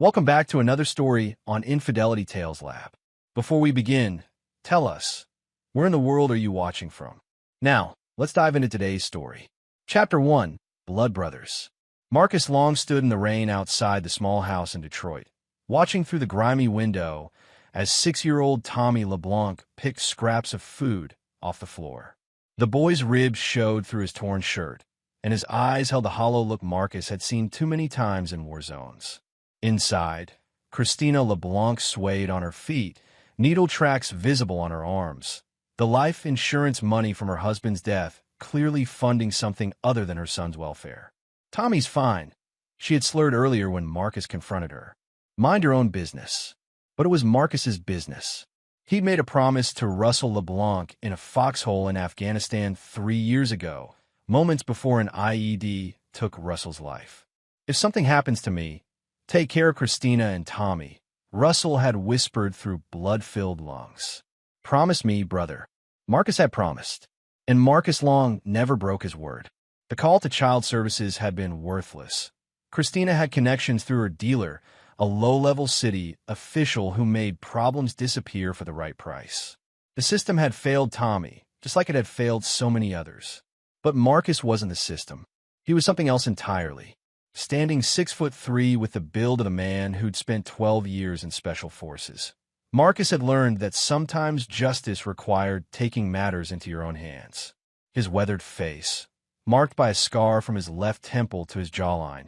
Welcome back to another story on Infidelity Tales Lab. Before we begin, tell us, where in the world are you watching from? Now, let's dive into today's story. Chapter 1, Blood Brothers. Marcus Long stood in the rain outside the small house in Detroit, watching through the grimy window as 6-year-old Tommy LeBlanc picked scraps of food off the floor. The boy's ribs showed through his torn shirt, and his eyes held the hollow look Marcus had seen too many times in war zones. Inside, Christina LeBlanc swayed on her feet, needle tracks visible on her arms. The life insurance money from her husband's death clearly funding something other than her son's welfare. Tommy's fine, she had slurred earlier when Marcus confronted her. Mind your own business. But it was Marcus's business. He'd made a promise to Russell LeBlanc in a foxhole in Afghanistan 3 years ago, moments before an IED took Russell's life. If something happens to me, take care of Christina and Tommy, Russell had whispered through blood-filled lungs. Promise me, brother. Marcus had promised, and Marcus Long never broke his word. The call to child services had been worthless. Christina had connections through her dealer, a low-level city official who made problems disappear for the right price. The system had failed Tommy, just like it had failed so many others. But Marcus wasn't the system. He was something else entirely. Standing 6'3" with the build of a man who'd spent 12 years in special forces. Marcus had learned that sometimes justice required taking matters into your own hands. His weathered face, marked by a scar from his left temple to his jawline,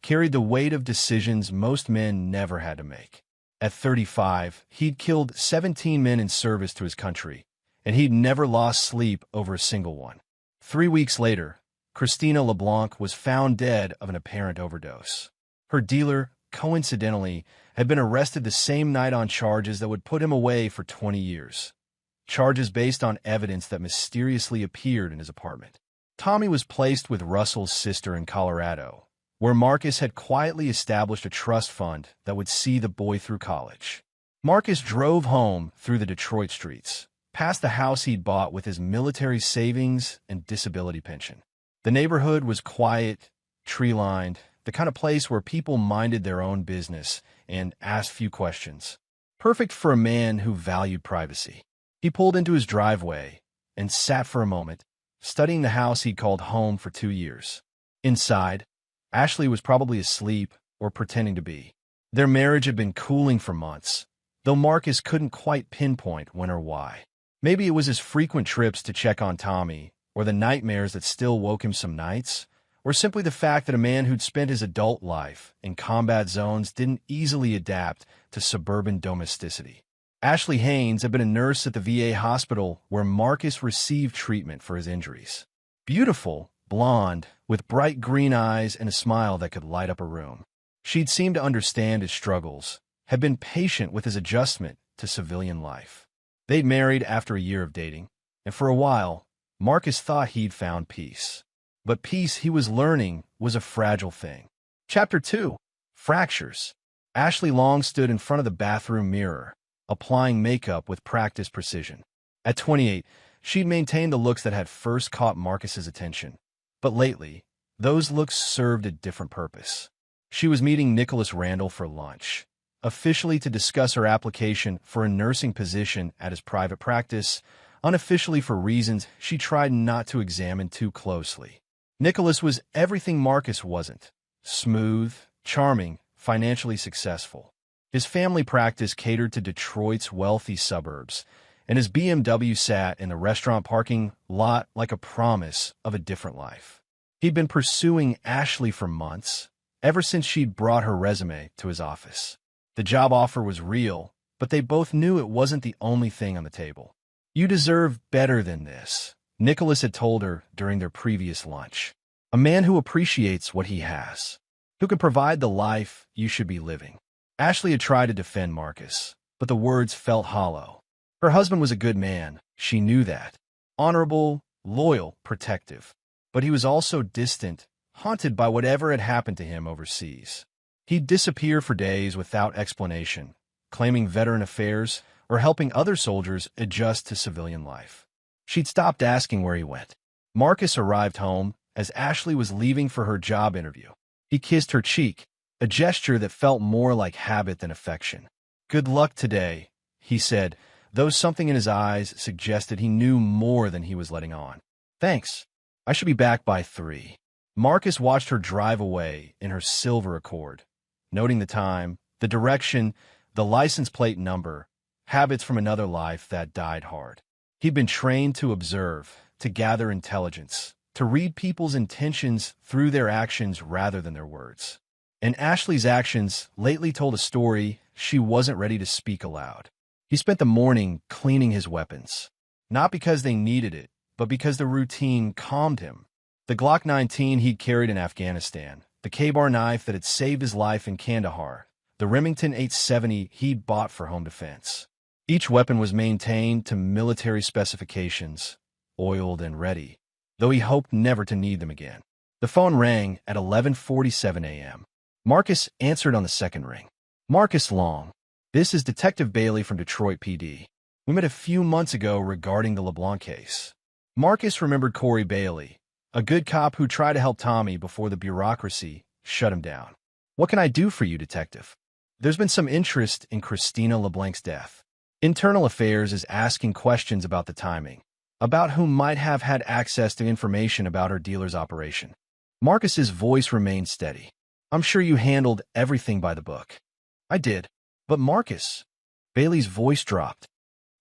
carried the weight of decisions most men never had to make. At 35, he'd killed 17 men in service to his country, and he'd never lost sleep over a single one. 3 weeks later, Christina LeBlanc was found dead of an apparent overdose. Her dealer, coincidentally, had been arrested the same night on charges that would put him away for 20 years. Charges based on evidence that mysteriously appeared in his apartment. Tommy was placed with Russell's sister in Colorado, where Marcus had quietly established a trust fund that would see the boy through college. Marcus drove home through the Detroit streets, past the house he'd bought with his military savings and disability pension. The neighborhood was quiet, tree-lined, the kind of place where people minded their own business and asked few questions. Perfect for a man who valued privacy. He pulled into his driveway and sat for a moment, studying the house he'd called home for 2 years. Inside, Ashley was probably asleep or pretending to be. Their marriage had been cooling for months, though Marcus couldn't quite pinpoint when or why. Maybe it was his frequent trips to check on Tommy, or the nightmares that still woke him some nights, or simply the fact that a man who'd spent his adult life in combat zones didn't easily adapt to suburban domesticity. Ashley Haynes had been a nurse at the VA hospital where Marcus received treatment for his injuries. Beautiful, blonde, with bright green eyes and a smile that could light up a room. She'd seemed to understand his struggles, had been patient with his adjustment to civilian life. They'd married after a year of dating, and for a while, Marcus thought he'd found peace. But peace, he was learning, was a fragile thing. Chapter 2, Fractures. Ashley Long stood in front of the bathroom mirror, applying makeup with practiced precision. At 28, she'd maintained the looks that had first caught Marcus's attention. But lately, those looks served a different purpose. She was meeting Nicholas Randall for lunch, officially to discuss her application for a nursing position at his private practice, unofficially for reasons she tried not to examine too closely. Nicholas was everything Marcus wasn't. Smooth, charming, financially successful. His family practice catered to Detroit's wealthy suburbs, and his BMW sat in the restaurant parking lot like a promise of a different life. He'd been pursuing Ashley for months, ever since she'd brought her resume to his office. The job offer was real, but they both knew it wasn't the only thing on the table. "You deserve better than this," Nicholas had told her during their previous lunch. "A man who appreciates what he has, who can provide the life you should be living." Ashley had tried to defend Marcus, but the words felt hollow. Her husband was a good man, she knew that. Honorable, loyal, protective. But he was also distant, haunted by whatever had happened to him overseas. He'd disappear for days without explanation, claiming veteran affairs or helping other soldiers adjust to civilian life. She'd stopped asking where he went. Marcus arrived home as Ashley was leaving for her job interview. He kissed her cheek, a gesture that felt more like habit than affection. "Good luck today," he said, though something in his eyes suggested he knew more than he was letting on. "Thanks. I should be back by 3. Marcus watched her drive away in her silver Accord, noting the time, the direction, the license plate number, habits from another life that died hard. He'd been trained to observe, to gather intelligence, to read people's intentions through their actions rather than their words. And Ashley's actions lately told a story she wasn't ready to speak aloud. He spent the morning cleaning his weapons, not because they needed it, but because the routine calmed him. The Glock 19 he'd carried in Afghanistan, the K-bar knife that had saved his life in Kandahar, the Remington 870 he'd bought for home defense. Each weapon was maintained to military specifications, oiled and ready, though he hoped never to need them again. The phone rang at 11:47 a.m. Marcus answered on the second ring. "Marcus Long. This is Detective Bailey from Detroit PD. We met a few months ago regarding the LeBlanc case." Marcus remembered Corey Bailey, a good cop who tried to help Tommy before the bureaucracy shut him down. "What can I do for you, Detective?" "There's been some interest in Christina LeBlanc's death. Internal Affairs is asking questions about the timing, about who might have had access to information about her dealer's operation." Marcus's voice remained steady. "I'm sure you handled everything by the book." "I did. But Marcus," Bailey's voice dropped.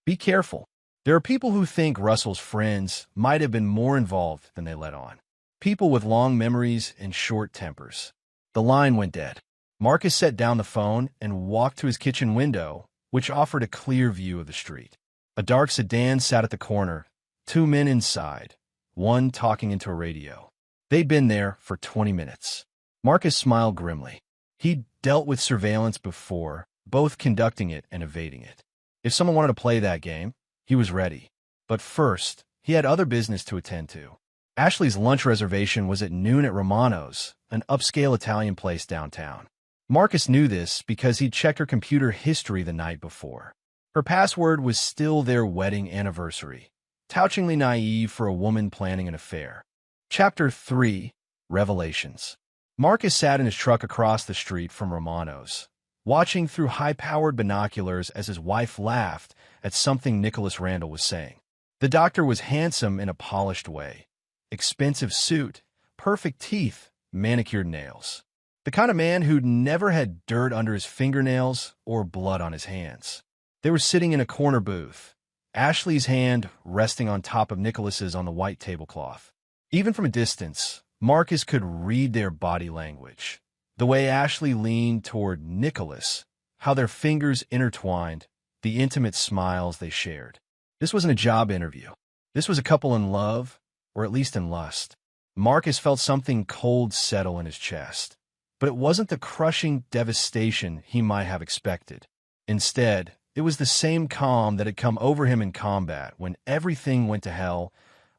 "Be careful. There are people who think Russell's friends might have been more involved than they let on. People with long memories and short tempers." The line went dead. Marcus set down the phone and walked to his kitchen window, which offered a clear view of the street. A dark sedan sat at the corner, 2 men inside, one talking into a radio. They'd been there for 20 minutes. Marcus smiled grimly. He'd dealt with surveillance before, both conducting it and evading it. If someone wanted to play that game, he was ready. But first, he had other business to attend to. Ashley's lunch reservation was at noon at Romano's, an upscale Italian place downtown. Marcus knew this because he'd checked her computer history the night before. Her password was still their wedding anniversary, touchingly naive for a woman planning an affair. Chapter 3, Revelations. Marcus sat in his truck across the street from Romano's, watching through high-powered binoculars as his wife laughed at something Nicholas Randall was saying. The doctor was handsome in a polished way. Expensive suit, perfect teeth, manicured nails. The kind of man who'd never had dirt under his fingernails or blood on his hands. They were sitting in a corner booth, Ashley's hand resting on top of Nicholas's on the white tablecloth. Even from a distance, Marcus could read their body language. The way Ashley leaned toward Nicholas, how their fingers intertwined, the intimate smiles they shared. This wasn't a job interview. This was a couple in love, or at least in lust. Marcus felt something cold settle in his chest. But it wasn't the crushing devastation he might have expected. Instead, it was the same calm that had come over him in combat when everything went to hell,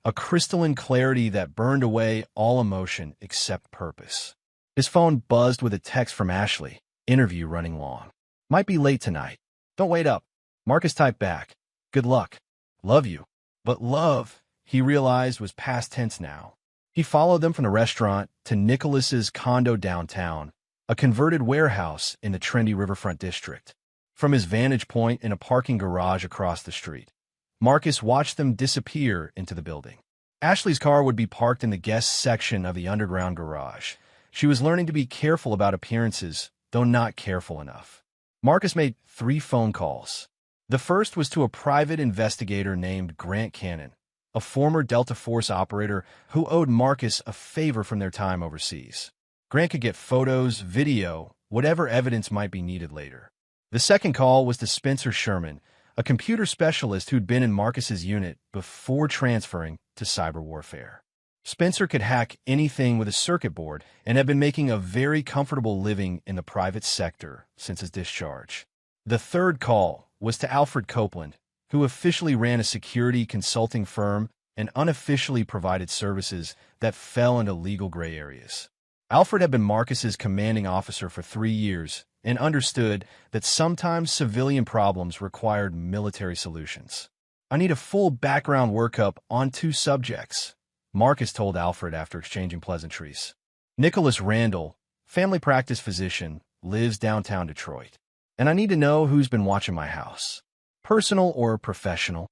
a crystalline clarity that burned away all emotion except purpose. His phone buzzed with a text from Ashley, interview running long. "Might be late tonight. Don't wait up." Marcus typed back, "Good luck. Love you." But love, he realized, was past tense now. He followed them from the restaurant to Nicholas's condo downtown, a converted warehouse in the trendy riverfront district. From his vantage point in a parking garage across the street, Marcus watched them disappear into the building. Ashley's car would be parked in the guest section of the underground garage. She was learning to be careful about appearances, though not careful enough. Marcus made 3 phone calls. The first was to a private investigator named Grant Cannon, a former Delta Force operator who owed Marcus a favor from their time overseas. Grant could get photos, video, whatever evidence might be needed later. The second call was to Spencer Sherman, a computer specialist who'd been in Marcus's unit before transferring to cyber warfare. Spencer could hack anything with a circuit board and had been making a very comfortable living in the private sector since his discharge. The third call was to Alfred Copeland, who officially ran a security consulting firm and unofficially provided services that fell into legal gray areas. Alfred had been Marcus's commanding officer for 3 years and understood that sometimes civilian problems required military solutions. "I need a full background workup on 2 subjects," Marcus told Alfred after exchanging pleasantries. Nicholas Randall, family practice physician, lives downtown Detroit. And I need to know who's been watching my house. Personal or professional?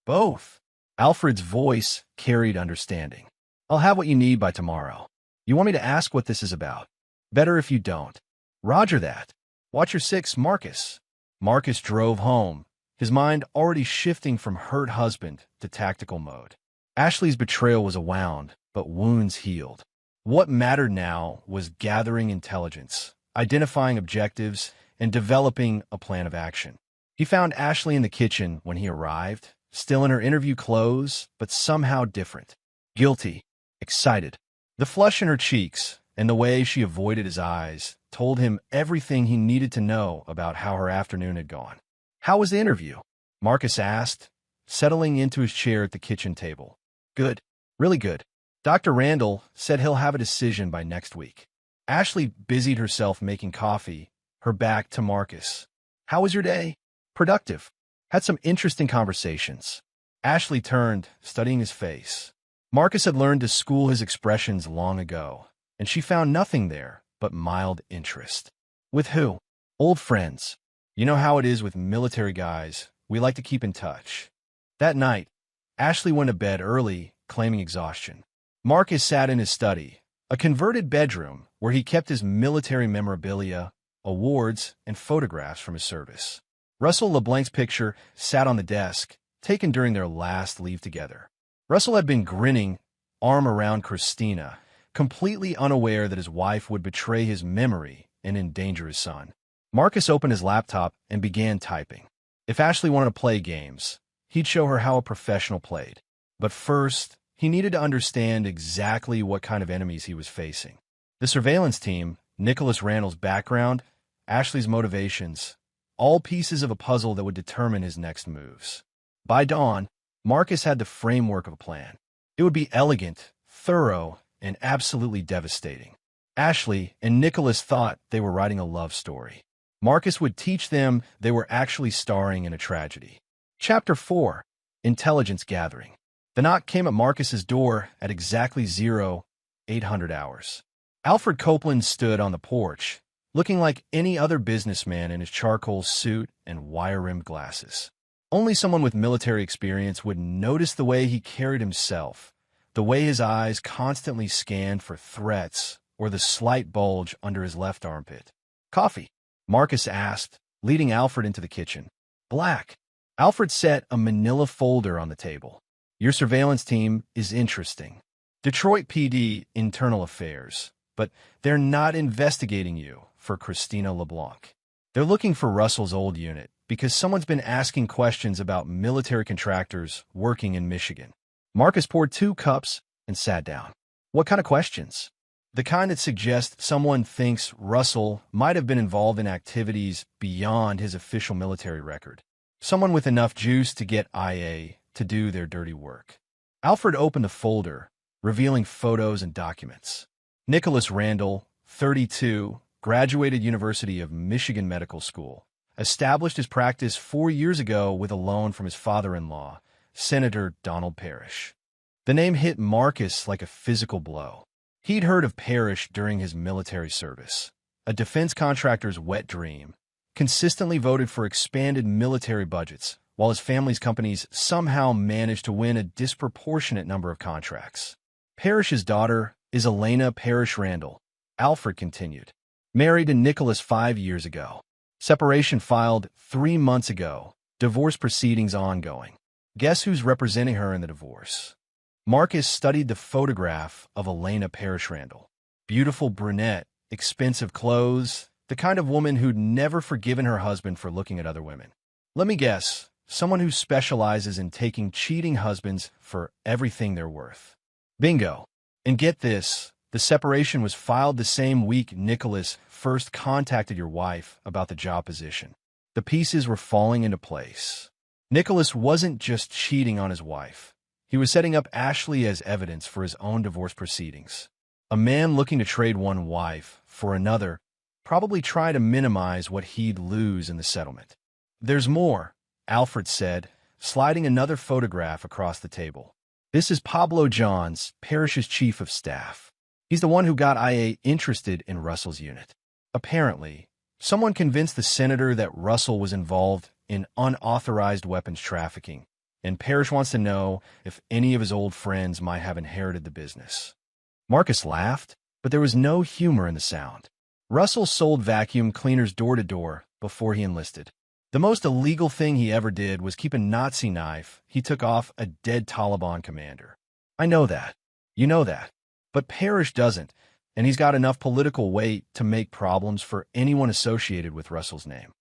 Both. Alfred's voice carried understanding. I'll have what you need by tomorrow. You want me to ask what this is about? Better if you don't. Roger that. Watch your six, Marcus. Marcus drove home, his mind already shifting from hurt husband to tactical mode. Ashley's betrayal was a wound, but wounds healed. What mattered now was gathering intelligence, identifying objectives, and developing a plan of action. He found Ashley in the kitchen when he arrived, still in her interview clothes, but somehow different. Guilty, excited. The flush in her cheeks and the way she avoided his eyes told him everything he needed to know about how her afternoon had gone. How was the interview? Marcus asked, settling into his chair at the kitchen table. Good. Really good. Dr. Randall said he'll have a decision by next week. Ashley busied herself making coffee, her back to Marcus. How was your day? Productive. Had some interesting conversations. Ashley turned, studying his face. Marcus had learned to school his expressions long ago, and she found nothing there but mild interest. With who? Old friends. You know how it is with military guys. We like to keep in touch. That night, Ashley went to bed early, claiming exhaustion. Marcus sat in his study, a converted bedroom where he kept his military memorabilia, awards, and photographs from his service. Russell LeBlanc's picture sat on the desk, taken during their last leave together. Russell had been grinning, arm around Christina, completely unaware that his wife would betray his memory and endanger his son. Marcus opened his laptop and began typing. If Ashley wanted to play games, he'd show her how a professional played. But first, he needed to understand exactly what kind of enemies he was facing. The surveillance team, Nicholas Randall's background, Ashley's motivations, all pieces of a puzzle that would determine his next moves. By dawn, Marcus had the framework of a plan. It would be elegant, thorough, and absolutely devastating. Ashley and Nicholas thought they were writing a love story. Marcus would teach them they were actually starring in a tragedy. Chapter 4. Intelligence Gathering. The knock came at Marcus's door at exactly 0800 hours. Alfred Copeland stood on the porch, looking like any other businessman in his charcoal suit and wire-rimmed glasses. Only someone with military experience would notice the way he carried himself, the way his eyes constantly scanned for threats or the slight bulge under his left armpit. Coffee? Marcus asked, leading Alfred into the kitchen. Black. Alfred set a manila folder on the table. Your surveillance team is interesting. Detroit PD Internal Affairs, but they're not investigating you for Christina LeBlanc. They're looking for Russell's old unit because someone's been asking questions about military contractors working in Michigan. Marcus poured 2 cups and sat down. What kind of questions? The kind that suggest someone thinks Russell might have been involved in activities beyond his official military record. Someone with enough juice to get IA to do their dirty work. Alfred opened the folder, revealing photos and documents. Nicholas Randall, 32, graduated University of Michigan Medical School, established his practice 4 years ago with a loan from his father-in-law, Senator Donald Parrish. The name hit Marcus like a physical blow. He'd heard of Parrish during his military service, a defense contractor's wet dream, consistently voted for expanded military budgets, while his family's companies somehow managed to win a disproportionate number of contracts. Parrish's daughter is Elena Parrish Randall, Alfred continued. Married to Nicholas 5 years ago. Separation filed 3 months ago. Divorce proceedings ongoing. Guess who's representing her in the divorce? Marcus studied the photograph of Elena Parrish Randall. Beautiful brunette, expensive clothes, the kind of woman who'd never forgiven her husband for looking at other women. Let me guess. Someone who specializes in taking cheating husbands for everything they're worth. Bingo. And get this, the separation was filed the same week Nicholas first contacted your wife about the job position. The pieces were falling into place. Nicholas wasn't just cheating on his wife. He was setting up Ashley as evidence for his own divorce proceedings. A man looking to trade one wife for another probably tried to minimize what he'd lose in the settlement. There's more, Alfred said, sliding another photograph across the table. This is Pablo Johns, Parrish's chief of staff. He's the one who got IA interested in Russell's unit. Apparently, someone convinced the senator that Russell was involved in unauthorized weapons trafficking, and Parrish wants to know if any of his old friends might have inherited the business. Marcus laughed, but there was no humor in the sound. Russell sold vacuum cleaners door to door before he enlisted. The most illegal thing he ever did was keep a Nazi knife he took off a dead Taliban commander. I know that. You know that. But Parrish doesn't, and he's got enough political weight to make problems for anyone associated with Russell's name.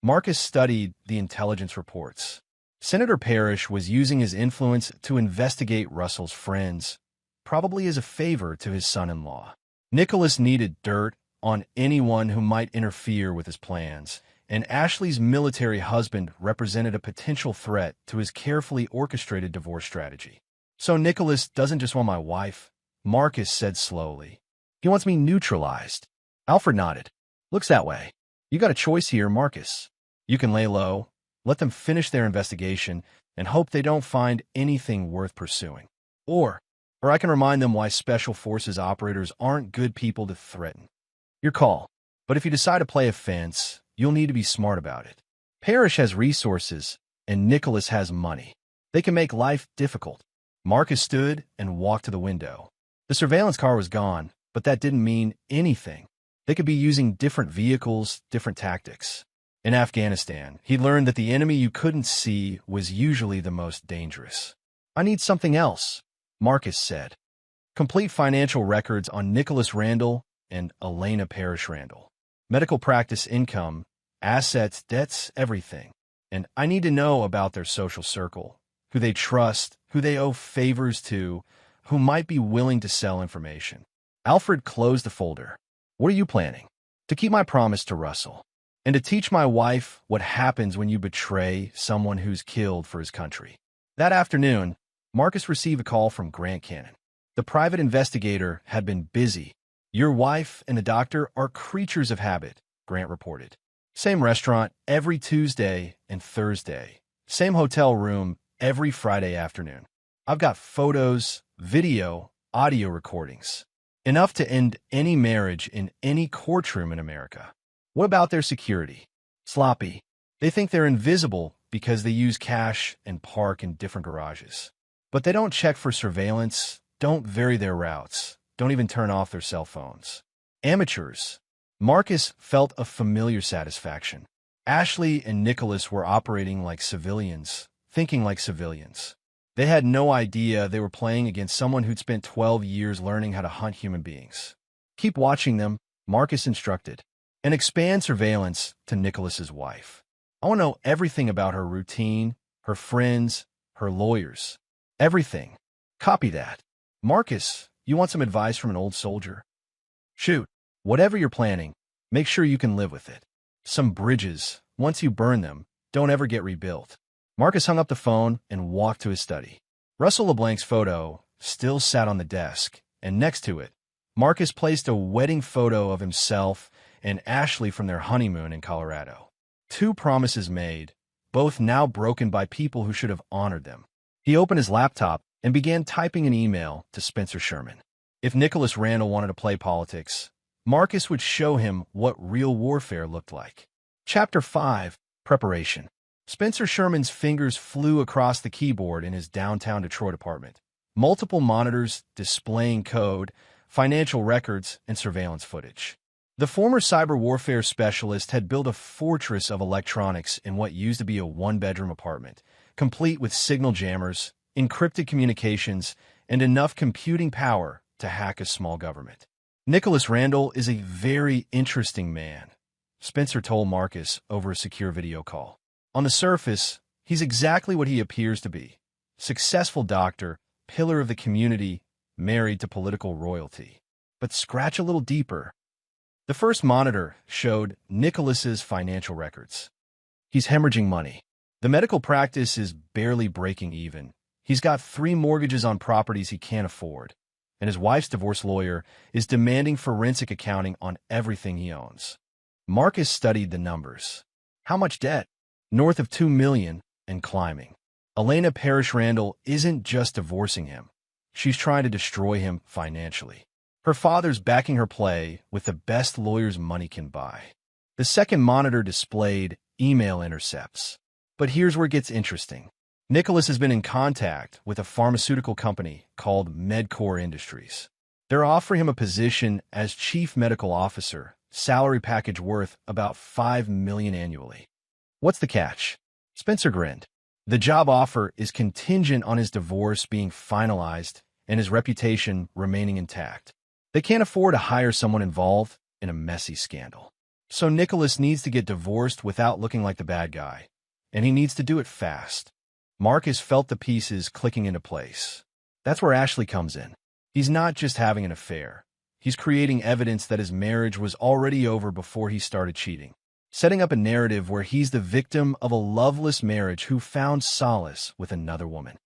Marcus studied the intelligence reports. Senator Parrish was using his influence to investigate Russell's friends, probably as a favor to his son-in-law. Nicholas needed dirt on anyone who might interfere with his plans, and Ashley's military husband represented a potential threat to his carefully orchestrated divorce strategy. So Nicholas doesn't just want my wife, Marcus said slowly. He wants me neutralized. Alfred nodded. Looks that way. You got a choice here, Marcus. You can lay low, let them finish their investigation, and hope they don't find anything worth pursuing. Or I can remind them why Special Forces operators aren't good people to threaten. Your call. But if you decide to play offense, you'll need to be smart about it. Parrish has resources, and Nicholas has money. They can make life difficult. Marcus stood and walked to the window. The surveillance car was gone, but that didn't mean anything. They could be using different vehicles, different tactics. In Afghanistan, he learned that the enemy you couldn't see was usually the most dangerous. I need something else, Marcus said. Complete financial records on Nicholas Randall and Elena Parrish Randall. Medical practice income, assets, debts, everything. And I need to know about their social circle, who they trust, who they owe favors to, who might be willing to sell information. Alfred closed the folder. What are you planning? To keep my promise to Russell, and to teach my wife what happens when you betray someone who's killed for his country. That afternoon, Marcus received a call from Grant Cannon. The private investigator had been busy. Your wife and the doctor are creatures of habit, Grant reported. Same restaurant every Tuesday and Thursday. Same hotel room every Friday afternoon. I've got photos, video, audio recordings. Enough to end any marriage in any courtroom in America. What about their security? Sloppy. They think they're invisible because they use cash and park in different garages. But they don't check for surveillance, don't vary their routes, don't even turn off their cell phones. Amateurs. Marcus felt a familiar satisfaction. Ashley and Nicholas were operating like civilians, thinking like civilians. They had no idea they were playing against someone who'd spent 12 years learning how to hunt human beings. Keep watching them, Marcus instructed, and expand surveillance to Nicholas's wife. I want to know everything about her routine, her friends, her lawyers. Everything. Copy that. Marcus, you want some advice from an old soldier? Shoot. Whatever you're planning, make sure you can live with it. Some bridges, once you burn them, don't ever get rebuilt. Marcus hung up the phone and walked to his study. Russell LeBlanc's photo still sat on the desk, and next to it, Marcus placed a wedding photo of himself and Ashley from their honeymoon in Colorado. Two promises made, both now broken by people who should have honored them. He opened his laptop and began typing an email to Spencer Sherman. If Nicholas Randall wanted to play politics, Marcus would show him what real warfare looked like. Chapter 5, Preparation. Spencer Sherman's fingers flew across the keyboard in his downtown Detroit apartment. Multiple monitors displaying code, financial records, and surveillance footage. The former cyber warfare specialist had built a fortress of electronics in what used to be a one-bedroom apartment, complete with signal jammers, encrypted communications, and enough computing power to hack a small government. Nicholas Randall is a very interesting man, Spencer told Marcus over a secure video call. On the surface, he's exactly what he appears to be. Successful doctor, pillar of the community, married to political royalty. But scratch a little deeper. The first monitor showed Nicholas's financial records. He's hemorrhaging money. The medical practice is barely breaking even. He's got 3 mortgages on properties he can't afford. And his wife's divorce lawyer is demanding forensic accounting on everything he owns. Marcus studied the numbers. How much debt? North of $2 million and climbing. Elena Parrish Randall isn't just divorcing him. She's trying to destroy him financially. Her father's backing her play with the best lawyers money can buy. The second monitor displayed email intercepts. But here's where it gets interesting. Nicholas has been in contact with a pharmaceutical company called Medcore Industries. They're offering him a position as chief medical officer, salary package worth about $5 million annually. What's the catch? Spencer grinned. The job offer is contingent on his divorce being finalized and his reputation remaining intact. They can't afford to hire someone involved in a messy scandal. So Nicholas needs to get divorced without looking like the bad guy, and he needs to do it fast. Marcus felt the pieces clicking into place. That's where Ashley comes in. He's not just having an affair. He's creating evidence that his marriage was already over before he started cheating, setting up a narrative where he's the victim of a loveless marriage who found solace with another woman.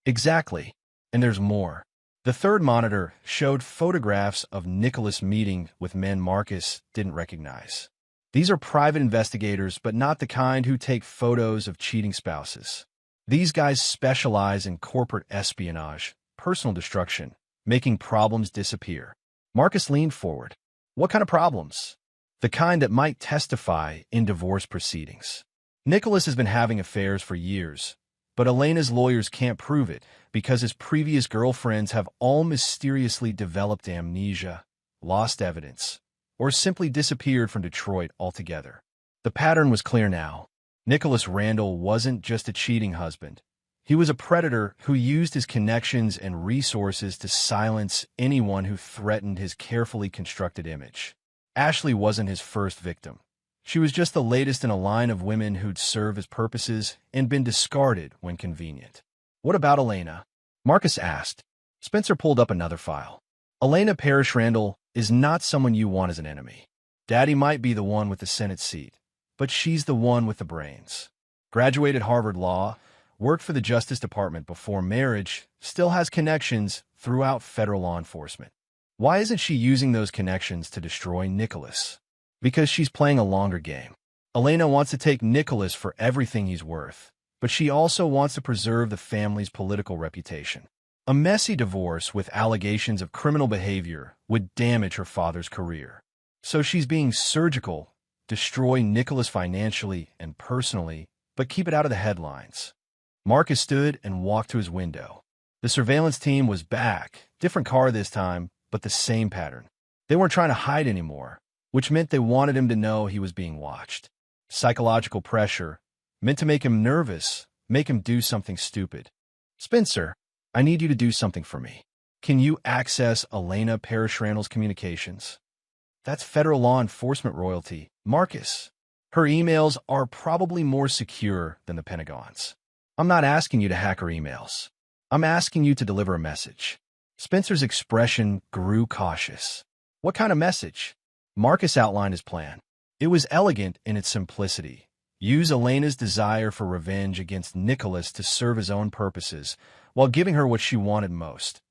Exactly. And there's more. The third monitor showed photographs of Nicholas meeting with men Marcus didn't recognize. These are private investigators, but not the kind who take photos of cheating spouses. These guys specialize in corporate espionage, personal destruction, making problems disappear. Marcus leaned forward. What kind of problems? The kind that might testify in divorce proceedings. Nicholas has been having affairs for years, but Elena's lawyers can't prove it because his previous girlfriends have all mysteriously developed amnesia, lost evidence, or simply disappeared from Detroit altogether. The pattern was clear now. Nicholas Randall wasn't just a cheating husband. He was a predator who used his connections and resources to silence anyone who threatened his carefully constructed image. Ashley wasn't his first victim. She was just the latest in a line of women who'd served his purposes and been discarded when convenient. What about Elena? Marcus asked. Spencer pulled up another file. Elena Parrish Randall is not someone you want as an enemy. Daddy might be the one with the Senate seat, but she's the one with the brains. Graduated Harvard Law, worked for the Justice Department before marriage, still has connections throughout federal law enforcement. Why isn't she using those connections to destroy Nicholas? Because she's playing a longer game. Elena wants to take Nicholas for everything he's worth, but she also wants to preserve the family's political reputation. A messy divorce with allegations of criminal behavior would damage her father's career. So she's being surgical, destroy Nicholas financially and personally, but keep it out of the headlines. Marcus stood and walked to his window. The surveillance team was back, different car this time, but the same pattern. They weren't trying to hide anymore, which meant they wanted him to know he was being watched. Psychological pressure, meant to make him nervous, make him do something stupid. Spencer, I need you to do something for me. Can you access Elena Parrish Randall's communications? That's federal law enforcement royalty, Marcus. Her emails are probably more secure than the Pentagon's. I'm not asking you to hack her emails. I'm asking you to deliver a message. Spencer's expression grew cautious. What kind of message? Marcus outlined his plan. It was elegant in its simplicity. Use Elena's desire for revenge against Nicholas to serve his own purposes, while giving her what she wanted most.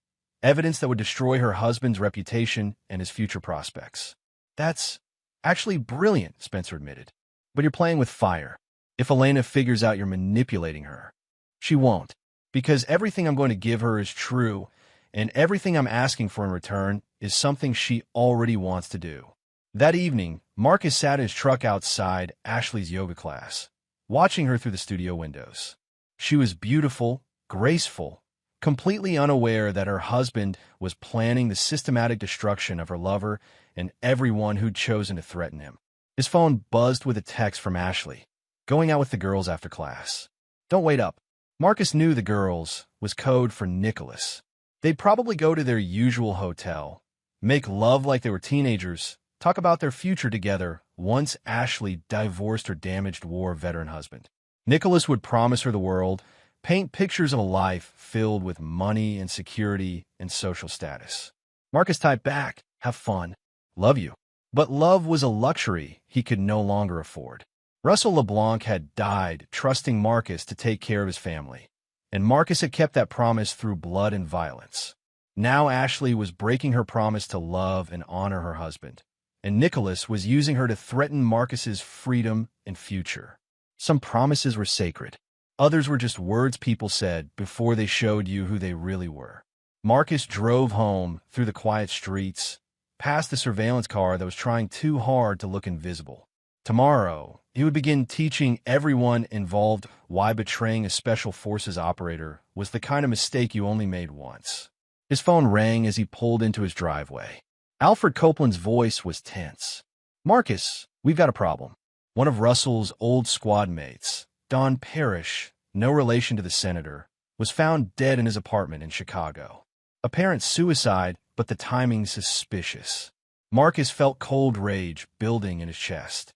Evidence that would destroy her husband's reputation and his future prospects. That's actually brilliant, Spencer admitted. But you're playing with fire. If Elena figures out you're manipulating her, she won't. Because everything I'm going to give her is true, and everything I'm asking for in return is something she already wants to do. That evening, Marcus sat in his truck outside Ashley's yoga class, watching her through the studio windows. She was beautiful, graceful, completely unaware that her husband was planning the systematic destruction of her lover and everyone who'd chosen to threaten him. His phone buzzed with a text from Ashley, going out with the girls after class. Don't wait up. Marcus knew the girls was code for Nicholas. They'd probably go to their usual hotel, make love like they were teenagers, talk about their future together once Ashley divorced her damaged war veteran husband. Nicholas would promise her the world, paint pictures of a life filled with money and security and social status. Marcus typed back, have fun. Love you. But love was a luxury he could no longer afford. Russell LeBlanc had died trusting Marcus to take care of his family, and Marcus had kept that promise through blood and violence. Now Ashley was breaking her promise to love and honor her husband, and Nicholas was using her to threaten Marcus's freedom and future. Some promises were sacred. Others were just words people said before they showed you who they really were. Marcus drove home through the quiet streets, past the surveillance car that was trying too hard to look invisible. Tomorrow, he would begin teaching everyone involved why betraying a special forces operator was the kind of mistake you only made once. His phone rang as he pulled into his driveway. Alfred Copeland's voice was tense. "Marcus, we've got a problem." One of Russell's old squad mates, Don Parrish, no relation to the senator, was found dead in his apartment in Chicago. Apparent suicide, but the timing suspicious. Marcus felt cold rage building in his chest.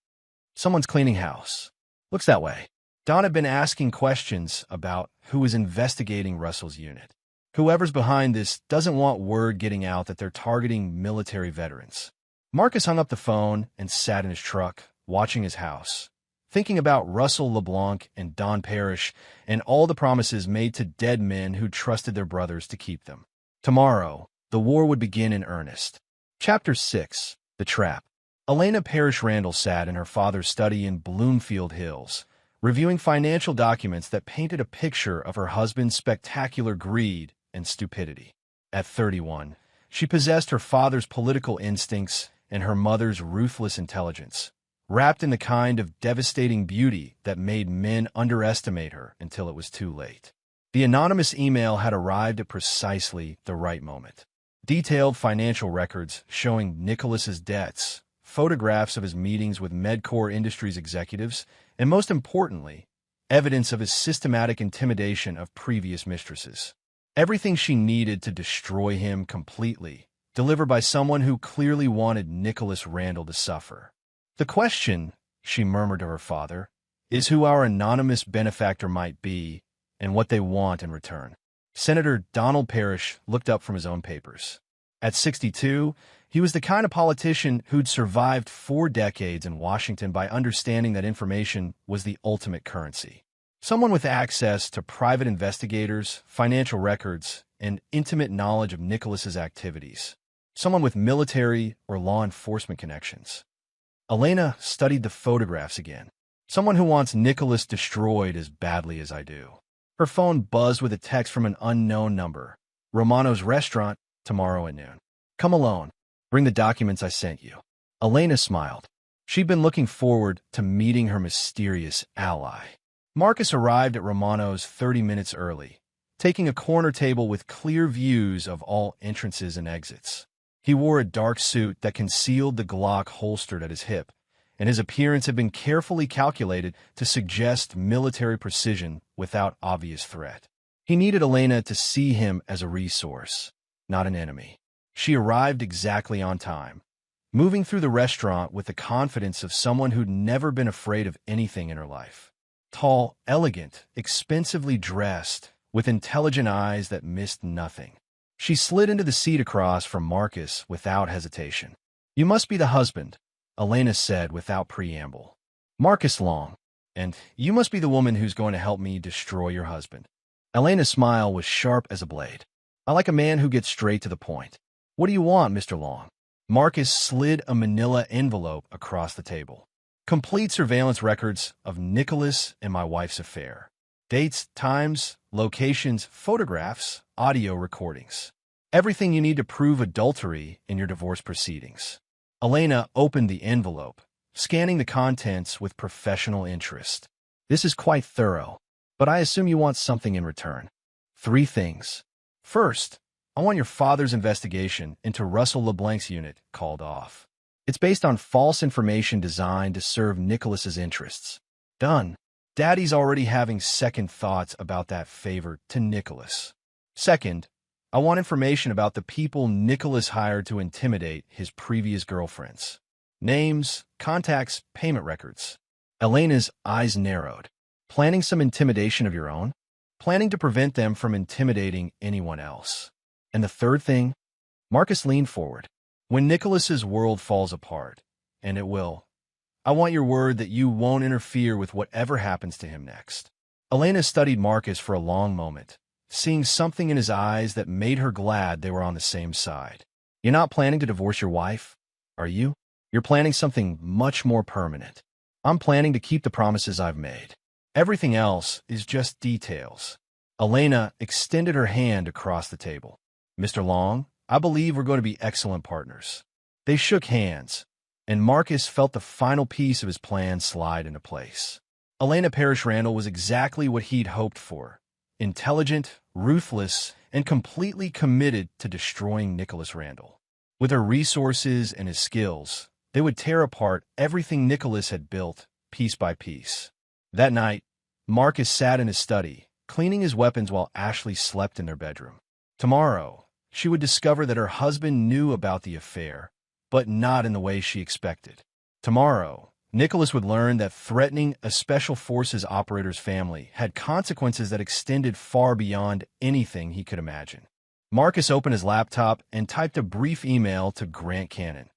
Someone's cleaning house. Looks that way. Don had been asking questions about who was investigating Russell's unit. Whoever's behind this doesn't want word getting out that they're targeting military veterans. Marcus hung up the phone and sat in his truck, watching his house, thinking about Russell LeBlanc and Don Parrish and all the promises made to dead men who trusted their brothers to keep them. Tomorrow, the war would begin in earnest. Chapter 6. The Trap. Elena Parrish Randall sat in her father's study in Bloomfield Hills, reviewing financial documents that painted a picture of her husband's spectacular greed and stupidity. At 31, she possessed her father's political instincts and her mother's ruthless intelligence, wrapped in the kind of devastating beauty that made men underestimate her until it was too late. The anonymous email had arrived at precisely the right moment. Detailed financial records showing Nicholas's debts, photographs of his meetings with Medcore Industries executives, and most importantly, evidence of his systematic intimidation of previous mistresses. Everything she needed to destroy him completely, delivered by someone who clearly wanted Nicholas Randall to suffer. "The question," she murmured to her father, "is who our anonymous benefactor might be and what they want in return." Senator Donald Parrish looked up from his own papers. At 62, he was the kind of politician who'd survived 4 decades in Washington by understanding that information was the ultimate currency. Someone with access to private investigators, financial records, and intimate knowledge of Nicholas's activities. Someone with military or law enforcement connections. Elena studied the photographs again. Someone who wants Nicholas destroyed as badly as I do. Her phone buzzed with a text from an unknown number. "Romano's restaurant, tomorrow at noon. Come alone. Bring the documents I sent you." Elena smiled. She'd been looking forward to meeting her mysterious ally. Marcus arrived at Romano's 30 minutes early, taking a corner table with clear views of all entrances and exits. He wore a dark suit that concealed the Glock holstered at his hip, and his appearance had been carefully calculated to suggest military precision without obvious threat. He needed Elena to see him as a resource, not an enemy. She arrived exactly on time, moving through the restaurant with the confidence of someone who'd never been afraid of anything in her life. Tall, elegant, expensively dressed, with intelligent eyes that missed nothing. She slid into the seat across from Marcus without hesitation. "You must be the husband," Elena said without preamble. "Marcus Long. And you must be the woman who's going to help me destroy your husband." Elena's smile was sharp as a blade. "I like a man who gets straight to the point. What do you want, Mr. Long?" Marcus slid a manila envelope across the table. "Complete surveillance records of Nicholas and my wife's affair. Dates, times, locations, photographs, audio recordings. Everything you need to prove adultery in your divorce proceedings." Elena opened the envelope, scanning the contents with professional interest. "This is quite thorough, but I assume you want something in return." "3 things. First, I want your father's investigation into Russell LeBlanc's unit called off. It's based on false information designed to serve Nicholas's interests." "Done. Daddy's already having second thoughts about that favor to Nicholas." "Second, I want information about the people Nicholas hired to intimidate his previous girlfriends. Names, contacts, payment records." Elena's eyes narrowed. "Planning some intimidation of your own?" "Planning to prevent them from intimidating anyone else." "And the third thing?" Marcus leaned forward. "When Nicholas's world falls apart, and it will, I want your word that you won't interfere with whatever happens to him next." Elena studied Marcus for a long moment, seeing something in his eyes that made her glad they were on the same side. "You're not planning to divorce your wife, are you? You're planning something much more permanent." "I'm planning to keep the promises I've made. Everything else is just details." Elena extended her hand across the table. Mr. Long, I believe we're going to be excellent partners. They shook hands, and Marcus felt the final piece of his plan slide into place. Elena Parrish Randall was exactly what he'd hoped for: intelligent, ruthless, and completely committed to destroying Nicholas Randall. With her resources and his skills, they would tear apart everything Nicholas had built, piece by piece. That night, Marcus sat in his study, cleaning his weapons while Ashley slept in their bedroom. Tomorrow, she would discover that her husband knew about the affair, but not in the way she expected. Tomorrow, Nicholas would learn that threatening a Special Forces operator's family had consequences that extended far beyond anything he could imagine. Marcus opened his laptop and typed a brief email to Grant Cannon.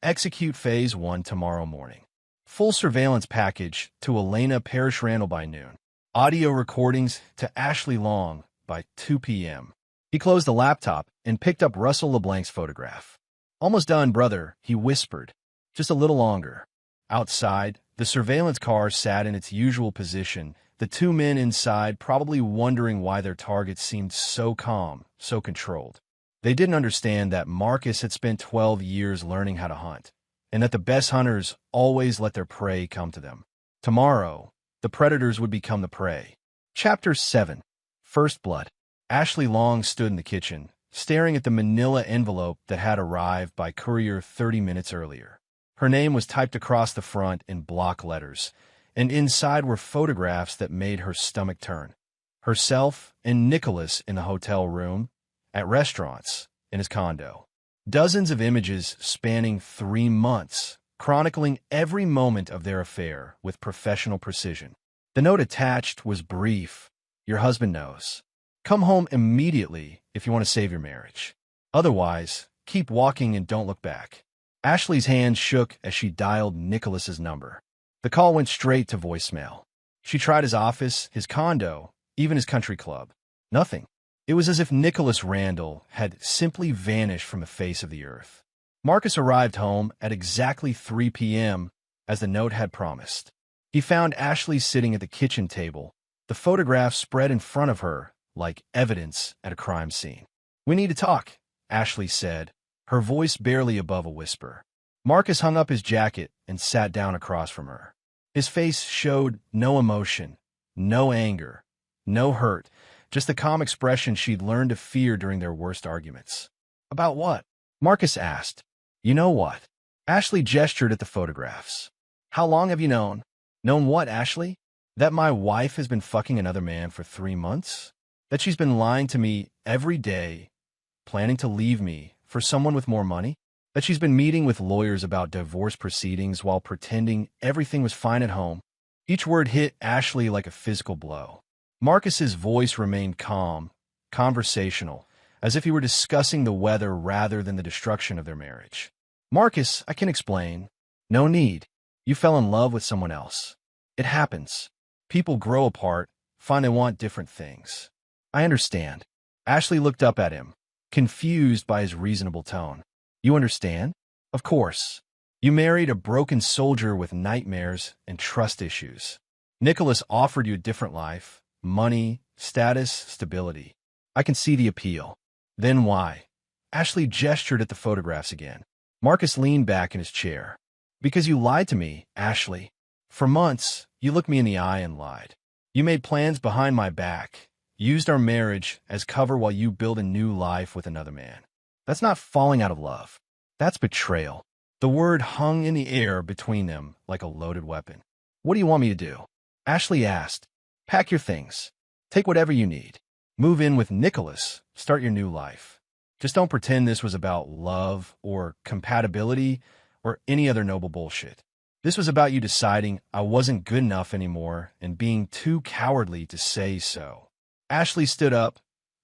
Execute Phase 1 tomorrow morning. Full surveillance package to Elena Parrish Randall by noon. Audio recordings to Ashley Long by 2 p.m. He closed the laptop and picked up Russell LeBlanc's photograph. "Almost done, brother," he whispered. "Just a little longer." Outside, the surveillance car sat in its usual position, the two men inside probably wondering why their target seemed so calm, so controlled. They didn't understand that Marcus had spent 12 years learning how to hunt, and that the best hunters always let their prey come to them. Tomorrow, the predators would become the prey. Chapter 7. First Blood. Ashley Long stood in the kitchen, staring at the manila envelope that had arrived by courier 30 minutes earlier. Her name was typed across the front in block letters, and inside were photographs that made her stomach turn. Herself and Nicholas in the hotel room, at restaurants, in his condo. Dozens of images spanning 3 months, chronicling every moment of their affair with professional precision. The note attached was brief. "Your husband knows. Come home immediately if you want to save your marriage. Otherwise, keep walking and don't look back." Ashley's hand shook as she dialed Nicholas's number. The call went straight to voicemail. She tried his office, his condo, even his country club. Nothing. It was as if Nicholas Randall had simply vanished from the face of the earth. Marcus arrived home at exactly 3 p.m., as the note had promised. He found Ashley sitting at the kitchen table, the photograph spread in front of her like evidence at a crime scene. "We need to talk," Ashley said, her voice barely above a whisper. Marcus hung up his jacket and sat down across from her. His face showed no emotion, no anger, no hurt, just the calm expression she'd learned to fear during their worst arguments. "About what?" Marcus asked. "You know what?" Ashley gestured at the photographs. "How long have you known?" "Known what, Ashley?" "That my wife has been fucking another man for 3 months? That she's been lying to me every day, planning to leave me for someone with more money? That she's been meeting with lawyers about divorce proceedings while pretending everything was fine at home?" Each word hit Ashley like a physical blow. Marcus's voice remained calm, conversational, as if he were discussing the weather rather than the destruction of their marriage. "Marcus, I can explain." "No need. You fell in love with someone else. It happens. People grow apart, find they want different things." "I understand." Ashley looked up at him, confused by his reasonable tone. "You understand?" "Of course. You married a broken soldier with nightmares and trust issues. Nicholas offered you a different life, money, status, stability. I can see the appeal." "Then why?" Ashley gestured at the photographs again. Marcus leaned back in his chair. "Because you lied to me, Ashley. For months, you looked me in the eye and lied. You made plans behind my back, used our marriage as cover while you build a new life with another man. That's not falling out of love. That's betrayal." The word hung in the air between them like a loaded weapon. "What do you want me to do?" Ashley asked. "Pack your things. Take whatever you need. Move in with Nicholas. Start your new life. Just don't pretend this was about love or compatibility or any other noble bullshit. This was about you deciding I wasn't good enough anymore and being too cowardly to say so." Ashley stood up,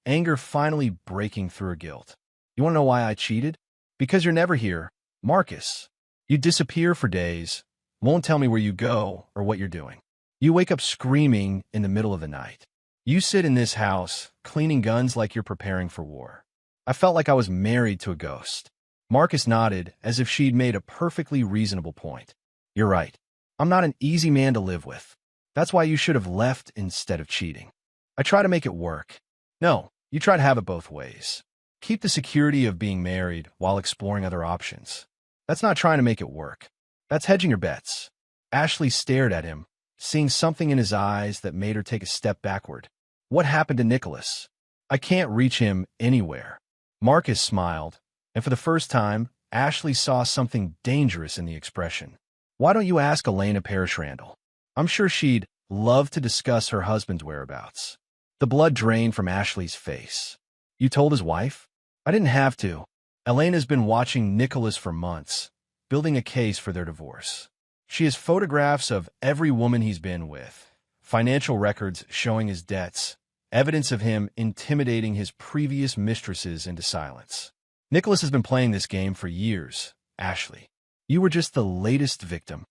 anger finally breaking through her guilt. "You want to know why I cheated? Because you're never here, Marcus. You disappear for days, won't tell me where you go or what you're doing. You wake up screaming in the middle of the night. You sit in this house, cleaning guns like you're preparing for war. I felt like I was married to a ghost." Marcus nodded as if she'd made a perfectly reasonable point. "You're right. I'm not an easy man to live with. That's why you should have left instead of cheating. I try to make it work." "No, you try to have it both ways. Keep the security of being married while exploring other options. That's not trying to make it work. That's hedging your bets. Ashley stared at him, seeing something in his eyes that made her take a step backward. What happened to Nicholas? I can't reach him anywhere. Marcus smiled, and for the first time, Ashley saw something dangerous in the expression. Why don't you ask Elena Parrish Randall? I'm sure she'd love to discuss her husband's whereabouts. The blood drained from Ashley's face. You told his wife? I didn't have to. Elena's been watching Nicholas for months, building a case for their divorce. She has photographs of every woman he's been with, financial records showing his debts, evidence of him intimidating his previous mistresses into silence. Nicholas has been playing this game for years, Ashley. You were just the latest victim.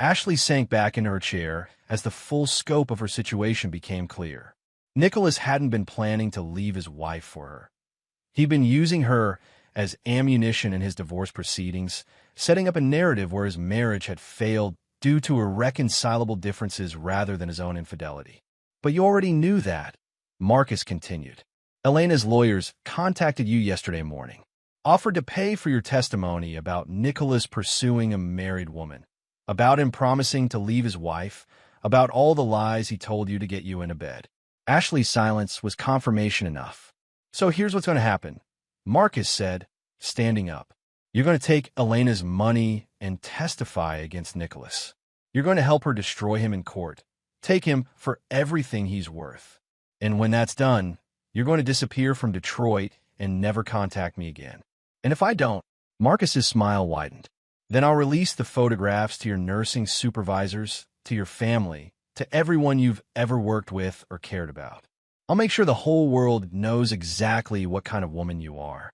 Ashley sank back into her chair as the full scope of her situation became clear. Nicholas hadn't been planning to leave his wife for her. He'd been using her as ammunition in his divorce proceedings, setting up a narrative where his marriage had failed due to irreconcilable differences rather than his own infidelity. But you already knew that, Marcus continued. Elena's lawyers contacted you yesterday morning, offered to pay for your testimony about Nicholas pursuing a married woman, about him promising to leave his wife, about all the lies he told you to get you into bed. Ashley's silence was confirmation enough. So here's what's going to happen, Marcus said, standing up. You're going to take Elena's money and testify against Nicholas. You're going to help her destroy him in court, take him for everything he's worth. And when that's done, you're going to disappear from Detroit and never contact me again. And if I don't, Marcus's smile widened. Then I'll release the photographs to your nursing supervisors, to your family, to everyone you've ever worked with or cared about. I'll make sure the whole world knows exactly what kind of woman you are.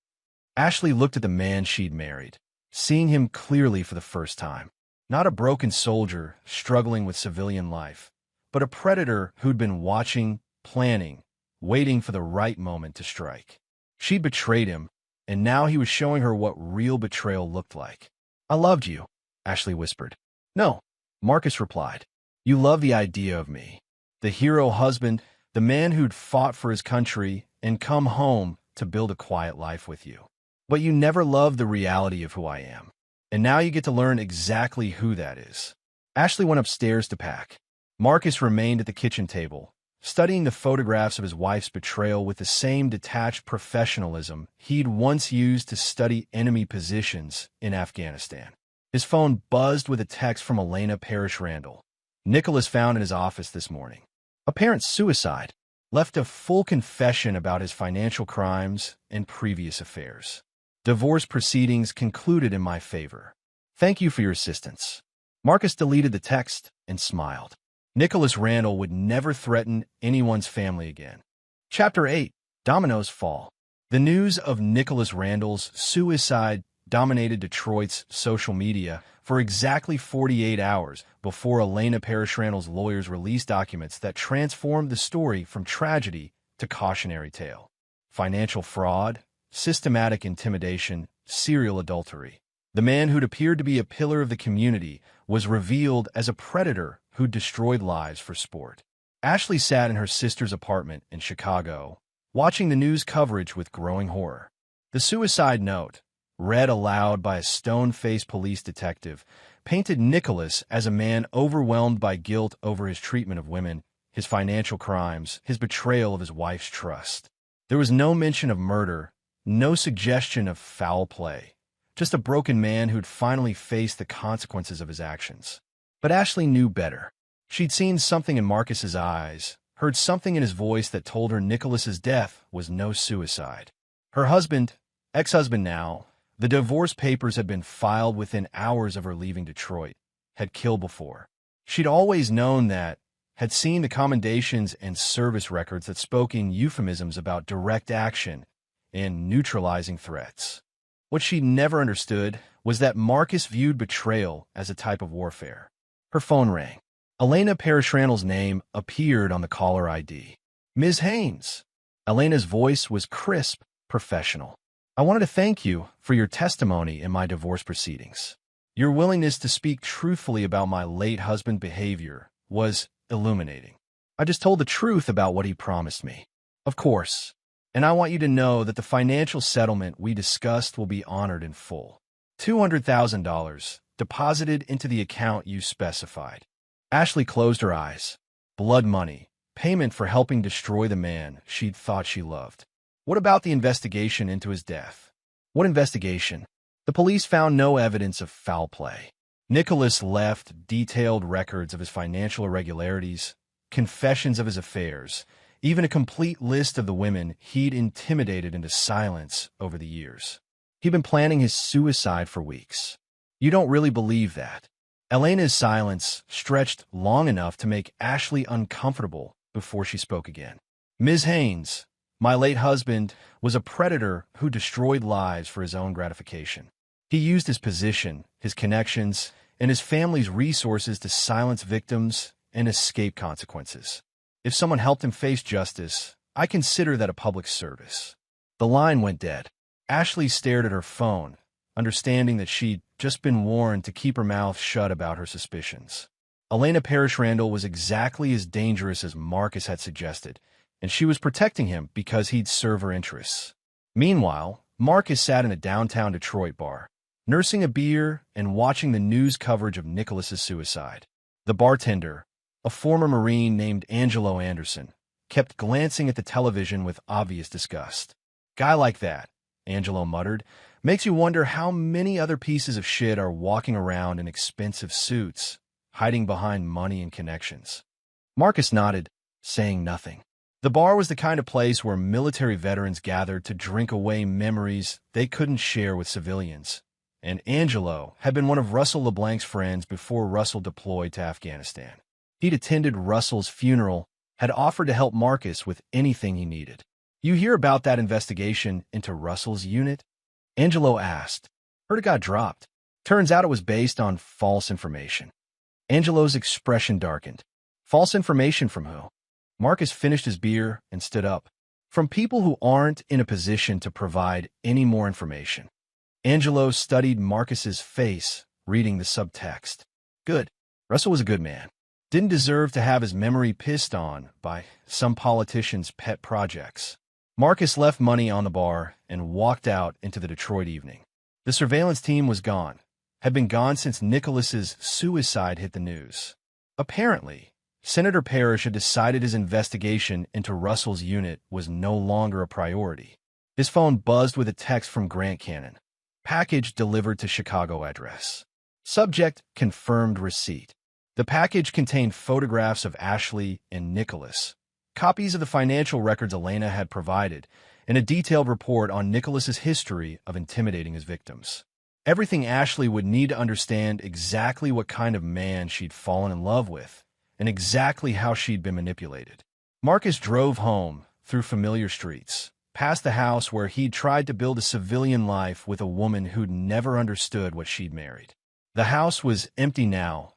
Ashley looked at the man she'd married, seeing him clearly for the first time. Not a broken soldier struggling with civilian life, but a predator who'd been watching, planning, waiting for the right moment to strike. She'd betrayed him, and now he was showing her what real betrayal looked like. I loved you, Ashley whispered. No, Marcus replied. You love the idea of me, the hero husband, the man who'd fought for his country and come home to build a quiet life with you. But you never loved the reality of who I am. And now you get to learn exactly who that is. Ashley went upstairs to pack. Marcus remained at the kitchen table, studying the photographs of his wife's betrayal with the same detached professionalism he'd once used to study enemy positions in Afghanistan. His phone buzzed with a text from Elena Parrish Randall. Nicholas found in his office this morning. Apparent suicide. Left a full confession about his financial crimes and previous affairs. Divorce proceedings concluded in my favor. Thank you for your assistance. Marcus deleted the text and smiled. Nicholas Randall would never threaten anyone's family again. Chapter 8. Dominoes Fall. The news of Nicholas Randall's suicide dominated Detroit's social media for exactly 48 hours before Elena Parrish Randall's lawyers released documents that transformed the story from tragedy to cautionary tale. Financial fraud, systematic intimidation, serial adultery. The man who'd appeared to be a pillar of the community was revealed as a predator who destroyed lives for sport. Ashley sat in her sister's apartment in Chicago, watching the news coverage with growing horror. The suicide note, read aloud by a stone-faced police detective, painted Nicholas as a man overwhelmed by guilt over his treatment of women, his financial crimes, his betrayal of his wife's trust. There was no mention of murder, no suggestion of foul play, just a broken man who'd finally faced the consequences of his actions. But Ashley knew better. She'd seen something in Marcus's eyes, heard something in his voice that told her Nicholas's death was no suicide. Her husband, ex-husband now, the divorce papers had been filed within hours of her leaving Detroit, had killed before. She'd always known that, had seen the commendations and service records that spoke in euphemisms about direct action and neutralizing threats. What she never understood was that Marcus viewed betrayal as a type of warfare. Her phone rang. Elena Parrish Randall's name appeared on the caller ID. Ms. Haynes. Elena's voice was crisp, professional. I wanted to thank you for your testimony in my divorce proceedings. Your willingness to speak truthfully about my late husband's behavior was illuminating. I just told the truth about what he promised me. Of course, And I want you to know that the financial settlement we discussed will be honored in full. $200,000 deposited into the account you specified. Ashley closed her eyes. Blood money. Payment for helping destroy the man she'd thought she loved. What about the investigation into his death? What investigation? The police found no evidence of foul play. Nicholas left detailed records of his financial irregularities, confessions of his affairs, even a complete list of the women he'd intimidated into silence over the years. He'd been planning his suicide for weeks. You don't really believe that. Elena's silence stretched long enough to make Ashley uncomfortable before she spoke again. Ms. Haynes, my late husband, was a predator who destroyed lives for his own gratification. He used his position, his connections, and his family's resources to silence victims and escape consequences. If someone helped him face justice, I consider that a public service. The line went dead. Ashley stared at her phone, understanding that she'd just been warned to keep her mouth shut about her suspicions. Elena Parrish Randall was exactly as dangerous as Marcus had suggested, and she was protecting him because he'd serve her interests. Meanwhile, Marcus sat in a downtown Detroit bar, nursing a beer and watching the news coverage of Nicholas's suicide. The bartender, a former Marine named Angelo Anderson, kept glancing at the television with obvious disgust. Guy like that, Angelo muttered, makes you wonder how many other pieces of shit are walking around in expensive suits, hiding behind money and connections. Marcus nodded, saying nothing. The bar was the kind of place where military veterans gathered to drink away memories they couldn't share with civilians. And Angelo had been one of Russell LeBlanc's friends before Russell deployed to Afghanistan. He'd attended Russell's funeral, had offered to help Marcus with anything he needed. You hear about that investigation into Russell's unit? Angelo asked. Heard it got dropped. Turns out it was based on false information. Angelo's expression darkened. False information from who? Marcus finished his beer and stood up. From people who aren't in a position to provide any more information. Angelo studied Marcus's face, reading the subtext. Good. Russell was a good man. Didn't deserve to have his memory pissed on by some politician's pet projects. Marcus left money on the bar and walked out into the Detroit evening. The surveillance team was gone, had been gone since Nicholas's suicide hit the news. Apparently, Senator Parrish had decided his investigation into Russell's unit was no longer a priority. His phone buzzed with a text from Grant Cannon. Package delivered to Chicago address. Subject, confirmed receipt. The package contained photographs of Ashley and Nicholas, copies of the financial records Elena had provided, and a detailed report on Nicholas's history of intimidating his victims. Everything Ashley would need to understand exactly what kind of man she'd fallen in love with, and exactly how she'd been manipulated. Marcus drove home through familiar streets, past the house where he'd tried to build a civilian life with a woman who'd never understood what she'd married. The house was empty now,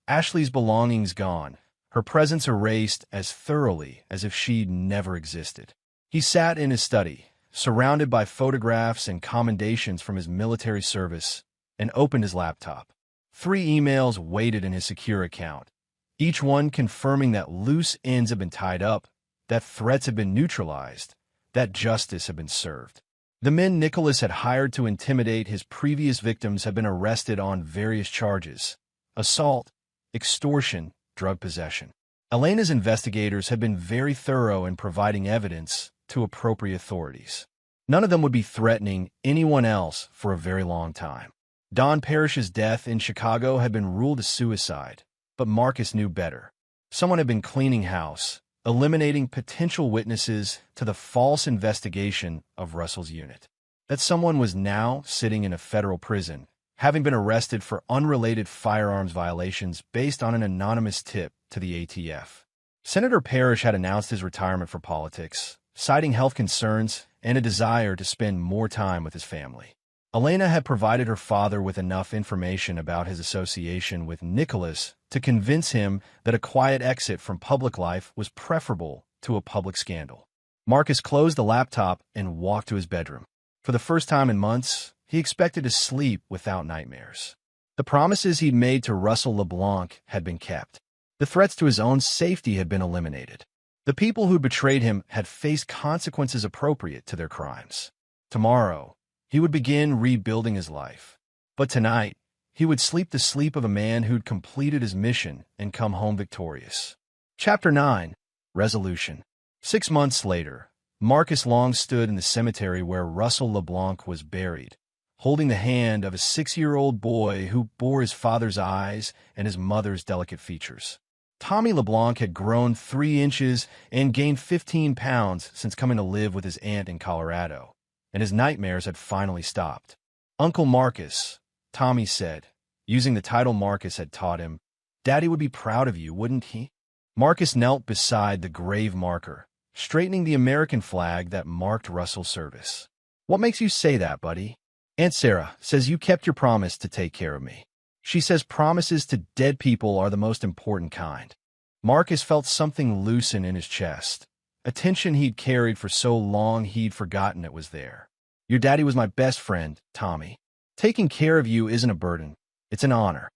Ashley's belongings gone, her presence erased as thoroughly as if she'd never existed. He sat in his study, surrounded by photographs and commendations from his military service, and opened his laptop. 3 emails waited in his secure account, each one confirming that loose ends had been tied up, that threats had been neutralized, that justice had been served. The men Nicholas had hired to intimidate his previous victims had been arrested on various charges: assault, extortion, drug possession. Elena's investigators had been very thorough in providing evidence to appropriate authorities. None of them would be threatening anyone else for a very long time. Don Parrish's death in Chicago had been ruled a suicide, but Marcus knew better. Someone had been cleaning house, eliminating potential witnesses to the false investigation of Russell's unit. That someone was now sitting in a federal prison, having been arrested for unrelated firearms violations based on an anonymous tip to the ATF. Senator Parrish had announced his retirement from politics, citing health concerns and a desire to spend more time with his family. Elena had provided her father with enough information about his association with Nicholas to convince him that a quiet exit from public life was preferable to a public scandal. Marcus closed the laptop and walked to his bedroom. For the first time in months, he expected to sleep without nightmares. The promises he'd made to Russell LeBlanc had been kept. The threats to his own safety had been eliminated. The people who betrayed him had faced consequences appropriate to their crimes. Tomorrow, he would begin rebuilding his life. But tonight, he would sleep the sleep of a man who'd completed his mission and come home victorious. Chapter 9. Resolution. 6 months later, Marcus Long stood in the cemetery where Russell LeBlanc was buried, holding the hand of a 6-year-old boy who bore his father's eyes and his mother's delicate features. Tommy LeBlanc had grown 3 inches and gained 15 pounds since coming to live with his aunt in Colorado, and his nightmares had finally stopped. "Uncle Marcus," Tommy said, using the title Marcus had taught him, "Daddy would be proud of you, wouldn't he?" Marcus knelt beside the grave marker, straightening the American flag that marked Russell's service. "What makes you say that, buddy?" "Aunt Sarah says you kept your promise to take care of me. She says promises to dead people are the most important kind." Marcus felt something loosen in his chest, a tension he'd carried for so long he'd forgotten it was there. "Your daddy was my best friend, Tommy. Taking care of you isn't a burden, it's an honor."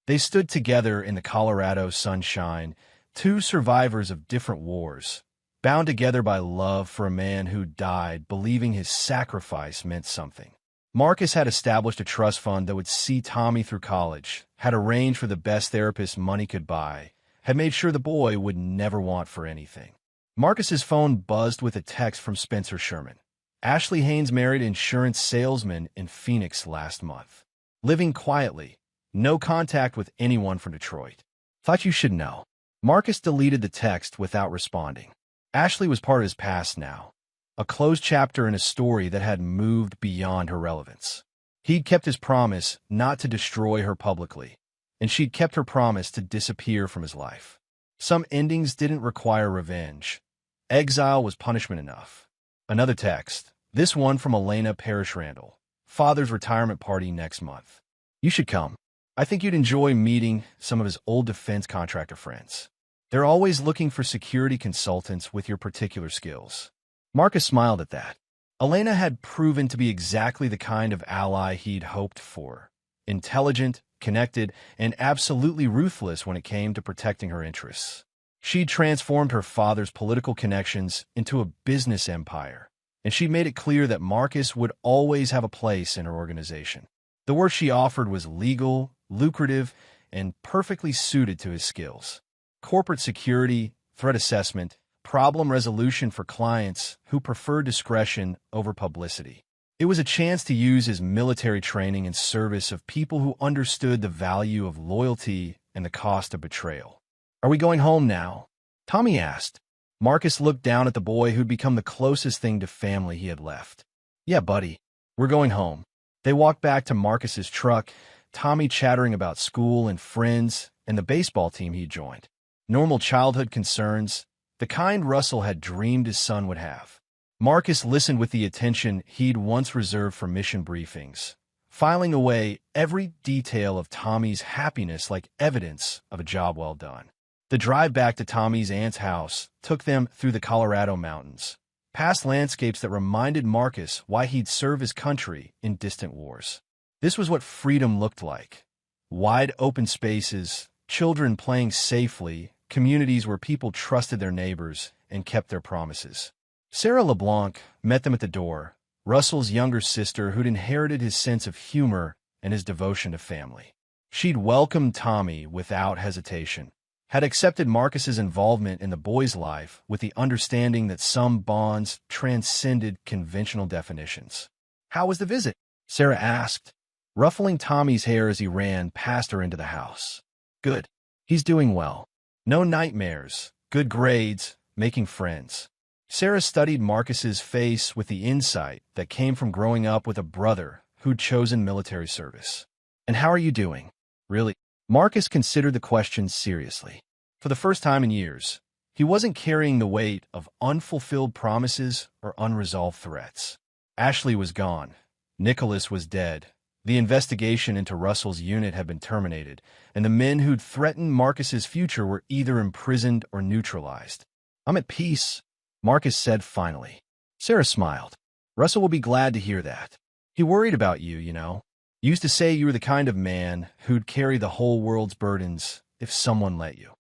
They stood together in the Colorado sunshine, 2 survivors of different wars, bound together by love for a man who died believing his sacrifice meant something. Marcus had established a trust fund that would see Tommy through college, had arranged for the best therapist money could buy, had made sure the boy would never want for anything. Marcus's phone buzzed with a text from Spencer Sherman. Ashley Haynes married insurance salesman in Phoenix last month. Living quietly, no contact with anyone from Detroit. Thought you should know. Marcus deleted the text without responding. Ashley was part of his past now, a closed chapter in a story that had moved beyond her relevance. He'd kept his promise not to destroy her publicly, and she'd kept her promise to disappear from his life. Some endings didn't require revenge. Exile was punishment enough. Another text, this one from Elena Parrish-Randall. "Father's retirement party next month. You should come. I think you'd enjoy meeting some of his old defense contractor friends. They're always looking for security consultants with your particular skills." Marcus smiled at that. Elena had proven to be exactly the kind of ally he'd hoped for. Intelligent, connected, and absolutely ruthless when it came to protecting her interests. She'd transformed her father's political connections into a business empire, and she'd made it clear that Marcus would always have a place in her organization. The work she offered was legal, lucrative, and perfectly suited to his skills. Corporate security, threat assessment, problem resolution for clients who prefer discretion over publicity. It was a chance to use his military training in service of people who understood the value of loyalty and the cost of betrayal. "Are we going home now?" Tommy asked. Marcus looked down at the boy who'd become the closest thing to family he had left. "Yeah, buddy, we're going home." They walked back to Marcus's truck, Tommy chattering about school and friends and the baseball team he'd joined. Normal childhood concerns, the kind Russell had dreamed his son would have. Marcus listened with the attention he'd once reserved for mission briefings, filing away every detail of Tommy's happiness like evidence of a job well done. The drive back to Tommy's aunt's house took them through the Colorado mountains, past landscapes that reminded Marcus why he'd served his country in distant wars. This was what freedom looked like. Wide open spaces, children playing safely, communities where people trusted their neighbors and kept their promises. Sarah LeBlanc met them at the door, Russell's younger sister who'd inherited his sense of humor and his devotion to family. She'd welcomed Tommy without hesitation, had accepted Marcus's involvement in the boy's life with the understanding that some bonds transcended conventional definitions. "How was the visit?" Sarah asked, ruffling Tommy's hair as he ran past her into the house. "Good. He's doing well. No nightmares, good grades, making friends." Sarah studied Marcus's face with the insight that came from growing up with a brother who'd chosen military service. "And how are you doing? Really?" Marcus considered the question seriously. For the first time in years, he wasn't carrying the weight of unfulfilled promises or unresolved threats. Ashley was gone. Nicholas was dead. The investigation into Russell's unit had been terminated, and the men who'd threatened Marcus's future were either imprisoned or neutralized. "I'm at peace," Marcus said finally. Sarah smiled. "Russell will be glad to hear that. He worried about you, you know. Used to say you were the kind of man who'd carry the whole world's burdens if someone let you."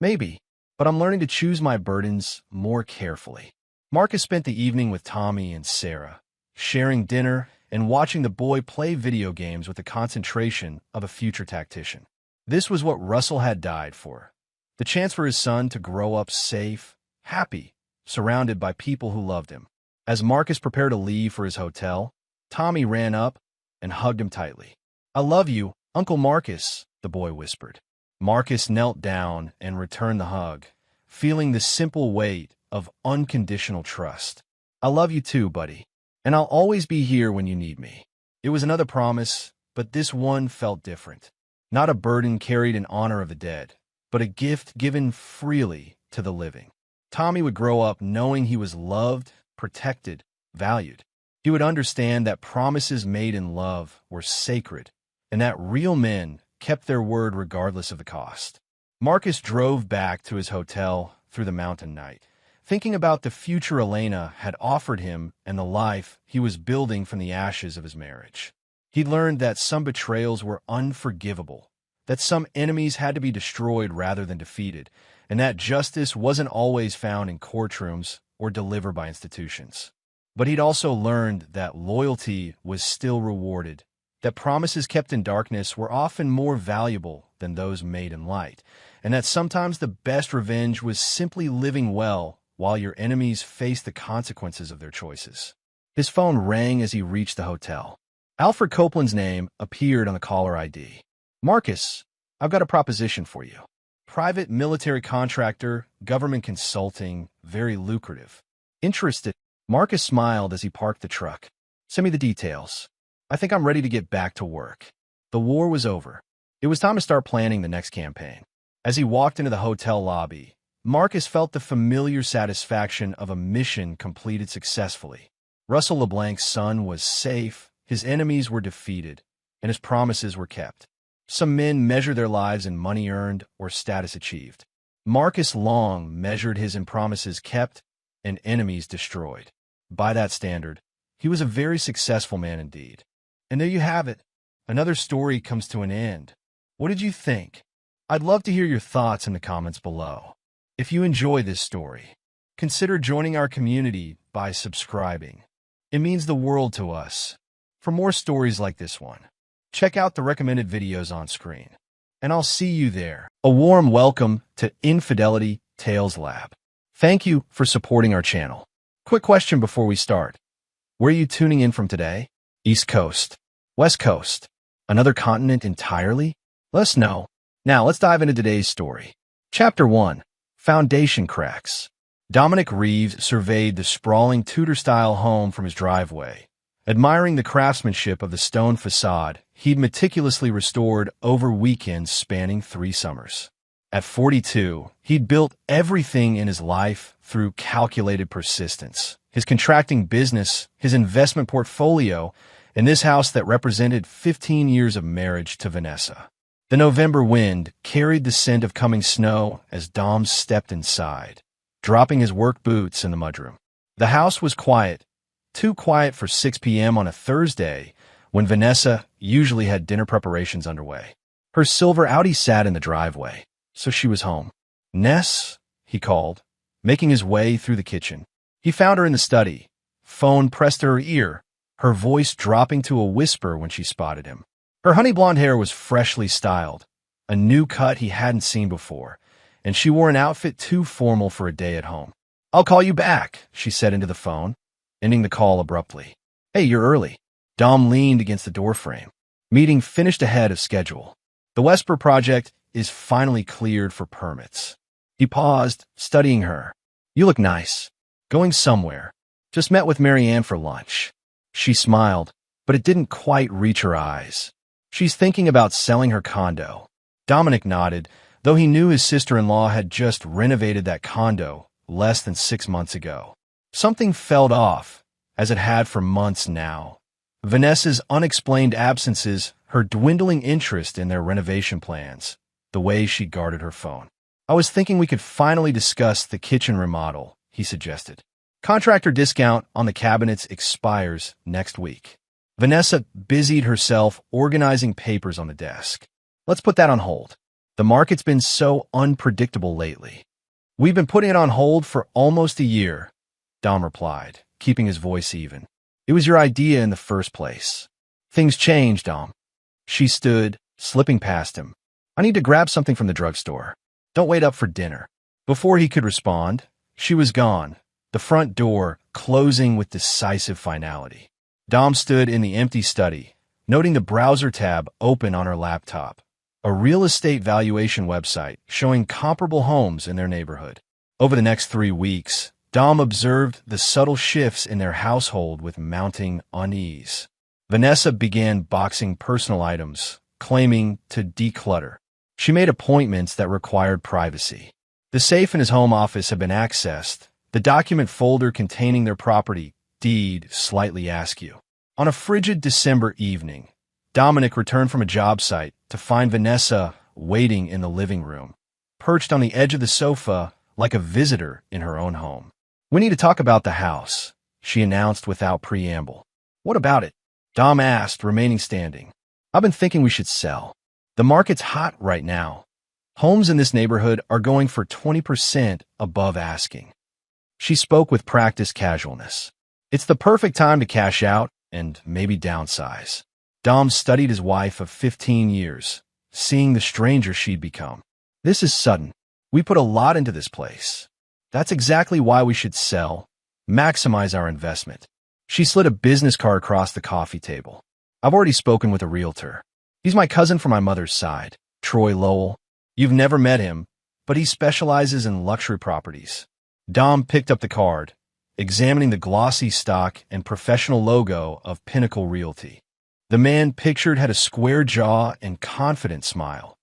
"Maybe," but I'm learning to choose my burdens more carefully. Marcus spent the evening with Tommy and Sarah, sharing dinner and watching the boy play video games with the concentration of a future tactician. This was what Russell had died for. The chance for his son to grow up safe, happy, surrounded by people who loved him. As Marcus prepared to leave for his hotel, Tommy ran up and hugged him tightly. "I love you, Uncle Marcus," the boy whispered. Marcus knelt down and returned the hug, feeling the simple weight of unconditional trust. "I love you too, buddy, and I'll always be here when you need me." It was another promise, but this one felt different. Not a burden carried in honor of the dead, but a gift given freely to the living. Tommy would grow up knowing he was loved, protected, valued. He would understand that promises made in love were sacred, and that real men kept their word regardless of the cost. Marcus drove back to his hotel through the mountain night, thinking about the future Elena had offered him and the life he was building from the ashes of his marriage. He learned that some betrayals were unforgivable, that some enemies had to be destroyed rather than defeated, and that justice wasn't always found in courtrooms or delivered by institutions. But he'd also learned that loyalty was still rewarded, that promises kept in darkness were often more valuable than those made in light, and that sometimes the best revenge was simply living well while your enemies faced the consequences of their choices. His phone rang as he reached the hotel. Alfred Copeland's name appeared on the caller ID. "Marcus, I've got a proposition for you. Private military contractor, government consulting, very lucrative. Interested?" Marcus smiled as he parked the truck. "Send me the details. I think I'm ready to get back to work." The war was over. It was time to start planning the next campaign. As he walked into the hotel lobby, Marcus felt the familiar satisfaction of a mission completed successfully. Russell LeBlanc's son was safe, his enemies were defeated, and his promises were kept. Some men measure their lives in money earned or status achieved. Marcus Long measured his in promises kept and enemies destroyed. By that standard, he was a very successful man indeed. And there you have it. Another story comes to an end. What did you think? I'd love to hear your thoughts in the comments below. If you enjoy this story, consider joining our community by subscribing. It means the world to us. For more stories like this one, check out the recommended videos on screen. And I'll see you there. A warm welcome to Infidelity Tales Lab. Thank you for supporting our channel. Quick question before we start. Where are you tuning in from today? East Coast? West Coast? Another continent entirely? Let us know. Now, let's dive into today's story. Chapter 1. Foundation Cracks. Dominic Reeves surveyed the sprawling Tudor-style home from his driveway. Admiring the craftsmanship of the stone facade he'd meticulously restored over weekends spanning 3 summers. At 42, he'd built everything in his life through calculated persistence. His contracting business, his investment portfolio, and this house that represented 15 years of marriage to Vanessa. The November wind carried the scent of coming snow as Dom stepped inside, dropping his work boots in the mudroom. The house was quiet, too quiet for 6 p.m. on a Thursday when Vanessa usually had dinner preparations underway. Her silver Audi sat in the driveway, so she was home. "Ness," he called, making his way through the kitchen. He found her in the study, phone pressed to her ear, her voice dropping to a whisper when she spotted him. Her honey blonde hair was freshly styled, a new cut he hadn't seen before, and she wore an outfit too formal for a day at home. "I'll call you back," she said into the phone, ending the call abruptly. "Hey, you're early." Dom leaned against the doorframe. "Meeting finished ahead of schedule. The Wesper project is finally cleared for permits." He paused, studying her. "You look nice. Going somewhere. Just met with Marianne for lunch." She smiled, but it didn't quite reach her eyes. "She's thinking about selling her condo." Dominic nodded, though he knew his sister-in-law had just renovated that condo less than 6 months ago. Something felt off, as it had for months now. Vanessa's unexplained absences, her dwindling interest in their renovation plans, the way she guarded her phone. "I was thinking we could finally discuss the kitchen remodel," he suggested. "Contractor discount on the cabinets expires next week." Vanessa busied herself organizing papers on the desk. "Let's put that on hold. The market's been so unpredictable lately." We've been putting it on hold for almost a year, Dom replied, keeping his voice even. It was your idea in the first place. Things changed, Dom. She stood, slipping past him. I need to grab something from the drugstore. Don't wait up for dinner. Before he could respond, she was gone, the front door closing with decisive finality. Dom stood in the empty study, noting the browser tab open on her laptop, a real estate valuation website showing comparable homes in their neighborhood. Over the next 3 weeks, Dom observed the subtle shifts in their household with mounting unease. Vanessa began boxing personal items, claiming to declutter. She made appointments that required privacy. The safe in his home office had been accessed, the document folder containing their property deed slightly askew. On a frigid December evening, Dominic returned from a job site to find Vanessa waiting in the living room, perched on the edge of the sofa like a visitor in her own home. We need to talk about the house, she announced without preamble. What about it? Dom asked, remaining standing. I've been thinking we should sell. The market's hot right now. Homes in this neighborhood are going for 20% above asking. She spoke with practiced casualness. It's the perfect time to cash out and maybe downsize. Dom studied his wife of 15 years, seeing the stranger she'd become. This is sudden. We put a lot into this place. That's exactly why we should sell, maximize our investment. She slid a business card across the coffee table. I've already spoken with a realtor. He's my cousin from my mother's side, Troy Lowell. You've never met him, but he specializes in luxury properties. Dom picked up the card, examining the glossy stock and professional logo of Pinnacle Realty. The man pictured had a square jaw and confident smile,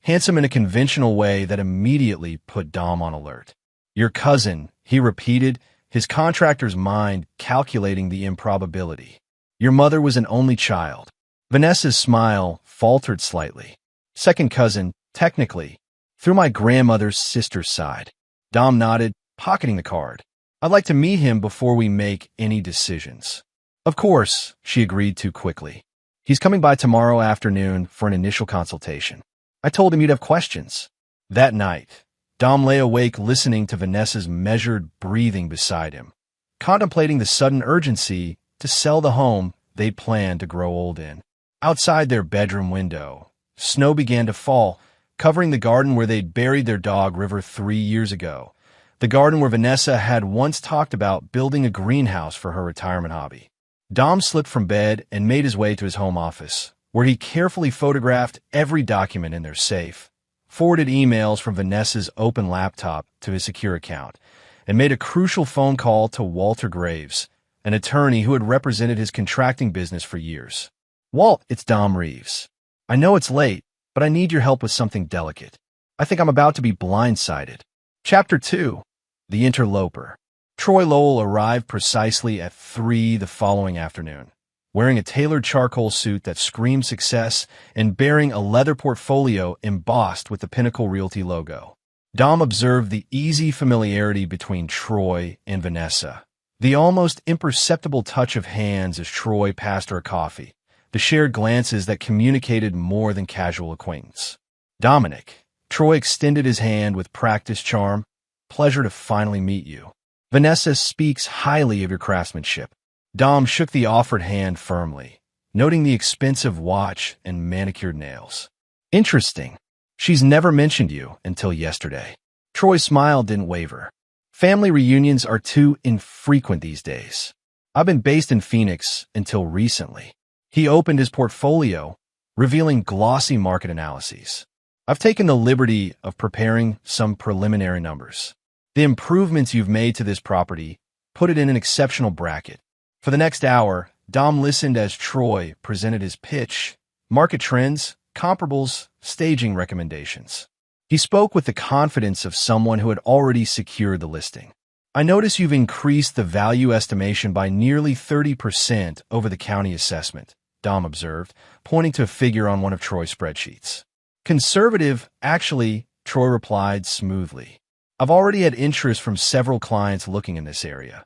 handsome in a conventional way that immediately put Dom on alert. Your cousin, he repeated, his contractor's mind calculating the improbability. Your mother was an only child. Vanessa's smile faltered slightly. Second cousin, technically, through my grandmother's sister's side. Dom nodded, pocketing the card. I'd like to meet him before we make any decisions. Of course, she agreed too quickly. He's coming by tomorrow afternoon for an initial consultation. I told him you'd have questions. That night, Dom lay awake listening to Vanessa's measured breathing beside him, contemplating the sudden urgency to sell the home they'd planned to grow old in. Outside their bedroom window, snow began to fall, covering the garden where they'd buried their dog River 3 years ago, the garden where Vanessa had once talked about building a greenhouse for her retirement hobby. Dom slipped from bed and made his way to his home office, where he carefully photographed every document in their safe, forwarded emails from Vanessa's open laptop to his secure account, and made a crucial phone call to Walter Graves, an attorney who had represented his contracting business for years. Walt, it's Dom Reeves. I know it's late, but I need your help with something delicate. I think I'm about to be blindsided. Chapter 2. The Interloper. Troy Lowell arrived precisely at 3 the following afternoon, wearing a tailored charcoal suit that screamed success and bearing a leather portfolio embossed with the Pinnacle Realty logo. Dom observed the easy familiarity between Troy and Vanessa, the almost imperceptible touch of hands as Troy passed her a coffee, the shared glances that communicated more than casual acquaintance. Dominic, Troy extended his hand with practiced charm. Pleasure to finally meet you. Vanessa speaks highly of your craftsmanship. Dom shook the offered hand firmly, noting the expensive watch and manicured nails. Interesting. She's never mentioned you until yesterday. Troy's smile didn't waver. Family reunions are too infrequent these days. I've been based in Phoenix until recently. He opened his portfolio, revealing glossy market analyses. I've taken the liberty of preparing some preliminary numbers. The improvements you've made to this property put it in an exceptional bracket. For the next hour, Dom listened as Troy presented his pitch, market trends, comparables, staging recommendations. He spoke with the confidence of someone who had already secured the listing. I notice you've increased the value estimation by nearly 30% over the county assessment, Dom observed, pointing to a figure on one of Troy's spreadsheets. Conservative, actually, Troy replied smoothly. I've already had interest from several clients looking in this area.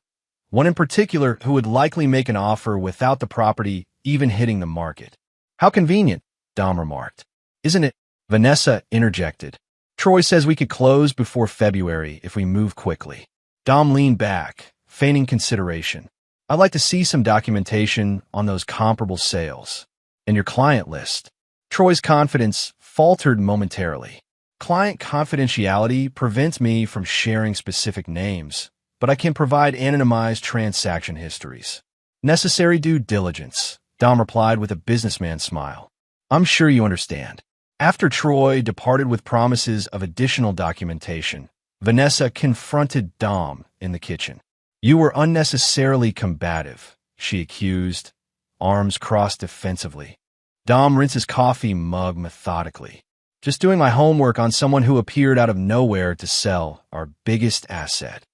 One in particular who would likely make an offer without the property even hitting the market. How convenient, Dom remarked. Isn't it? Vanessa interjected. Troy says we could close before February if we move quickly. Dom leaned back, feigning consideration. I'd like to see some documentation on those comparable sales. And your client list. Troy's confidence faltered momentarily. Client confidentiality prevents me from sharing specific names, but I can provide anonymized transaction histories. Necessary due diligence, Dom replied with a businessman's smile. I'm sure you understand. After Troy departed with promises of additional documentation, Vanessa confronted Dom in the kitchen. You were unnecessarily combative, she accused, arms crossed defensively. Dom rinsed his coffee mug methodically. Just doing my homework on someone who appeared out of nowhere to sell our biggest asset.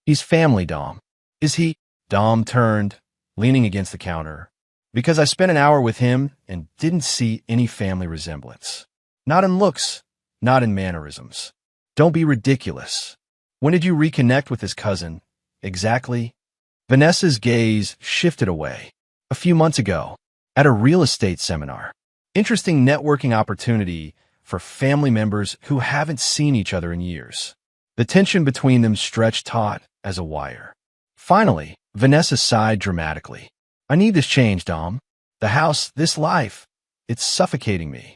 He's family, Dom. Is he? Dom turned, leaning against the counter. Because I spent an hour with him and didn't see any family resemblance. Not in looks, not in mannerisms. Don't be ridiculous. When did you reconnect with his cousin? Exactly? Vanessa's gaze shifted away. A few months ago, at a real estate seminar. Interesting networking opportunity for family members who haven't seen each other in years. The tension between them stretched taut as a wire. Finally, Vanessa sighed dramatically. I need this change, Dom. The house, this life, it's suffocating me.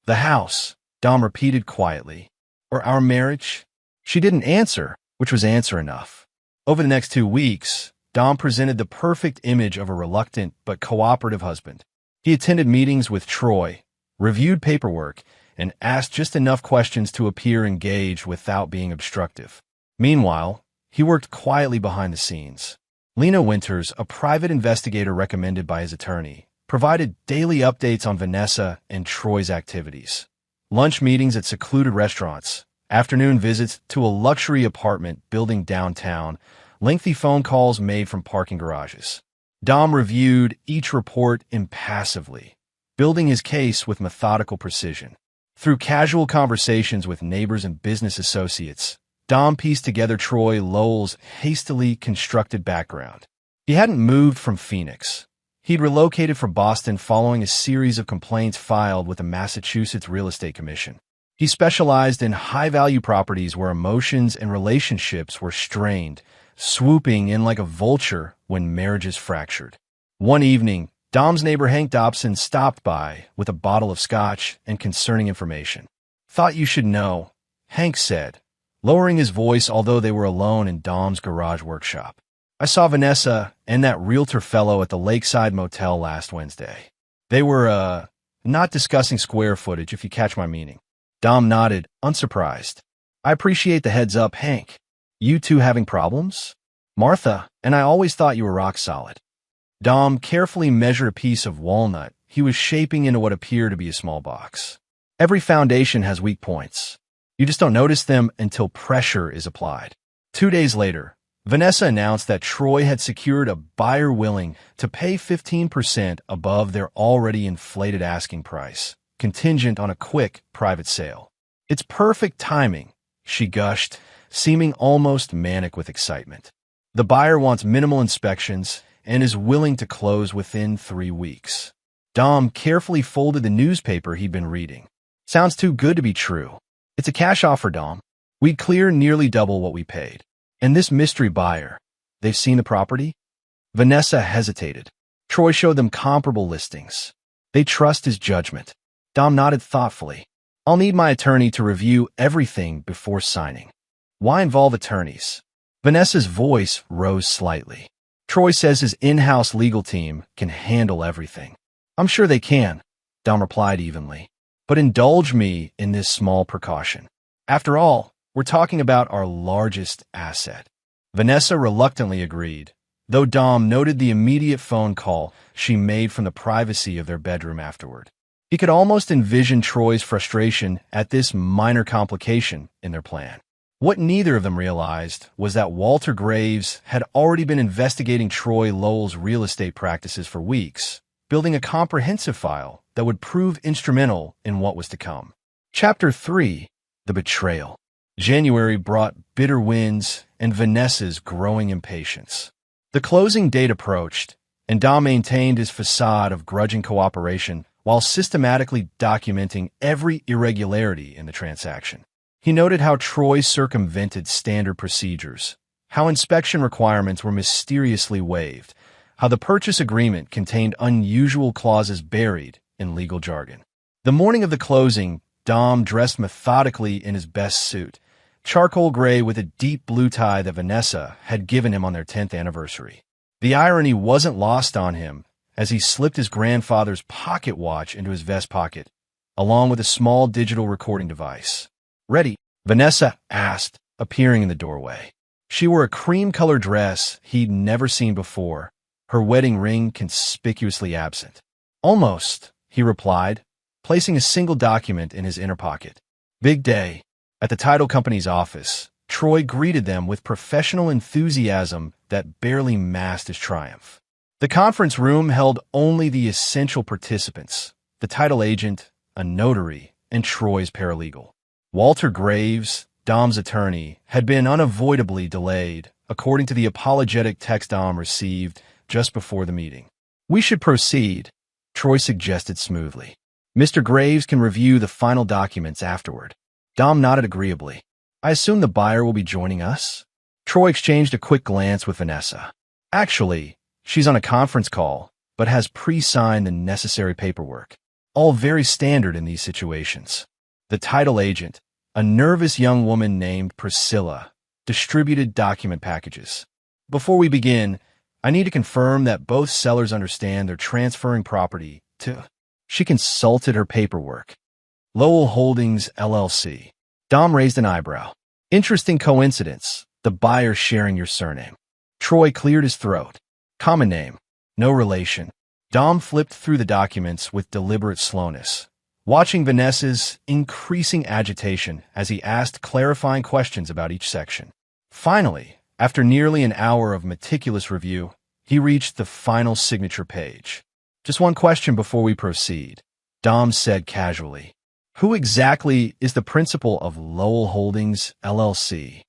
The house, Dom repeated quietly. Or our marriage? She didn't answer, which was answer enough. Over the next 2 weeks, Dom presented the perfect image of a reluctant but cooperative husband. He attended meetings with Troy, reviewed paperwork, and asked just enough questions to appear engaged without being obstructive. Meanwhile, he worked quietly behind the scenes. Lena Winters, a private investigator recommended by his attorney, provided daily updates on Vanessa and Troy's activities. Lunch meetings at secluded restaurants, afternoon visits to a luxury apartment building downtown, lengthy phone calls made from parking garages. Dom reviewed each report impassively, building his case with methodical precision. Through casual conversations with neighbors and business associates, Dom pieced together Troy Lowell's hastily constructed background. He hadn't moved from Phoenix. He'd relocated from Boston following a series of complaints filed with the Massachusetts Real Estate Commission. He specialized in high-value properties where emotions and relationships were strained, swooping in like a vulture when marriages fractured. One evening, Dom's neighbor Hank Dobson stopped by with a bottle of scotch and concerning information. Thought you should know, Hank said, lowering his voice although they were alone in Dom's garage workshop. I saw Vanessa and that realtor fellow at the Lakeside Motel last Wednesday. They were, not discussing square footage, if you catch my meaning. Dom nodded, unsurprised. I appreciate the heads up, Hank. You two having problems? Martha and I always thought you were rock solid. Dom carefully measured a piece of walnut he was shaping into what appeared to be a small box. Every foundation has weak points. You just don't notice them until pressure is applied. 2 days later, Vanessa announced that Troy had secured a buyer willing to pay 15% above their already inflated asking price, contingent on a quick private sale. It's perfect timing, she gushed, seeming almost manic with excitement. The buyer wants minimal inspections and is willing to close within 3 weeks. Dom carefully folded the newspaper he'd been reading. Sounds too good to be true. It's a cash offer, Dom. We'd clear nearly double what we paid. And this mystery buyer, they've seen the property? Vanessa hesitated. Troy showed them comparable listings. They trust his judgment. Dom nodded thoughtfully. I'll need my attorney to review everything before signing. Why involve attorneys? Vanessa's voice rose slightly. Troy says his in-house legal team can handle everything. I'm sure they can, Dom replied evenly. But indulge me in this small precaution. After all, we're talking about our largest asset. Vanessa reluctantly agreed, though Dom noted the immediate phone call she made from the privacy of their bedroom afterward. He could almost envision Troy's frustration at this minor complication in their plan. What neither of them realized was that Walter Graves had already been investigating Troy Lowell's real estate practices for weeks, building a comprehensive file that would prove instrumental in what was to come. Chapter 3: The Betrayal. January brought bitter winds and Vanessa's growing impatience. The closing date approached, and Dom maintained his facade of grudging cooperation while systematically documenting every irregularity in the transaction. He noted how Troy circumvented standard procedures, how inspection requirements were mysteriously waived, how the purchase agreement contained unusual clauses buried in legal jargon. The morning of the closing, Dom dressed methodically in his best suit, charcoal gray with a deep blue tie that Vanessa had given him on their 10th anniversary. The irony wasn't lost on him as he slipped his grandfather's pocket watch into his vest pocket, along with a small digital recording device. "Ready?" Vanessa asked, appearing in the doorway. She wore a cream-colored dress he'd never seen before, her wedding ring conspicuously absent. "Almost," he replied, placing a single document in his inner pocket. Big day. At the title company's office, Troy greeted them with professional enthusiasm that barely masked his triumph. The conference room held only the essential participants, the title agent, a notary, and Troy's paralegal. Walter Graves, Dom's attorney, had been unavoidably delayed, according to the apologetic text Dom received just before the meeting. "We should proceed," Troy suggested smoothly. "Mr. Graves can review the final documents afterward." Dom nodded agreeably. "I assume the buyer will be joining us?" Troy exchanged a quick glance with Vanessa. "Actually, she's on a conference call, but has pre-signed the necessary paperwork. All very standard in these situations." The title agent, a nervous young woman named Priscilla, distributed document packages. "Before we begin, I need to confirm that both sellers understand they're transferring property to..." She consulted her paperwork. "Lowell Holdings, LLC. Dom raised an eyebrow. "Interesting coincidence, the buyer sharing your surname." Troy cleared his throat. "Common name. No relation." Dom flipped through the documents with deliberate slowness, watching Vanessa's increasing agitation as he asked clarifying questions about each section. Finally, after nearly an hour of meticulous review, he reached the final signature page. "Just one question before we proceed," Dom said casually. "Who exactly is the principal of Lowell Holdings, LLC?"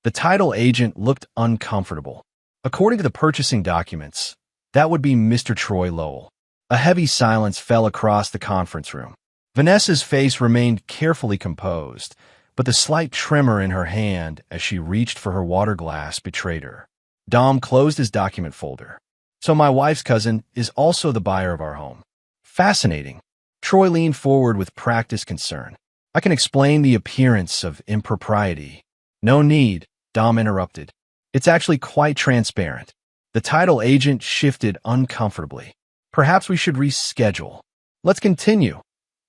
The title agent looked uncomfortable. According to the purchasing documents, that would be Mr. Troy Lowell. A heavy silence fell across the conference room. Vanessa's face remained carefully composed, but the slight tremor in her hand as she reached for her water glass betrayed her. Dom closed his document folder. "So my wife's cousin is also the buyer of our home. Fascinating." Troy leaned forward with practiced concern. "I can explain the appearance of impropriety." "No need," Dom interrupted. "It's actually quite transparent." The title agent shifted uncomfortably. "Perhaps we should reschedule." "Let's continue,"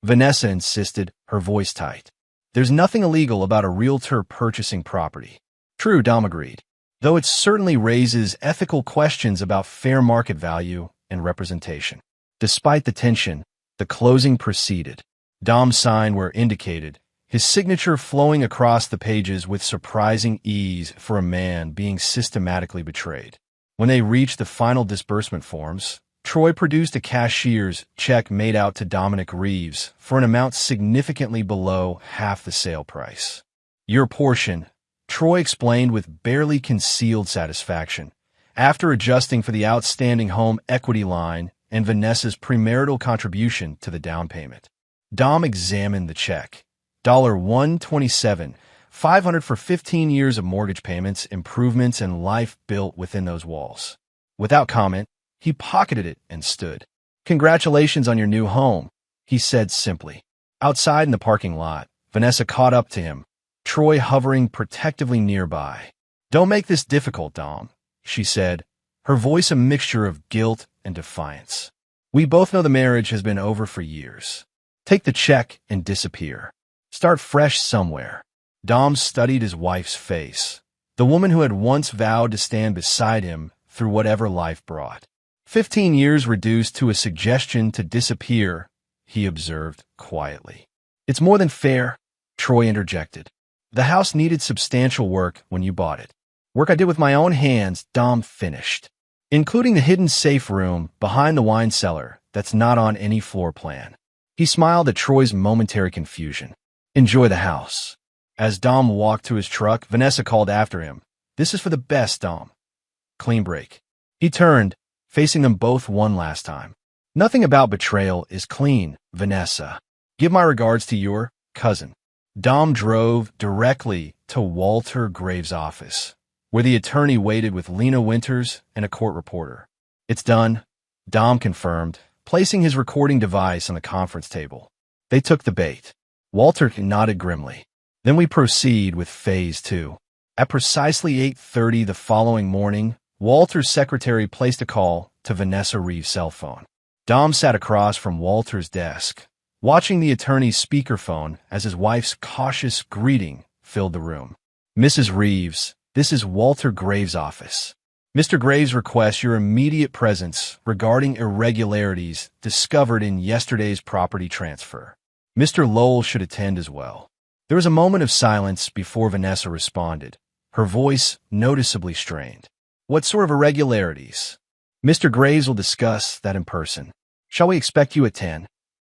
Vanessa insisted, her voice tight. "There's nothing illegal about a realtor purchasing property." "True," Dom agreed, "though it certainly raises ethical questions about fair market value and representation." Despite the tension, the closing proceeded. Dom signed where indicated, his signature flowing across the pages with surprising ease for a man being systematically betrayed. When they reached the final disbursement forms, Troy produced a cashier's check made out to Dominic Reeves for an amount significantly below half the sale price. "Your portion," Troy explained with barely concealed satisfaction, after adjusting for the outstanding home equity line and Vanessa's premarital contribution to the down payment. Dom examined the check. $127,500 for 15 years of mortgage payments, improvements, and life built within those walls. Without comment, he pocketed it and stood. "Congratulations on your new home," he said simply. Outside in the parking lot, Vanessa caught up to him, Troy hovering protectively nearby. "Don't make this difficult, Dom," she said, her voice a mixture of guilt and defiance. "We both know the marriage has been over for years. Take the check and disappear. Start fresh somewhere." Dom studied his wife's face, the woman who had once vowed to stand beside him through whatever life brought. 15 years reduced to a suggestion to disappear, he observed quietly. "It's more than fair," Troy interjected. "The house needed substantial work when you bought it." "Work I did with my own hands," Dom finished, "including the hidden safe room behind the wine cellar that's not on any floor plan." He smiled at Troy's momentary confusion. "Enjoy the house." As Dom walked to his truck, Vanessa called after him. "This is for the best, Dom." Clean break. He turned, facing them both one last time. "Nothing about betrayal is clean, Vanessa. Give my regards to your cousin." Dom drove directly to Walter Graves' office, where the attorney waited with Lena Winters and a court reporter. "It's done," Dom confirmed, placing his recording device on the conference table. "They took the bait." Walter nodded grimly. "Then we proceed with Phase 2. At precisely 8:30 the following morning, Walter's secretary placed a call to Vanessa Reeves' cell phone. Dom sat across from Walter's desk, watching the attorney's speakerphone as his wife's cautious greeting filled the room. "Mrs. Reeves, this is Walter Graves' office. Mr. Graves requests your immediate presence regarding irregularities discovered in yesterday's property transfer. Mr. Lowell should attend as well." There was a moment of silence before Vanessa responded, her voice noticeably strained. "What sort of irregularities?" "Mr. Graves will discuss that in person. Shall we expect you at 10?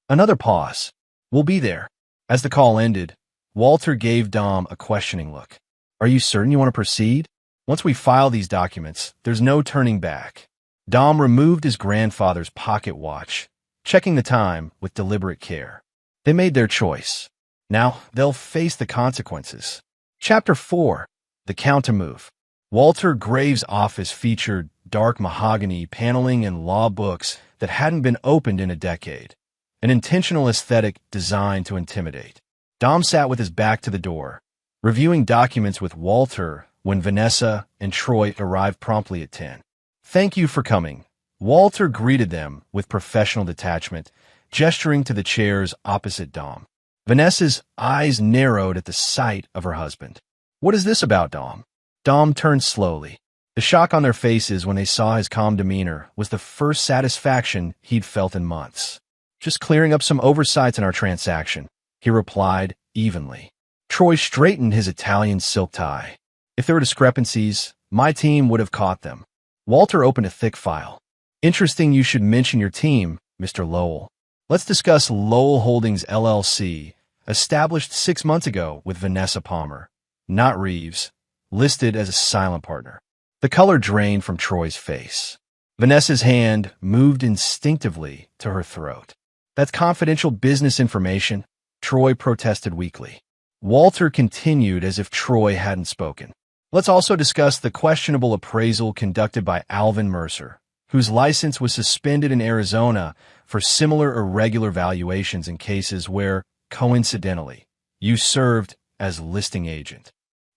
Another pause. "We'll be there." As the call ended, Walter gave Dom a questioning look. "Are you certain you want to proceed? Once we file these documents, there's no turning back." Dom removed his grandfather's pocket watch, checking the time with deliberate care. They made their choice. Now they'll face the consequences. Chapter 4. The Countermove. Walter Graves' office featured dark mahogany paneling and law books that hadn't been opened in a decade, an intentional aesthetic designed to intimidate. Dom sat with his back to the door, reviewing documents with Walter when Vanessa and Troy arrived promptly at 10. "Thank you for coming." Walter greeted them with professional detachment, gesturing to the chairs opposite Dom. Vanessa's eyes narrowed at the sight of her husband. "What is this about, Dom?" Dom turned slowly. The shock on their faces when they saw his calm demeanor was the first satisfaction he'd felt in months. "Just clearing up some oversights in our transaction," he replied evenly. Troy straightened his Italian silk tie. "If there were discrepancies, my team would have caught them." Walter opened a thick file. "Interesting you should mention your team, Mr. Lowell. Let's discuss Lowell Holdings LLC, established 6 months ago with Vanessa Palmer, not Reeves, listed as a silent partner." The color drained from Troy's face. Vanessa's hand moved instinctively to her throat. "That's confidential business information," Troy protested weakly. Walter continued as if Troy hadn't spoken. "Let's also discuss the questionable appraisal conducted by Alvin Mercer, whose license was suspended in Arizona for similar irregular valuations in cases where, coincidentally, you served as listing agent.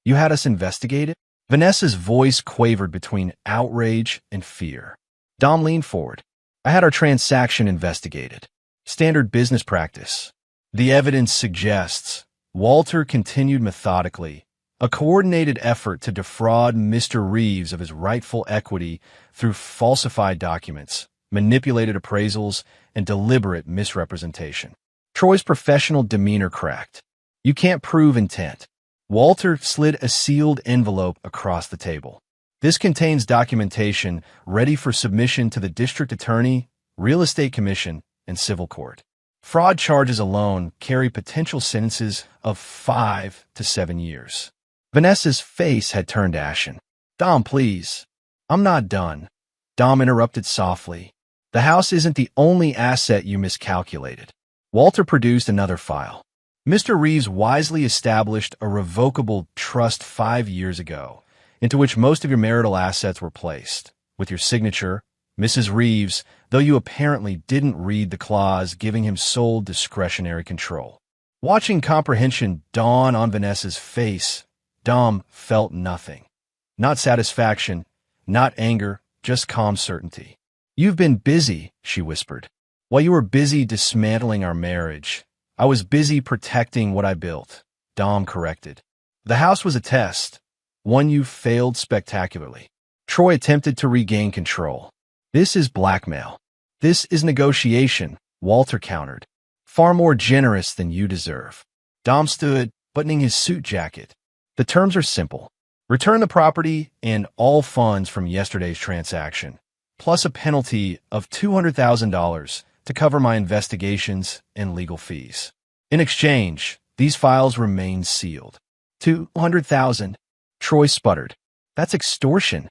You had us investigated?" Vanessa's voice quavered between outrage and fear. Dom leaned forward. "I had our transaction investigated. Standard business practice. The evidence suggests," Walter continued methodically, "a coordinated effort to defraud Mr. Reeves of his rightful equity through falsified documents, manipulated appraisals, and deliberate misrepresentation." Troy's professional demeanor cracked. "You can't prove intent." Walter slid a sealed envelope across the table. "This contains documentation ready for submission to the district attorney, real estate commission, and civil court. Fraud charges alone carry potential sentences of 5 to 7 years. Vanessa's face had turned ashen. "Dom, please." "I'm not done," Dom interrupted softly. "The house isn't the only asset you miscalculated." Walter produced another file. "Mr. Reeves wisely established a revocable trust 5 years ago, into which most of your marital assets were placed, with your signature, Mrs. Reeves, though you apparently didn't read the clause giving him sole discretionary control." Watching comprehension dawn on Vanessa's face, Dom felt nothing. Not satisfaction, not anger, just calm certainty. "You've been busy," she whispered. "While you were busy dismantling our marriage, I was busy protecting what I built," Dom corrected. "The house was a test, one you failed spectacularly." Troy attempted to regain control. "This is blackmail. This is negotiation," Walter countered. "Far more generous than you deserve." Dom stood, buttoning his suit jacket. "The terms are simple. Return the property and all funds from yesterday's transaction, plus a penalty of $200,000 to cover my investigations and legal fees. In exchange, these files remain sealed." $200,000, Troy sputtered. "That's extortion."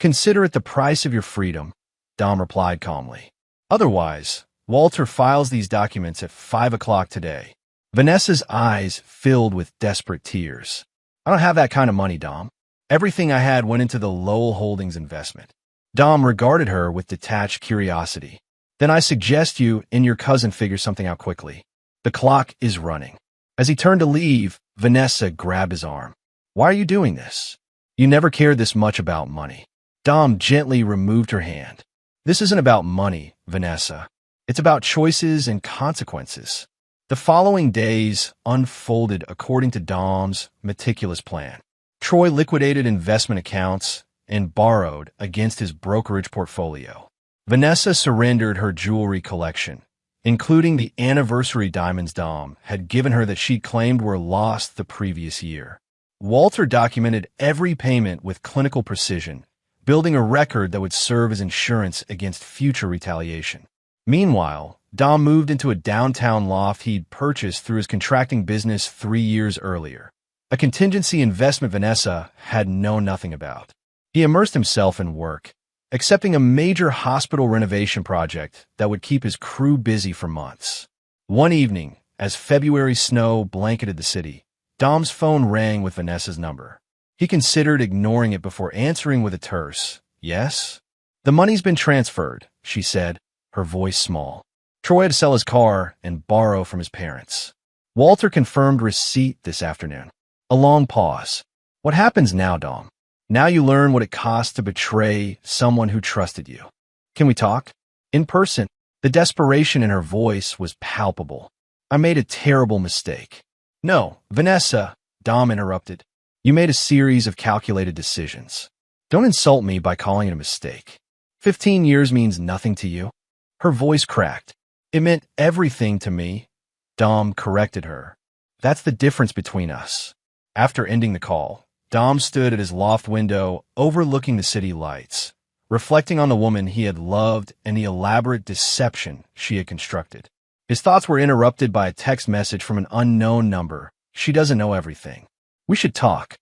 "Consider it the price of your freedom," Dom replied calmly. "Otherwise, Walter files these documents at 5 o'clock today. Vanessa's eyes filled with desperate tears. I don't have that kind of money, Dom. Everything I had went into the Lowell Holdings investment. Dom regarded her with detached curiosity. Then I suggest you and your cousin figure something out quickly. The clock is running. As he turned to leave, Vanessa grabbed his arm. Why are you doing this? You never cared this much about money. Dom gently removed her hand. This isn't about money, Vanessa. It's about choices and consequences. The following days unfolded according to Dom's meticulous plan. Troy liquidated investment accounts and borrowed against his brokerage portfolio. Vanessa surrendered her jewelry collection, including the anniversary diamonds Dom had given her that she claimed were lost the previous year. Walter documented every payment with clinical precision, building a record that would serve as insurance against future retaliation. Meanwhile, Dom moved into a downtown loft he'd purchased through his contracting business 3 years earlier, a contingency investment Vanessa had known nothing about. He immersed himself in work, accepting a major hospital renovation project that would keep his crew busy for months. One evening, as February snow blanketed the city, Dom's phone rang with Vanessa's number. He considered ignoring it before answering with a terse, "Yes?" "The money's been transferred," she said, her voice small. Troy had to sell his car and borrow from his parents. Walter confirmed receipt this afternoon. A long pause. "What happens now, Dom? Now you learn what it costs to betray someone who trusted you. Can we talk?" In person, the desperation in her voice was palpable. "I made a terrible mistake." "No, Vanessa," Dom interrupted. "You made a series of calculated decisions. Don't insult me by calling it a mistake. 15 years means nothing to you." Her voice cracked. "It meant everything to me," Dom corrected her. "That's the difference between us." After ending the call, Dom stood at his loft window overlooking the city lights, reflecting on the woman he had loved and the elaborate deception she had constructed. His thoughts were interrupted by a text message from an unknown number. "She doesn't know everything. We should talk."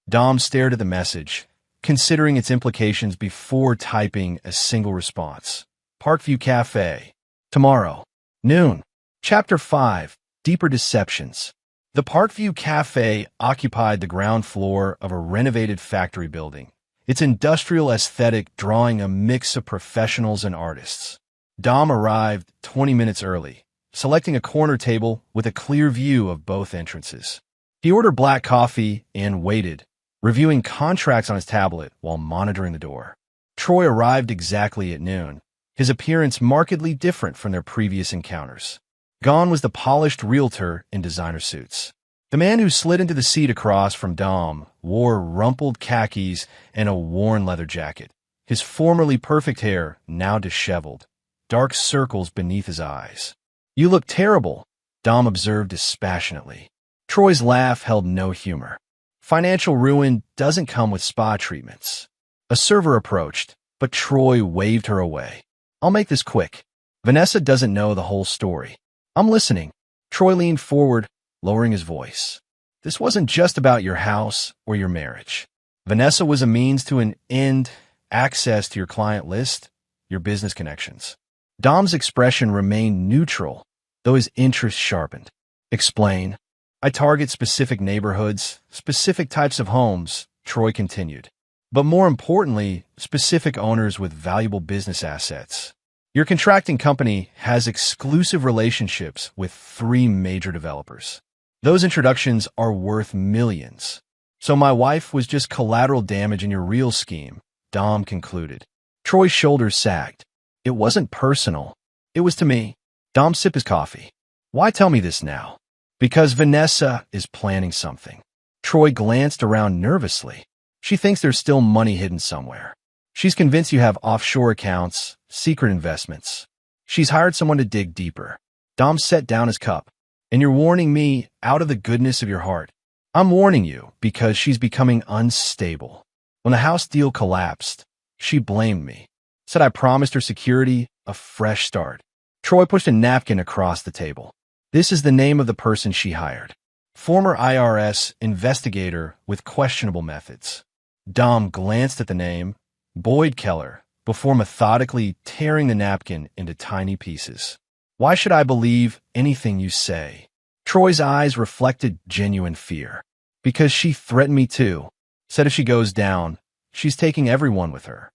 Dom stared at the message, considering its implications before typing a single response. "Parkview Cafe. Tomorrow. Noon." Chapter 5. Deeper Deceptions. The Parkview Cafe occupied the ground floor of a renovated factory building, its industrial aesthetic drawing a mix of professionals and artists. Dom arrived 20 minutes early, selecting a corner table with a clear view of both entrances. He ordered black coffee and waited, reviewing contracts on his tablet while monitoring the door. Troy arrived exactly at noon, his appearance markedly different from their previous encounters. Gone was the polished realtor in designer suits. The man who slid into the seat across from Dom wore rumpled khakis and a worn leather jacket, his formerly perfect hair now disheveled, dark circles beneath his eyes. "You look terrible," Dom observed dispassionately. Troy's laugh held no humor. "Financial ruin doesn't come with spa treatments." A server approached, but Troy waved her away. "I'll make this quick. Vanessa doesn't know the whole story." "I'm listening." Troy leaned forward, lowering his voice. "This wasn't just about your house or your marriage. Vanessa was a means to an end, access to your client list, your business connections." Dom's expression remained neutral, though his interest sharpened. "Explain." "I target specific neighborhoods, specific types of homes," Troy continued. "But more importantly, specific owners with valuable business assets. Your contracting company has exclusive relationships with 3 major developers. Those introductions are worth millions. So my wife was just collateral damage in your real scheme," Dom concluded. Troy's shoulders sagged. "It wasn't personal. It was to me." Dom sipped his coffee. "Why tell me this now?" "Because Vanessa is planning something." Troy glanced around nervously. "She thinks there's still money hidden somewhere. She's convinced you have offshore accounts, secret investments. She's hired someone to dig deeper." Dom set down his cup. "And you're warning me out of the goodness of your heart." "I'm warning you because she's becoming unstable. When the house deal collapsed, she blamed me. Said I promised her security, a fresh start." Troy pushed a napkin across the table. "This is the name of the person she hired. Former IRS investigator with questionable methods." Dom glanced at the name, Boyd Keller, before methodically tearing the napkin into tiny pieces. "Why should I believe anything you say?" Troy's eyes reflected genuine fear. Because she threatened me too. Said if she goes down, she's taking everyone with her.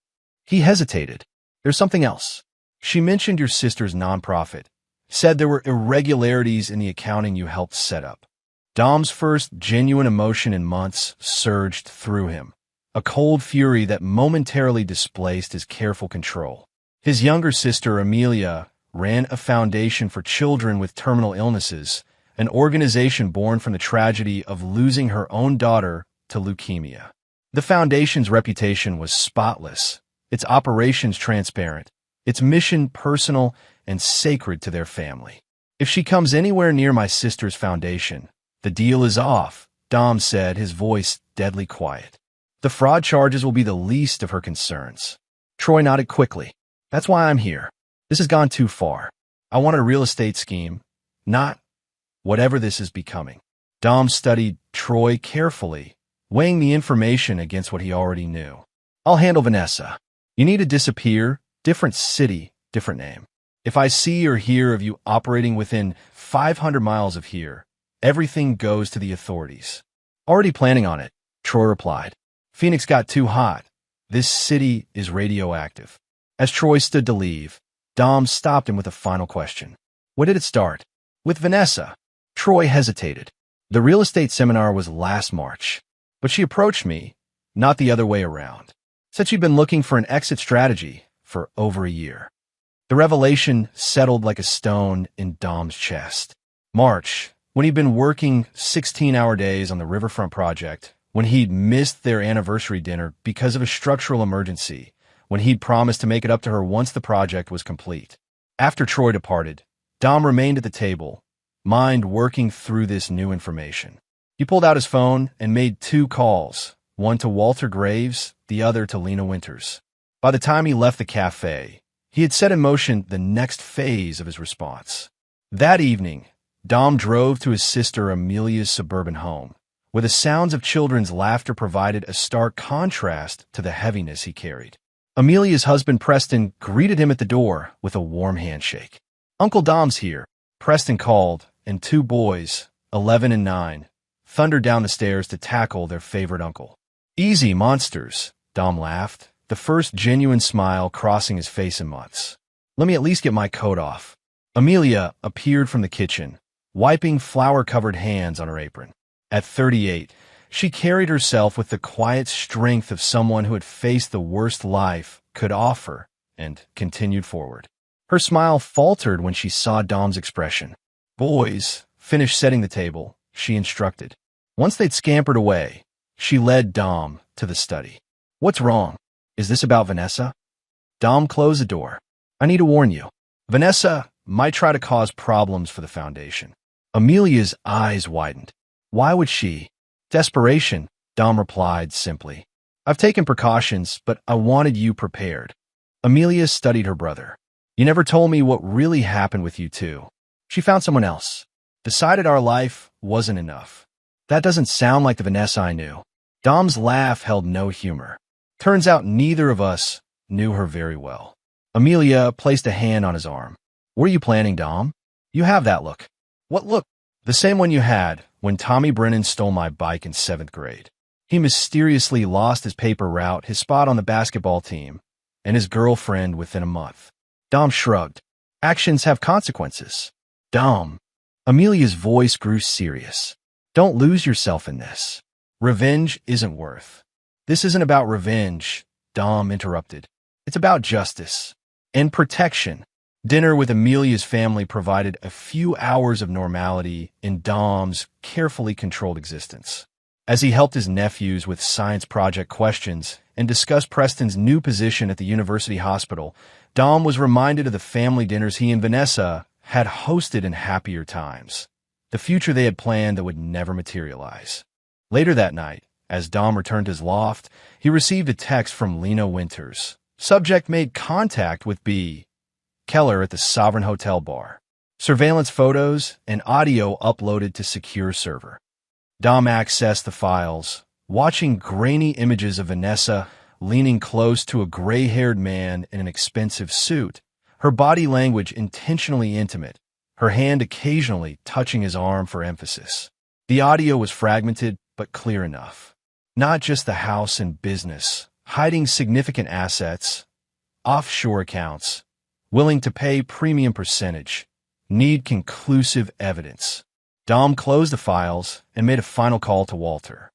He hesitated. There's something else. She mentioned your sister's nonprofit. Said there were irregularities in the accounting you helped set up. Dom's first genuine emotion in months surged through him. A cold fury that momentarily displaced his careful control. His younger sister, Amelia, ran a foundation for children with terminal illnesses, an organization born from the tragedy of losing her own daughter to leukemia. The foundation's reputation was spotless, its operations transparent, its mission personal and sacred to their family. If she comes anywhere near my sister's foundation, the deal is off, Dom said, his voice deadly quiet. The fraud charges will be the least of her concerns. Troy nodded quickly. That's why I'm here. This has gone too far. I wanted a real estate scheme, not whatever this is becoming. Dom studied Troy carefully, weighing the information against what he already knew. I'll handle Vanessa. You need to disappear, different city, different name. If I see or hear of you operating within 500 miles of here, everything goes to the authorities. Already planning on it, Troy replied. Phoenix got too hot. This city is radioactive. As Troy stood to leave, Dom stopped him with a final question. Where did it start? With Vanessa. Troy hesitated. The real estate seminar was last March, but she approached me, not the other way around. Said she'd been looking for an exit strategy for over a year. The revelation settled like a stone in Dom's chest. March, when he'd been working 16-hour days on the Riverfront project, when he'd missed their anniversary dinner because of a structural emergency, when he'd promised to make it up to her once the project was complete. After Troy departed, Dom remained at the table, mind working through this new information. He pulled out his phone and made 2 calls, one to Walter Graves, the other to Lena Winters. By the time he left the cafe, he had set in motion the next phase of his response. That evening, Dom drove to his sister Amelia's suburban home, where the sounds of children's laughter provided a stark contrast to the heaviness he carried. Amelia's husband Preston greeted him at the door with a warm handshake. Uncle Dom's here, Preston called, and 2 boys, 11 and 9, thundered down the stairs to tackle their favorite uncle. Easy, monsters, Dom laughed, the first genuine smile crossing his face in months. Let me at least get my coat off. Amelia appeared from the kitchen, wiping flour-covered hands on her apron. At 38, she carried herself with the quiet strength of someone who had faced the worst life could offer and continued forward. Her smile faltered when she saw Dom's expression. Boys, finish setting the table, she instructed. Once they'd scampered away, she led Dom to the study. What's wrong? Is this about Vanessa? Dom closed the door. I need to warn you. Vanessa might try to cause problems for the foundation. Amelia's eyes widened. Why would she? Desperation, Dom replied simply. I've taken precautions, but I wanted you prepared. Amelia studied her brother. You never told me what really happened with you two. She found someone else. Decided our life wasn't enough. That doesn't sound like the Vanessa I knew. Dom's laugh held no humor. Turns out neither of us knew her very well. Amelia placed a hand on his arm. Were you planning, Dom? You have that look. What look? The same one you had when Tommy Brennan stole my bike in 7th grade. He mysteriously lost his paper route, his spot on the basketball team, and his girlfriend within a month. Dom shrugged. Actions have consequences. Dom. Amelia's voice grew serious. Don't lose yourself in this. Revenge isn't worth. This isn't about revenge, Dom interrupted. It's about justice and protection. Dinner with Amelia's family provided a few hours of normality in Dom's carefully controlled existence. As he helped his nephews with science project questions and discussed Preston's new position at the university hospital, Dom was reminded of the family dinners he and Vanessa had hosted in happier times, the future they had planned that would never materialize. Later that night, as Dom returned to his loft, he received a text from Lena Winters. Subject made contact with B. Keller at the Sovereign Hotel bar. Surveillance photos and audio uploaded to secure server. Dom accessed the files, watching grainy images of Vanessa leaning close to a gray-haired man in an expensive suit, her body language intentionally intimate, her hand occasionally touching his arm for emphasis. The audio was fragmented but clear enough. Not just the house and business, hiding significant assets, offshore accounts, willing to pay premium percentage, need conclusive evidence. Dom closed the files and made a final call to Walter.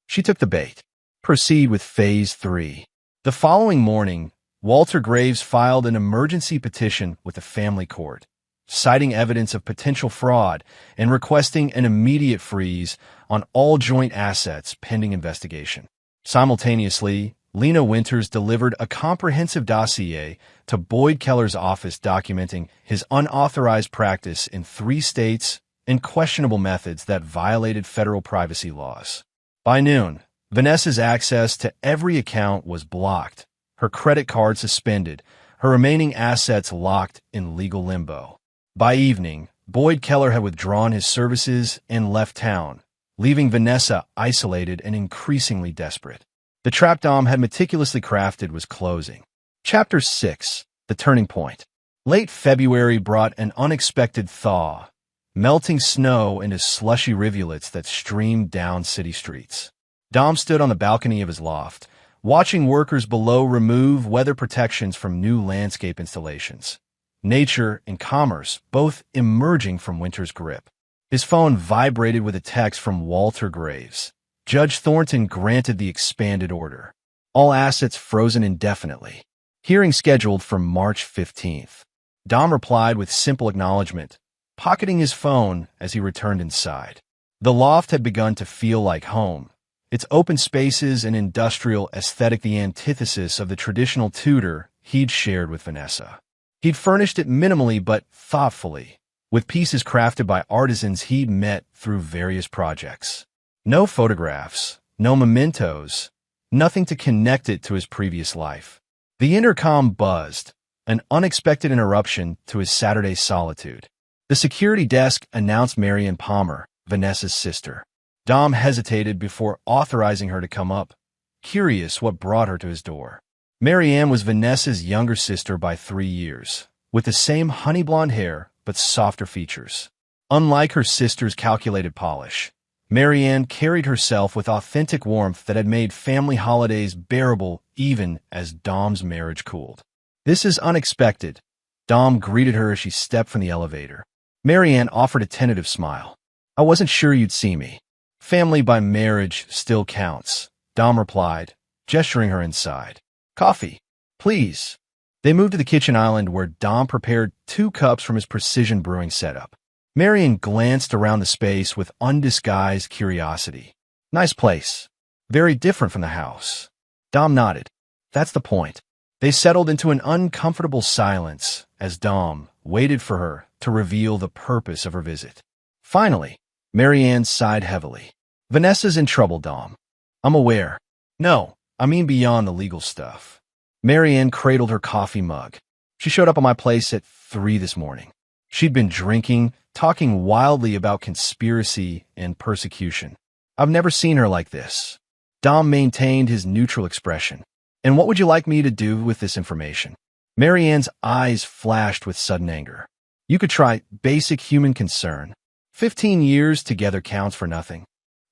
She took the bait. Proceed with Phase 3. The following morning, Walter Graves filed an emergency petition with the family court, citing evidence of potential fraud and requesting an immediate freeze on all joint assets pending investigation. Simultaneously, Lena Winters delivered a comprehensive dossier to Boyd Keller's office documenting his unauthorized practice in 3 states and questionable methods that violated federal privacy laws. By noon, Vanessa's access to every account was blocked, her credit card suspended, her remaining assets locked in legal limbo. By evening, Boyd Keller had withdrawn his services and left town, leaving Vanessa isolated and increasingly desperate. The trap Dom had meticulously crafted was closing. Chapter 6. The Turning Point. Late February brought an unexpected thaw, melting snow into slushy rivulets that streamed down city streets. Dom stood on the balcony of his loft, watching workers below remove weather protections from new landscape installations. Nature and commerce both emerging from winter's grip. His phone vibrated with a text from Walter Graves. Judge Thornton granted the expanded order. All assets frozen indefinitely. Hearing scheduled for March 15th. Dom replied with simple acknowledgement, pocketing his phone as he returned inside. The loft had begun to feel like home, its open spaces and industrial aesthetic the antithesis of the traditional Tudor he'd shared with Vanessa. He'd furnished it minimally but thoughtfully, with pieces crafted by artisans he'd met through various projects. No photographs, no mementos, nothing to connect it to his previous life. The intercom buzzed, an unexpected interruption to his Saturday solitude. The security desk announced Marianne Palmer, Vanessa's sister. Dom hesitated before authorizing her to come up, curious what brought her to his door. Marianne was Vanessa's younger sister by 3 years, with the same honey blonde hair but softer features. Unlike her sister's calculated polish, Marianne carried herself with authentic warmth that had made family holidays bearable even as Dom's marriage cooled. "This is unexpected," Dom greeted her as she stepped from the elevator. Marianne offered a tentative smile. "I wasn't sure you'd see me." "Family by marriage still counts," Dom replied, gesturing her inside. "Coffee, please." They moved to the kitchen island where Dom prepared 2 cups from his precision brewing setup. Marianne glanced around the space with undisguised curiosity. "Nice place. Very different from the house." Dom nodded. "That's the point." They settled into an uncomfortable silence as Dom waited for her to reveal the purpose of her visit. Finally, Marianne sighed heavily. "Vanessa's in trouble, Dom. I'm aware." "No, I mean beyond the legal stuff." Marianne cradled her coffee mug. "She showed up at my place at 3 this morning. She'd been drinking, talking wildly about conspiracy and persecution. I've never seen her like this." Dom maintained his neutral expression. "And what would you like me to do with this information?" Marianne's eyes flashed with sudden anger. "You could try basic human concern. 15 years together counts for nothing."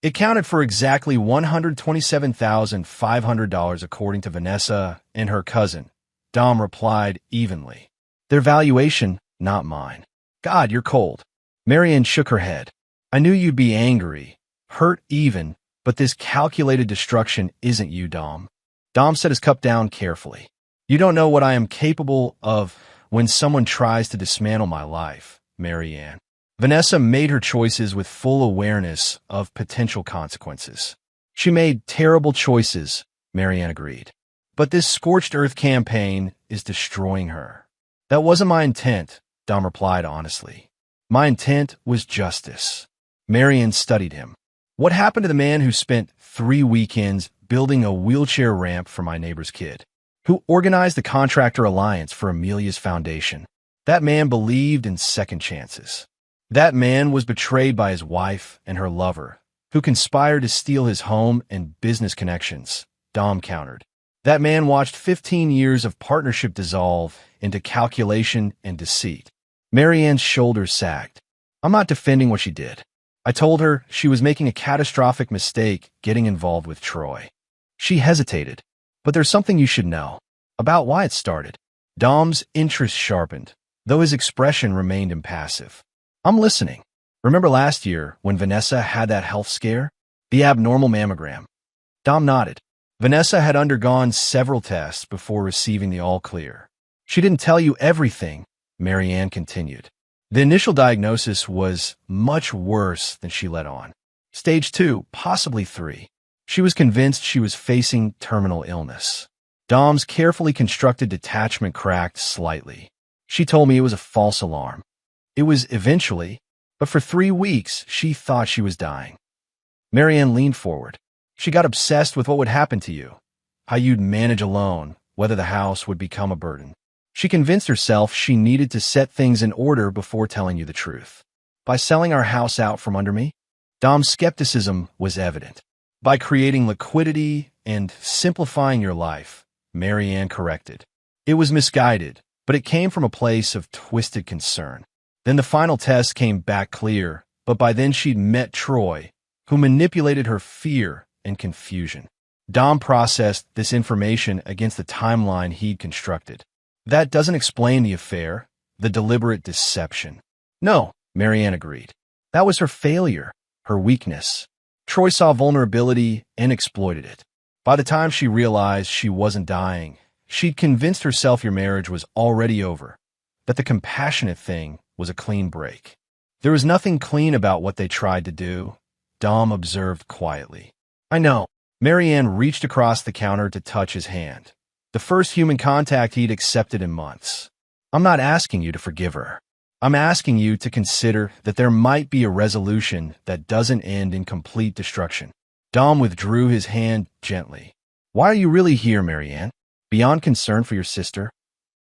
It counted for exactly $127,500 according to Vanessa and her cousin. Dom replied evenly. "Their valuation, not mine." "God, you're cold." Marianne shook her head. "I knew you'd be angry, hurt even, but this calculated destruction isn't you, Dom." Dom set his cup down carefully. "You don't know what I am capable of when someone tries to dismantle my life, Marianne." Vanessa made her choices with full awareness of potential consequences. "She made terrible choices," Marianne agreed. "But this scorched earth campaign is destroying her." "That wasn't my intent," Dom replied honestly. "My intent was justice." Marianne studied him. "What happened to the man who spent 3 weekends building a wheelchair ramp for my neighbor's kid? Who organized the contractor alliance for Amelia's foundation? That man believed in second chances. That man was betrayed by his wife and her lover, who conspired to steal his home and business connections," Dom countered. "That man watched 15 years of partnership dissolve into calculation and deceit." Marianne's shoulders sagged. I'm not defending what she did. I told her she was making a catastrophic mistake getting involved with Troy. She hesitated. But there's something you should know about why it started. Dom's interest sharpened, though his expression remained impassive. I'm listening. Remember last year when Vanessa had that health scare? The abnormal mammogram. Dom nodded. Vanessa had undergone several tests before receiving the all-clear. She didn't tell you everything, Marianne continued. The initial diagnosis was much worse than she let on. Stage 2, possibly 3. She was convinced she was facing terminal illness. Dom's carefully constructed detachment cracked slightly. She told me it was a false alarm. It was eventually, but for 3 weeks she thought she was dying. Marianne leaned forward. She got obsessed with what would happen to you, how you'd manage alone, whether the house would become a burden. She convinced herself she needed to set things in order before telling you the truth. By selling our house out from under me, Dom's skepticism was evident. By creating liquidity and simplifying your life, Marianne corrected. It was misguided, but it came from a place of twisted concern. Then the final test came back clear, but by then she'd met Troy, who manipulated her fear and confusion. Dom processed this information against the timeline he'd constructed. That doesn't explain the affair, the deliberate deception. No, Marianne agreed. That was her failure, her weakness. Troy saw vulnerability and exploited it. By the time she realized she wasn't dying, she'd convinced herself your marriage was already over, that the compassionate thing was a clean break. There was nothing clean about what they tried to do, Dom observed quietly. I know. Marianne reached across the counter to touch his hand. The first human contact he'd accepted in months. I'm not asking you to forgive her. I'm asking you to consider that there might be a resolution that doesn't end in complete destruction. Dom withdrew his hand gently. Why are you really here, Marianne? Beyond concern for your sister?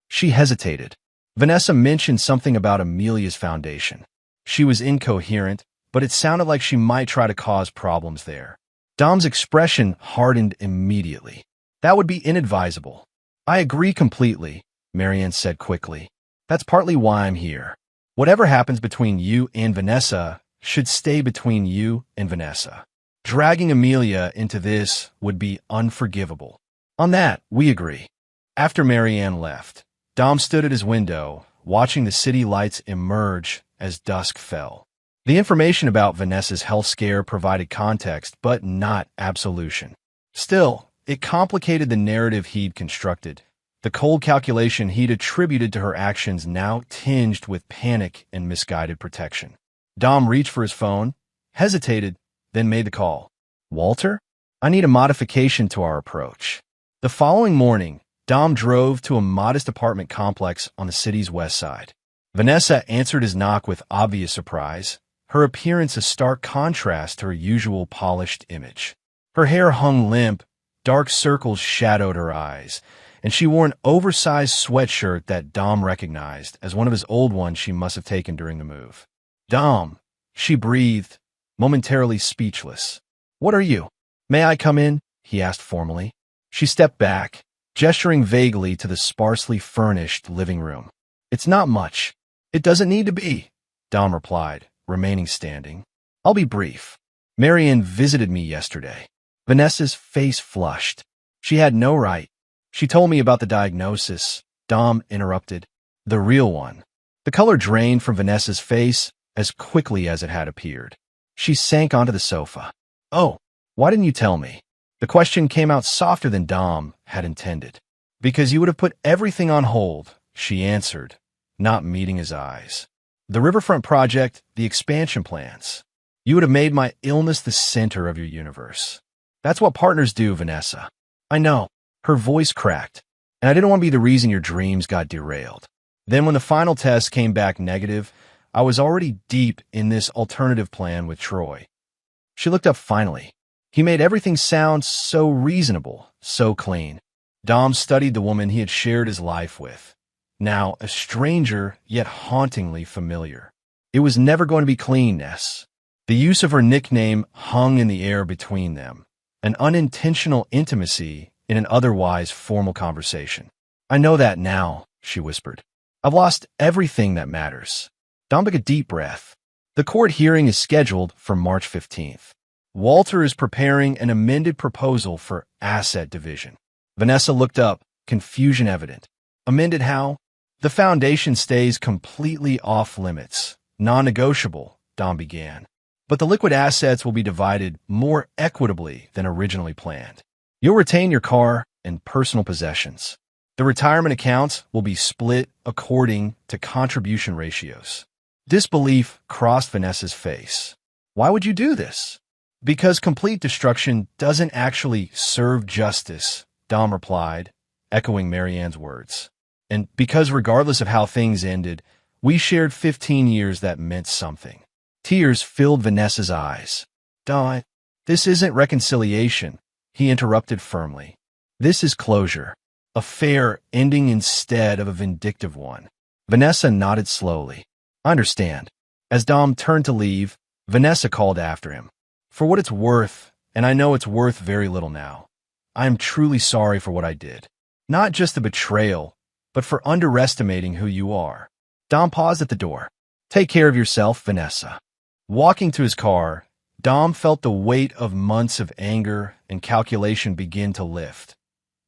She hesitated. Vanessa mentioned something about Amelia's foundation. She was incoherent, but it sounded like she might try to cause problems there. Dom's expression hardened immediately. That would be inadvisable. I agree completely, Marianne said quickly. That's partly why I'm here. Whatever happens between you and Vanessa should stay between you and Vanessa. Dragging Amelia into this would be unforgivable. On that, we agree. After Marianne left, Dom stood at his window, watching the city lights emerge as dusk fell. The information about Vanessa's health scare provided context, but not absolution. Still, it complicated the narrative he'd constructed. The cold calculation he'd attributed to her actions now tinged with panic and misguided protection. Dom reached for his phone, hesitated, then made the call. Walter? I need a modification to our approach. The following morning, Dom drove to a modest apartment complex on the city's west side. Vanessa answered his knock with obvious surprise, her appearance a stark contrast to her usual polished image. Her hair hung limp, dark circles shadowed her eyes, and she wore an oversized sweatshirt that Dom recognized as one of his old ones she must have taken during the move. Dom, she breathed, momentarily speechless. What are you? May I come in? He asked formally. She stepped back, gesturing vaguely to the sparsely furnished living room. It's not much. It doesn't need to be, Dom replied, remaining standing. I'll be brief. Marianne visited me yesterday. Vanessa's face flushed. She had no right. She told me about the diagnosis, Dom interrupted. The real one. The color drained from Vanessa's face as quickly as it had appeared. She sank onto the sofa. Oh, why didn't you tell me? The question came out softer than Dom had intended. Because you would have put everything on hold, she answered, not meeting his eyes. The riverfront project, the expansion plans. You would have made my illness the center of your universe. That's what partners do, Vanessa. I know. Her voice cracked, and I didn't want to be the reason your dreams got derailed. Then when the final test came back negative, I was already deep in this alternative plan with Troy. She looked up finally. He made everything sound so reasonable, so clean. Dom studied the woman he had shared his life with. Now a stranger, yet hauntingly familiar. It was never going to be clean, Ness. The use of her nickname hung in the air between them, an unintentional intimacy in an otherwise formal conversation. I know that now, she whispered. I've lost everything that matters. Dom took a deep breath. The court hearing is scheduled for March 15th. Walter is preparing an amended proposal for asset division. Vanessa looked up, confusion evident. Amended how? The foundation stays completely off limits. Non-negotiable, Dom began. But the liquid assets will be divided more equitably than originally planned. You'll retain your car and personal possessions. The retirement accounts will be split according to contribution ratios. Disbelief crossed Vanessa's face. Why would you do this? Because complete destruction doesn't actually serve justice, Dom replied, echoing Marianne's words. And because regardless of how things ended, we shared 15 years that meant something. Tears filled Vanessa's eyes. Dom, this isn't reconciliation, he interrupted firmly. This is closure. A fair ending instead of a vindictive one. Vanessa nodded slowly. I understand. As Dom turned to leave, Vanessa called after him. For what it's worth, and I know it's worth very little now, I am truly sorry for what I did. Not just the betrayal, but for underestimating who you are. Dom paused at the door. Take care of yourself, Vanessa. Walking to his car, Dom felt the weight of months of anger and calculation begin to lift.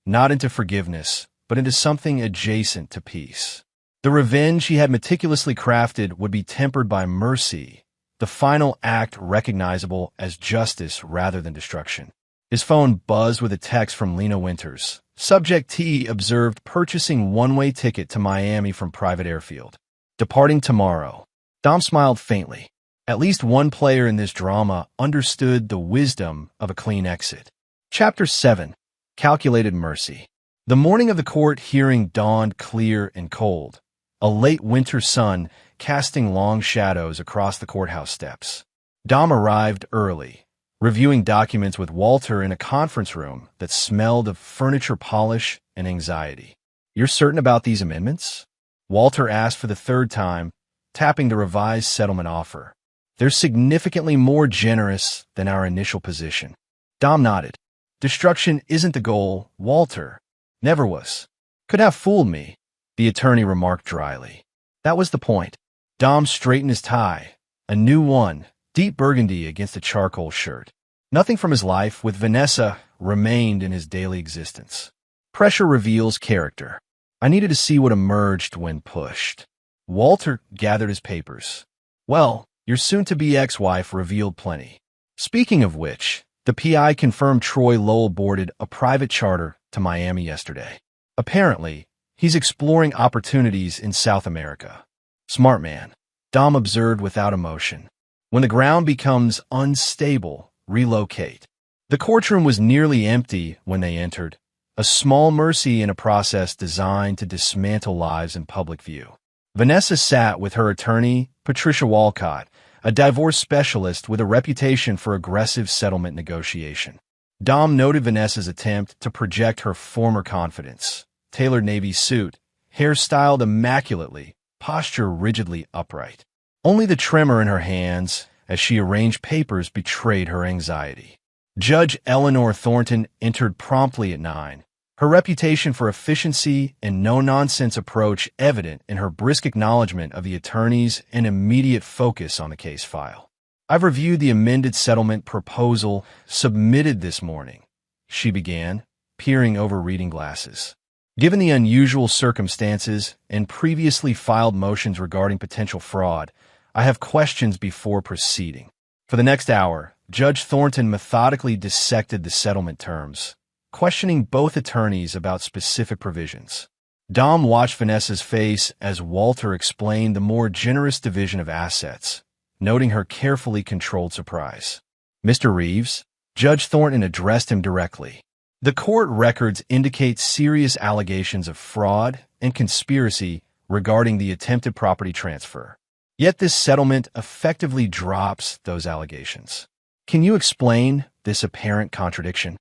Not into forgiveness, but into something adjacent to peace. The revenge he had meticulously crafted would be tempered by mercy, the final act recognizable as justice rather than destruction. His phone buzzed with a text from Lena Winters. Subject T observed purchasing one-way ticket to Miami from private airfield. Departing tomorrow. Dom smiled faintly. At least one player in this drama understood the wisdom of a clean exit. Chapter 7. Calculated Mercy. The morning of the court hearing dawned clear and cold, a late winter sun casting long shadows across the courthouse steps. Dom arrived early, reviewing documents with Walter in a conference room that smelled of furniture polish and anxiety. You're certain about these amendments? Walter asked for the third time, tapping the revised settlement offer. They're significantly more generous than our initial position. Dom nodded. Destruction isn't the goal, Walter. Never was. Could have fooled me, the attorney remarked dryly. That was the point. Dom straightened his tie, a new one, deep burgundy against a charcoal shirt. Nothing from his life with Vanessa remained in his daily existence. Pressure reveals character. I needed to see what emerged when pushed. Walter gathered his papers. Well, your soon-to-be ex-wife revealed plenty. Speaking of which, the PI confirmed Troy Lowell boarded a private charter to Miami yesterday. Apparently, he's exploring opportunities in South America. Smart man, Dom observed without emotion. When the ground becomes unstable, relocate. The courtroom was nearly empty when they entered, a small mercy in a process designed to dismantle lives in public view. Vanessa sat with her attorney, Patricia Walcott, a divorce specialist with a reputation for aggressive settlement negotiation. Dom noted Vanessa's attempt to project her former confidence. Tailored navy suit, hair styled immaculately, posture rigidly upright. Only the tremor in her hands, as she arranged papers, betrayed her anxiety. Judge Eleanor Thornton entered promptly at 9, her reputation for efficiency and no-nonsense approach evident in her brisk acknowledgement of the attorneys and immediate focus on the case file. I've reviewed the amended settlement proposal submitted this morning, she began, peering over reading glasses. Given the unusual circumstances and previously filed motions regarding potential fraud, I have questions before proceeding. For the next hour, Judge Thornton methodically dissected the settlement terms, questioning both attorneys about specific provisions. Dom watched Vanessa's face as Walter explained the more generous division of assets, noting her carefully controlled surprise. Mr. Reeves, Judge Thornton addressed him directly. The court records indicate serious allegations of fraud and conspiracy regarding the attempted property transfer. Yet this settlement effectively drops those allegations. Can you explain this apparent contradiction?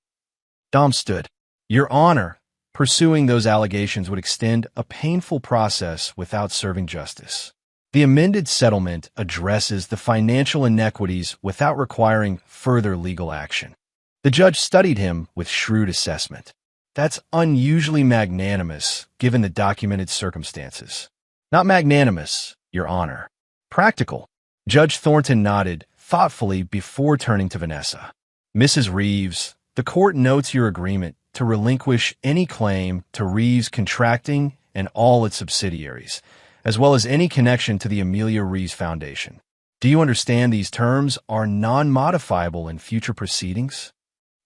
Dom stood. Your Honor, pursuing those allegations would extend a painful process without serving justice. The amended settlement addresses the financial inequities without requiring further legal action. The judge studied him with shrewd assessment. That's unusually magnanimous, given the documented circumstances. Not magnanimous, Your Honor. Practical. Judge Thornton nodded thoughtfully before turning to Vanessa. Mrs. Reeves, the court notes your agreement to relinquish any claim to Reeves Contracting and all its subsidiaries, as well as any connection to the Amelia Reeves Foundation. Do you understand these terms are non-modifiable in future proceedings?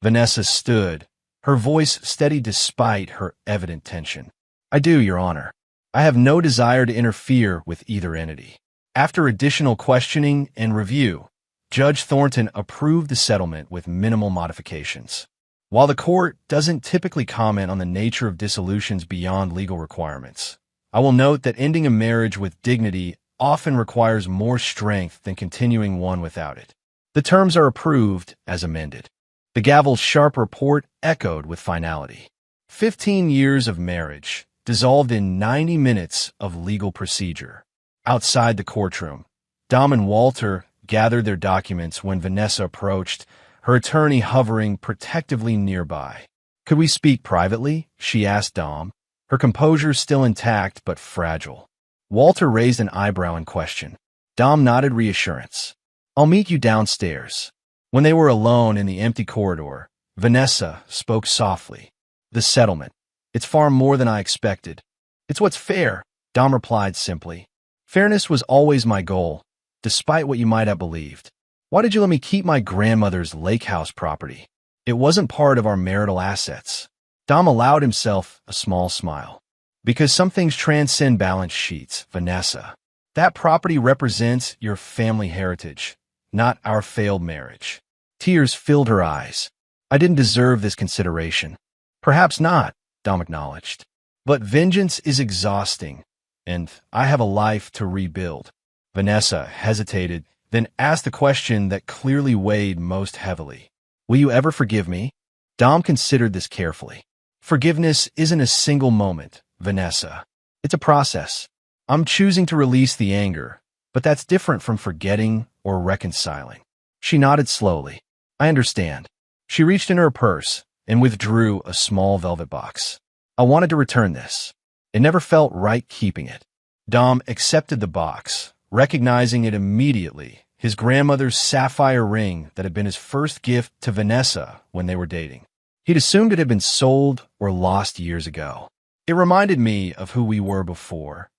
Vanessa stood, her voice steady despite her evident tension. I do, Your Honor. I have no desire to interfere with either entity. After additional questioning and review, Judge Thornton approved the settlement with minimal modifications. While the court doesn't typically comment on the nature of dissolutions beyond legal requirements, I will note that ending a marriage with dignity often requires more strength than continuing one without it. The terms are approved as amended. The gavel's sharp report echoed with finality. 15 years of marriage dissolved in 90 minutes of legal procedure. Outside the courtroom, Dom and Walter gathered their documents when Vanessa approached, her attorney hovering protectively nearby. Could we speak privately? She asked Dom, her composure still intact but fragile. Walter raised an eyebrow in question. Dom nodded reassurance. I'll meet you downstairs. When they were alone in the empty corridor, Vanessa spoke softly. The settlement. It's far more than I expected. It's what's fair, Dom replied simply. Fairness was always my goal, despite what you might have believed. Why did you let me keep my grandmother's lake house property? It wasn't part of our marital assets. Dom allowed himself a small smile. Because some things transcend balance sheets, Vanessa. That property represents your family heritage, not our failed marriage. Tears filled her eyes. I didn't deserve this consideration. Perhaps not, Dom acknowledged. But vengeance is exhausting, and I have a life to rebuild. Vanessa hesitated, then asked the question that clearly weighed most heavily. Will you ever forgive me? Dom considered this carefully. Forgiveness isn't a single moment, Vanessa. It's a process. I'm choosing to release the anger, but that's different from forgetting or reconciling. She nodded slowly. I understand. She reached in her purse and withdrew a small velvet box. I wanted to return this. It never felt right keeping it. Dom accepted the box, recognizing it immediately, his grandmother's sapphire ring that had been his first gift to Vanessa when they were dating. He'd assumed it had been sold or lost years ago. It reminded me of who we were before.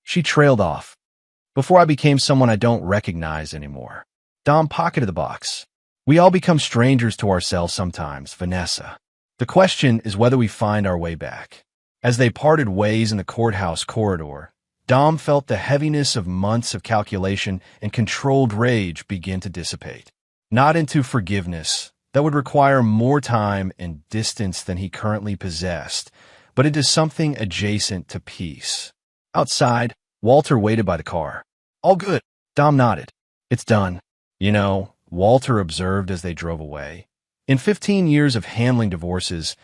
She trailed off. Before I became someone I don't recognize anymore. Dom pocketed the box. We all become strangers to ourselves sometimes, Vanessa. The question is whether we find our way back. As they parted ways in the courthouse corridor, Dom felt the heaviness of months of calculation and controlled rage begin to dissipate. Not into forgiveness, that would require more time and distance than he currently possessed, but into something adjacent to peace. Outside, Walter waited by the car. All good, Dom nodded. It's done. You know, Walter observed as they drove away. In 15 years of handling divorces,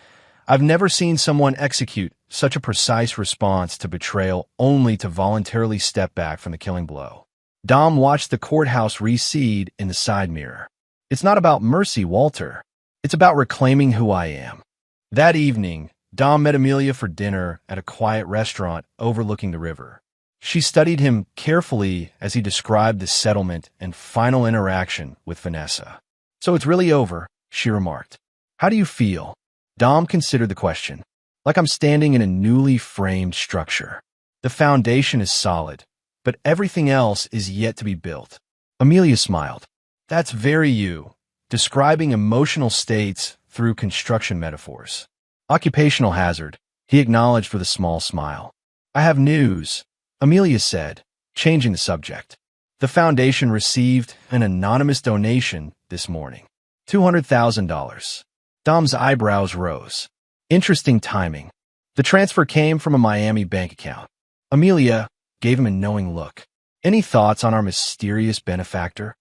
I've never seen someone execute such a precise response to betrayal only to voluntarily step back from the killing blow. Dom watched the courthouse recede in the side mirror. It's not about mercy, Walter. It's about reclaiming who I am. That evening, Dom met Amelia for dinner at a quiet restaurant overlooking the river. She studied him carefully as he described the settlement and final interaction with Vanessa. So it's really over, she remarked. How do you feel? Dom considered the question. Like I'm standing in a newly framed structure. The foundation is solid, but everything else is yet to be built. Amelia smiled. That's very you, describing emotional states through construction metaphors. Occupational hazard, he acknowledged with a small smile. I have news, Amelia said, changing the subject. The foundation received an anonymous donation this morning. $200,000. Dom's eyebrows rose. Interesting timing. The transfer came from a Miami bank account. Amelia gave him a knowing look. Any thoughts on our mysterious benefactor?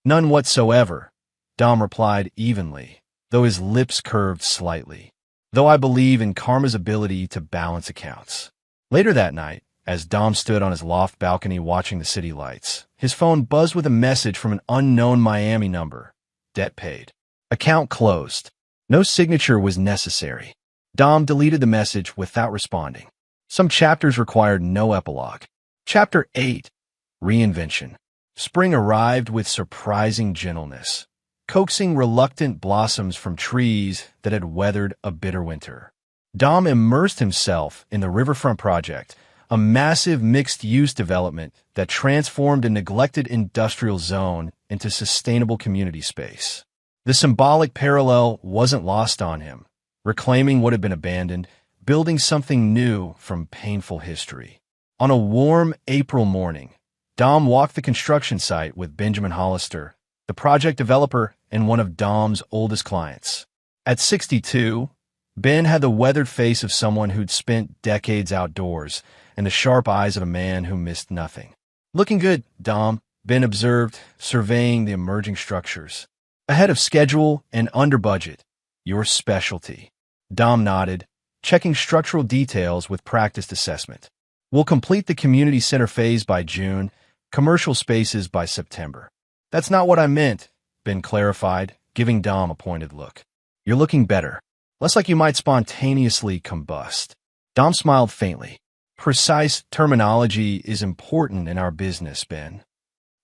None whatsoever, Dom replied evenly, though his lips curved slightly. Though I believe in karma's ability to balance accounts. Later that night, as Dom stood on his loft balcony watching the city lights, his phone buzzed with a message from an unknown Miami number. Debt paid. Account closed. No signature was necessary. Dom deleted the message without responding. Some chapters required no epilogue. Chapter 8. Reinvention. Spring arrived with surprising gentleness, coaxing reluctant blossoms from trees that had weathered a bitter winter. Dom immersed himself in the Riverfront Project, a massive mixed-use development that transformed a neglected industrial zone into sustainable community space. The symbolic parallel wasn't lost on him, reclaiming what had been abandoned, building something new from painful history. On a warm April morning, Dom walked the construction site with Benjamin Hollister, the project developer and one of Dom's oldest clients. At 62, Ben had the weathered face of someone who'd spent decades outdoors and the sharp eyes of a man who missed nothing. "Looking good, Dom," Ben observed, surveying the emerging structures. "Ahead of schedule and under budget. Your specialty." Dom nodded, checking structural details with practiced assessment. "We'll complete the community center phase by June, commercial spaces by September." "That's not what I meant," Ben clarified, giving Dom a pointed look. "You're looking better. Less like you might spontaneously combust." Dom smiled faintly. "Precise terminology is important in our business, Ben.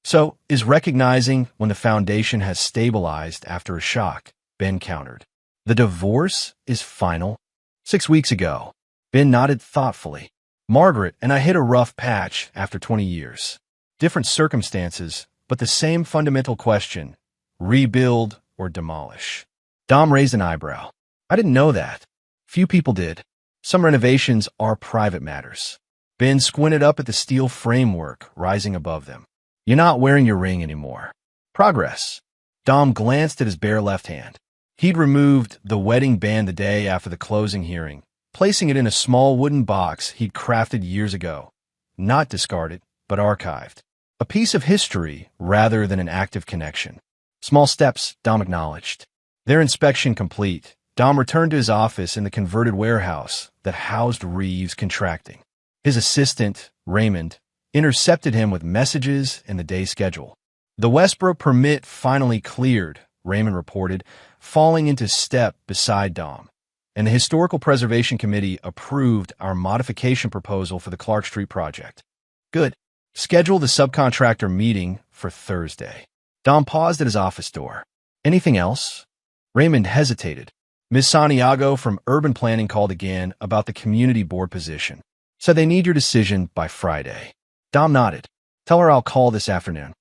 So is recognizing when the foundation has stabilized after a shock," Ben countered. "The divorce is final." 6 weeks ago. Ben nodded thoughtfully. "Margaret and I hit a rough patch after 20 years. Different circumstances, but the same fundamental question: rebuild or demolish." Dom raised an eyebrow. "I didn't know that." "Few people did. Some renovations are private matters." Ben squinted up at the steel framework rising above them. "You're not wearing your ring anymore." "Progress." Dom glanced at his bare left hand. He'd removed the wedding band the day after the closing hearing, placing it in a small wooden box he'd crafted years ago. Not discarded, but archived. A piece of history rather than an active connection. "Small steps," Dom acknowledged. Their inspection complete, Dom returned to his office in the converted warehouse that housed Reeves Contracting. His assistant, Raymond, intercepted him with messages and the day's schedule. "The Westbrook permit finally cleared," Raymond reported, falling into step beside Dom. "And the Historical Preservation Committee approved our modification proposal for the Clark Street project." "Good. Schedule the subcontractor meeting for Thursday." Dom paused at his office door. "Anything else?" Raymond hesitated. "Ms. Santiago from Urban Planning called again about the community board position. Said they need your decision by Friday." Dom nodded. "Tell her I'll call this afternoon."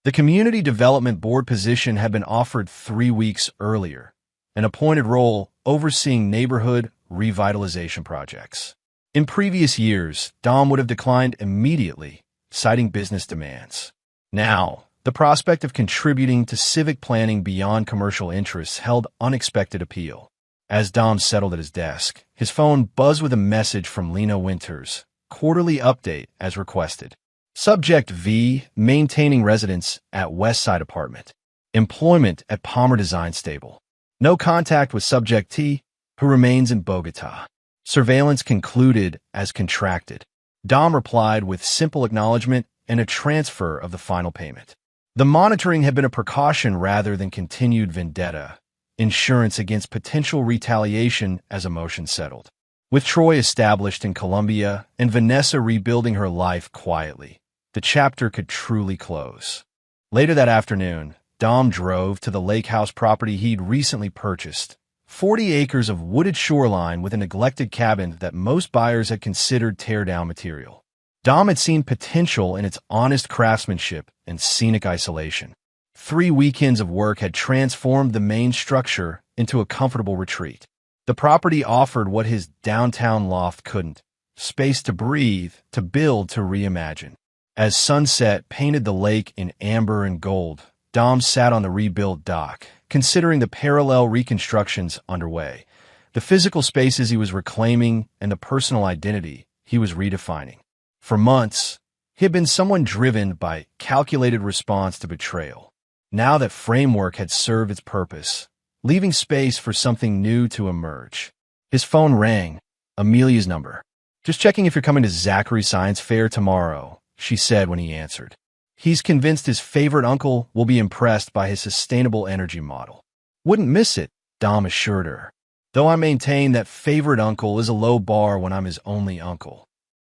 The community development board position had been offered 3 weeks earlier, an appointed role overseeing neighborhood revitalization projects. In previous years, Dom would have declined immediately, citing business demands. Now, the prospect of contributing to civic planning beyond commercial interests held unexpected appeal. As Dom settled at his desk, his phone buzzed with a message from Lena Winters, quarterly update as requested. Subject V, maintaining residence at West Side Apartment. Employment at Palmer Design Stable. No contact with Subject T, who remains in Bogota. Surveillance concluded as contracted. Dom replied with simple acknowledgement and a transfer of the final payment. The monitoring had been a precaution rather than continued vendetta, insurance against potential retaliation as emotions settled. With Troy established in Colombia and Vanessa rebuilding her life quietly, the chapter could truly close. Later that afternoon, Dom drove to the lake house property he'd recently purchased, 40 acres of wooded shoreline with a neglected cabin that most buyers had considered tear-down material. Dom had seen potential in its honest craftsmanship and scenic isolation. 3 weekends of work had transformed the main structure into a comfortable retreat. The property offered what his downtown loft couldn't: space to breathe, to build, to reimagine. As sunset painted the lake in amber and gold, Dom sat on the rebuilt dock, considering the parallel reconstructions underway, the physical spaces he was reclaiming and the personal identity he was redefining. For months, he had been someone driven by calculated response to betrayal. Now that framework had served its purpose, leaving space for something new to emerge. His phone rang. Amelia's number. "Just checking if you're coming to Zachary Science Fair tomorrow," she said when he answered. "He's convinced his favorite uncle will be impressed by his sustainable energy model." "Wouldn't miss it," Dom assured her, "though I maintain that favorite uncle is a low bar when I'm his only uncle."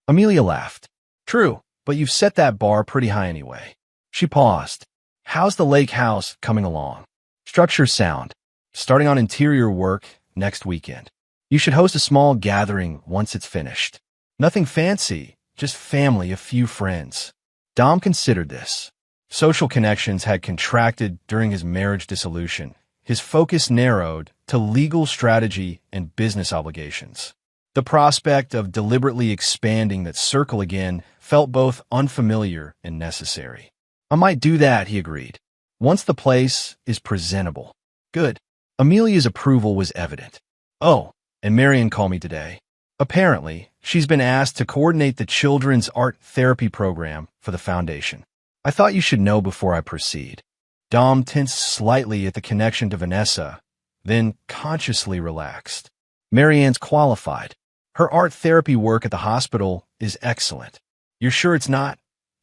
Amelia laughed. "True, but you've set that bar pretty high anyway. She paused. How's the lake house coming along? Structure sound. Starting on interior work next weekend. You should host a small gathering once it's finished. Nothing fancy, just family, a few friends. Dom considered this. Social connections had contracted during his marriage dissolution. His focus narrowed to legal strategy and business obligations. The prospect of deliberately expanding that circle again felt both unfamiliar and necessary. I might do that, he agreed. Once the place is presentable. Good. Amelia's approval was evident. Oh, and Marian called me today. Apparently, she's been asked to coordinate the children's art therapy program for the foundation. I thought you should know before I proceed. Dom tensed slightly at the connection to Vanessa, then consciously relaxed. Marianne's qualified. Her art therapy work at the hospital is excellent. You're sure it's not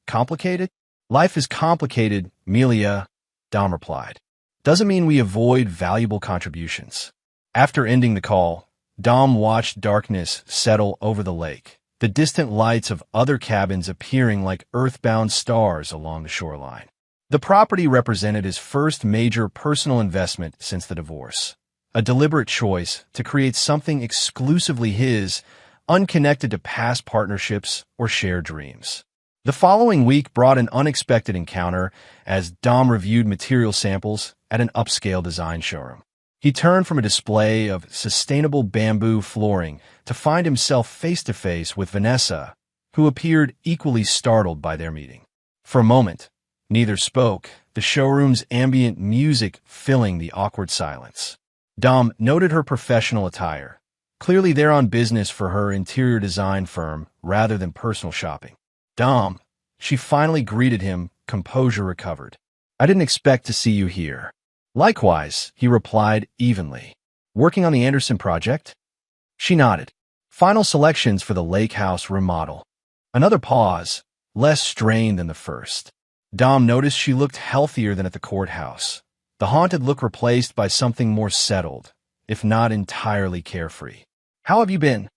complicated? Life is complicated, Amelia, Dom replied. Doesn't mean we avoid valuable contributions. After ending the call, Dom watched darkness settle over the lake, the distant lights of other cabins appearing like earthbound stars along the shoreline. The property represented his first major personal investment since the divorce, a deliberate choice to create something exclusively his, unconnected to past partnerships or shared dreams. The following week brought an unexpected encounter as Dom reviewed material samples at an upscale design showroom. He turned from a display of sustainable bamboo flooring to find himself face-to-face with Vanessa, who appeared equally startled by their meeting. For a moment, neither spoke, the showroom's ambient music filling the awkward silence. Dom noted her professional attire, clearly there on business for her interior design firm rather than personal shopping. Dom, she finally greeted him, composure recovered. I didn't expect to see you here. Likewise, he replied evenly. Working on the Anderson project? She nodded. Final selections for the lake house remodel. Another pause, less strained than the first. Dom noticed she looked healthier than at the courthouse. The haunted look replaced by something more settled, if not entirely carefree. How have you been?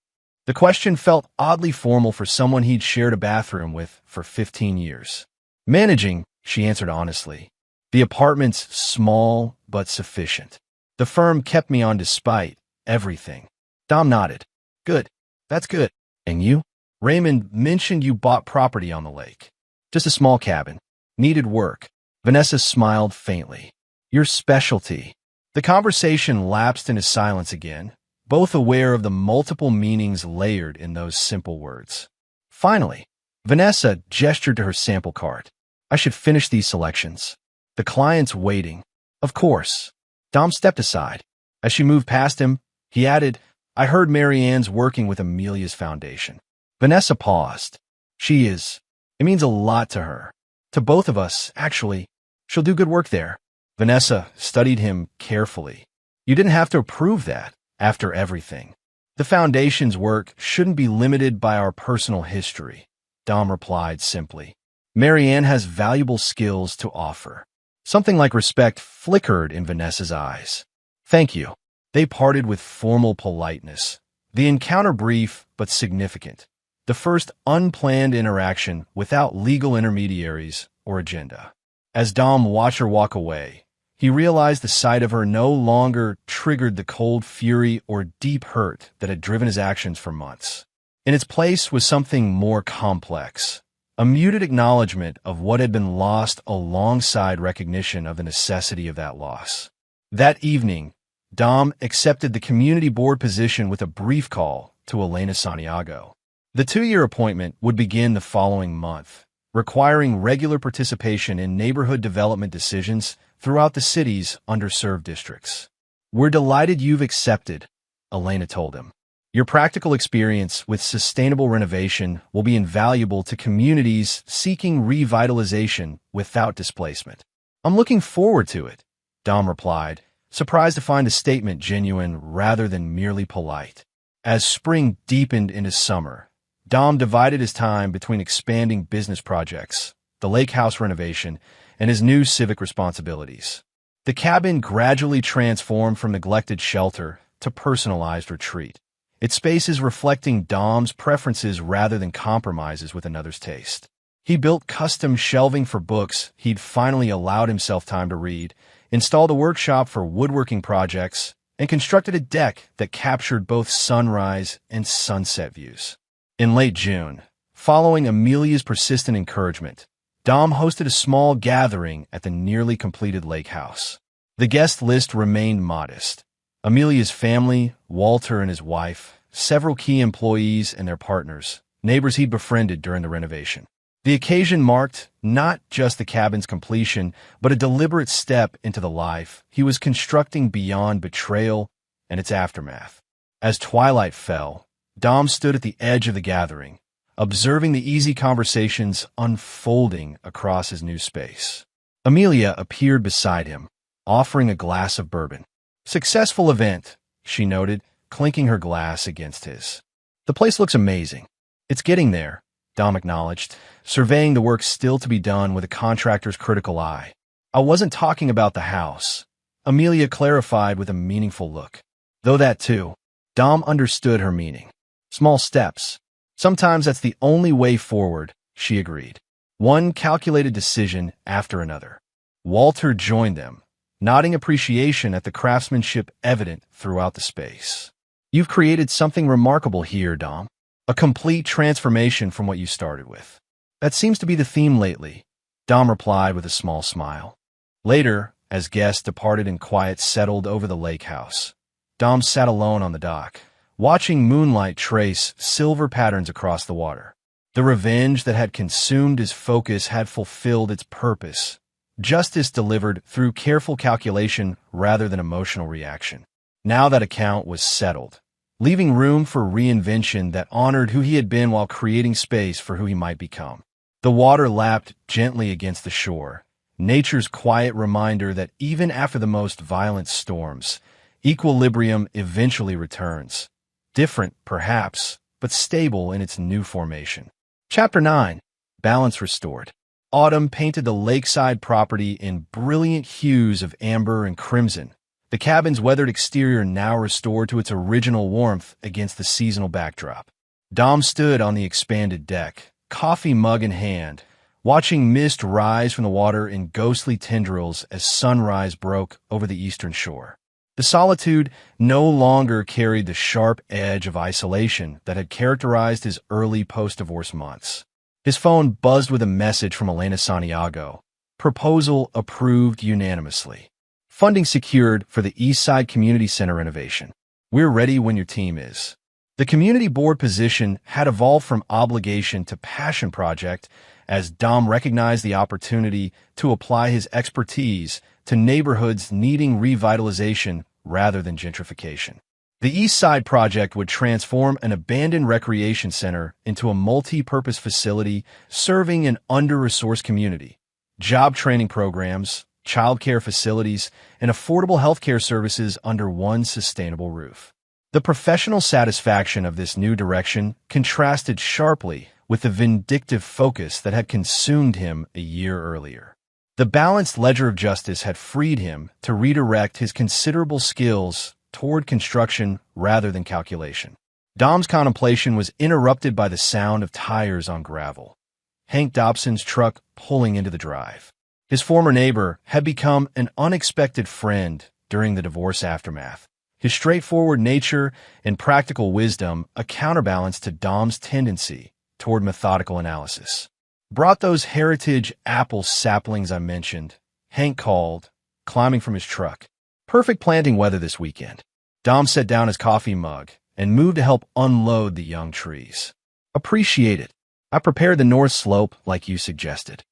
The question felt oddly formal for someone he'd shared a bathroom with for 15 years. Managing, she answered honestly. The apartment's small but sufficient. The firm kept me on despite everything. Dom nodded. Good. That's good. And you? Raymond mentioned you bought property on the lake. Just a small cabin. Needed work. Vanessa smiled faintly. Your specialty. The conversation lapsed into silence again, both aware of the multiple meanings layered in those simple words. Finally, Vanessa gestured to her sample cart. I should finish these selections. The client's waiting. Of course. Dom stepped aside. As she moved past him, he added, I heard Marianne's working with Amelia's foundation. Vanessa paused. She is. It means a lot to her. To both of us, actually. She'll do good work there. Vanessa studied him carefully. You didn't have to approve that. After everything. The foundation's work shouldn't be limited by our personal history, Dom replied simply. Marianne has valuable skills to offer. Something like respect flickered in Vanessa's eyes. Thank you. They parted with formal politeness. The encounter brief but significant. The first unplanned interaction without legal intermediaries or agenda. As Dom watched her walk away, he realized the sight of her no longer triggered the cold fury or deep hurt that had driven his actions for months. In its place was something more complex, a muted acknowledgement of what had been lost alongside recognition of the necessity of that loss. That evening, Dom accepted the community board position with a brief call to Elena Santiago. The 2-year appointment would begin the following month, requiring regular participation in neighborhood development decisions throughout the city's underserved districts. We're delighted you've accepted, Elena told him. Your practical experience with sustainable renovation will be invaluable to communities seeking revitalization without displacement. I'm looking forward to it, Dom replied, surprised to find the statement genuine rather than merely polite. As spring deepened into summer, Dom divided his time between expanding business projects, the lake house renovation, and his new civic responsibilities. The cabin gradually transformed from neglected shelter to personalized retreat, its spaces reflecting Dom's preferences rather than compromises with another's taste. He built custom shelving for books he'd finally allowed himself time to read, installed a workshop for woodworking projects, and constructed a deck that captured both sunrise and sunset views. In late June, following Amelia's persistent encouragement, Dom hosted a small gathering at the nearly completed lake house. The guest list remained modest. Amelia's family, Walter and his wife, several key employees and their partners, neighbors he'd befriended during the renovation. The occasion marked not just the cabin's completion, but a deliberate step into the life he was constructing beyond betrayal and its aftermath. As twilight fell, Dom stood at the edge of the gathering, observing the easy conversations unfolding across his new space. Amelia appeared beside him, offering a glass of bourbon. "Successful event," she noted, clinking her glass against his. "The place looks amazing." "It's getting there," Dom acknowledged, surveying the work still to be done with a contractor's critical eye. "I wasn't talking about the house," Amelia clarified with a meaningful look. Though that too, Dom understood her meaning. "Small steps. Sometimes that's the only way forward," she agreed. One calculated decision after another. Walter joined them, nodding appreciation at the craftsmanship evident throughout the space. "You've created something remarkable here, Dom. A complete transformation from what you started with." "That seems to be the theme lately," Dom replied with a small smile. Later, as guests departed and quiet settled over the lake house, Dom sat alone on the dock, watching moonlight trace silver patterns across the water. The revenge that had consumed his focus had fulfilled its purpose. Justice delivered through careful calculation rather than emotional reaction. Now that account was settled, leaving room for reinvention that honored who he had been while creating space for who he might become. The water lapped gently against the shore, nature's quiet reminder that even after the most violent storms, equilibrium eventually returns. Different, perhaps, but stable in its new formation. Chapter 9. Balance Restored. Autumn painted the lakeside property in brilliant hues of amber and crimson, the cabin's weathered exterior now restored to its original warmth against the seasonal backdrop. Dom stood on the expanded deck, coffee mug in hand, watching mist rise from the water in ghostly tendrils as sunrise broke over the eastern shore. The solitude no longer carried the sharp edge of isolation that had characterized his early post-divorce months. His phone buzzed with a message from Elena Santiago. Proposal approved unanimously. Funding secured for the Eastside Community Center renovation. We're ready when your team is. The community board position had evolved from obligation to passion project as Dom recognized the opportunity to apply his expertise to neighborhoods needing revitalization rather than gentrification. The Eastside project would transform an abandoned recreation center into a multi-purpose facility serving an under-resourced community. Job training programs, childcare facilities, and affordable healthcare services under one sustainable roof. The professional satisfaction of this new direction contrasted sharply with the vindictive focus that had consumed him a year earlier. The balanced ledger of justice had freed him to redirect his considerable skills toward construction rather than calculation. Dom's contemplation was interrupted by the sound of tires on gravel. Hank Dobson's truck pulling into the drive. His former neighbor had become an unexpected friend during the divorce aftermath. His straightforward nature and practical wisdom a counterbalance to Dom's tendency toward methodical analysis. "Brought those heritage apple saplings I mentioned," Hank called, climbing from his truck. "Perfect planting weather this weekend." Dom set down his coffee mug and moved to help unload the young trees. "Appreciate it. I prepared the north slope like you suggested."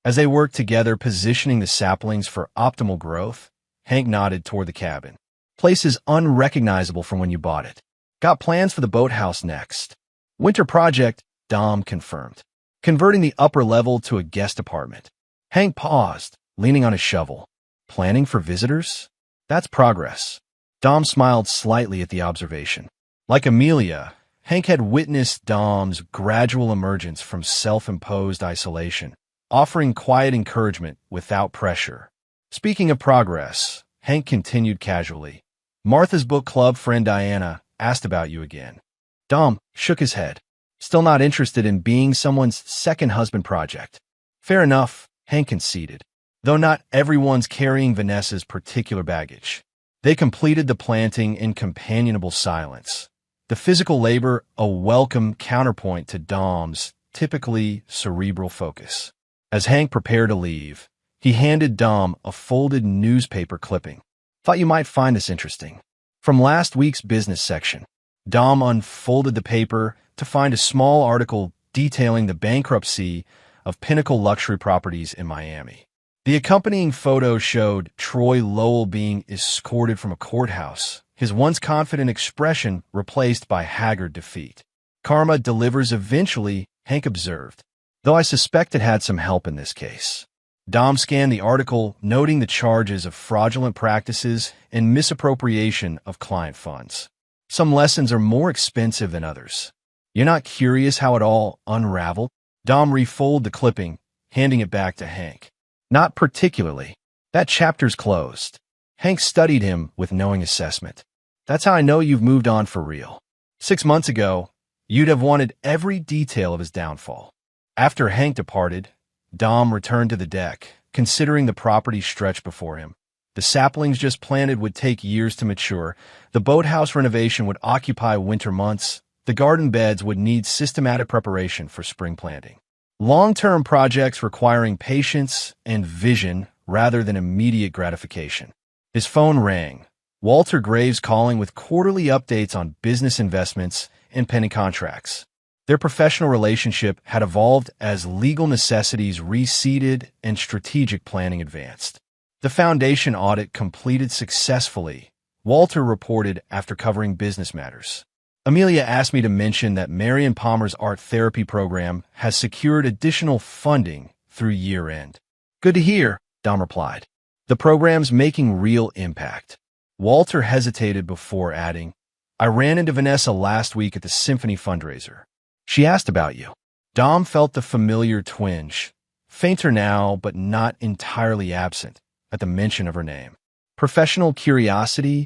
As they worked together positioning the saplings for optimal growth, Hank nodded toward the cabin. "Place is unrecognizable from when you bought it. Got plans for the boathouse next." "Winter project," Dom confirmed. "Converting the upper level to a guest apartment." Hank paused, leaning on his shovel. "Planning for visitors? That's progress." Dom smiled slightly at the observation. Like Amelia, Hank had witnessed Dom's gradual emergence from self-imposed isolation, offering quiet encouragement without pressure. "Speaking of progress," Hank continued casually, "Martha's book club friend Diana asked about you again." Dom shook his head. Still not interested in being someone's second husband project. Fair enough, Hank conceded. Though not everyone's carrying Vanessa's particular baggage. They completed the planting in companionable silence. The physical labor a welcome counterpoint to Dom's typically cerebral focus. As Hank prepared to leave, he handed Dom a folded newspaper clipping. Thought you might find this interesting. From last week's business section, Dom unfolded the paper to find a small article detailing the bankruptcy of Pinnacle Luxury Properties in Miami. The accompanying photo showed Troy Lowell being escorted from a courthouse, his once confident expression replaced by haggard defeat. Karma delivers eventually, Hank observed, though I suspect it had some help in this case. Dom scanned the article, noting the charges of fraudulent practices and misappropriation of client funds. Some lessons are more expensive than others. You're not curious how it all unraveled? Dom refolded the clipping, handing it back to Hank. Not particularly. That chapter's closed. Hank studied him with knowing assessment. That's how I know you've moved on for real. 6 months ago, you'd have wanted every detail of his downfall. After Hank departed, Dom returned to the deck, considering the property stretch before him. The saplings just planted would take years to mature, the boathouse renovation would occupy winter months, the garden beds would need systematic preparation for spring planting. Long-term projects requiring patience and vision rather than immediate gratification. His phone rang. Walter Graves calling with quarterly updates on business investments and pending contracts. Their professional relationship had evolved as legal necessities receded and strategic planning advanced. The foundation audit completed successfully, Walter reported after covering business matters. Amelia asked me to mention that Marion Palmer's art therapy program has secured additional funding through year-end. Good to hear, Dom replied. The program's making real impact. Walter hesitated before adding, I ran into Vanessa last week at the Symphony fundraiser. She asked about you. Dom felt the familiar twinge, fainter now but not entirely absent, at the mention of her name. Professional curiosity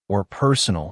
or personal?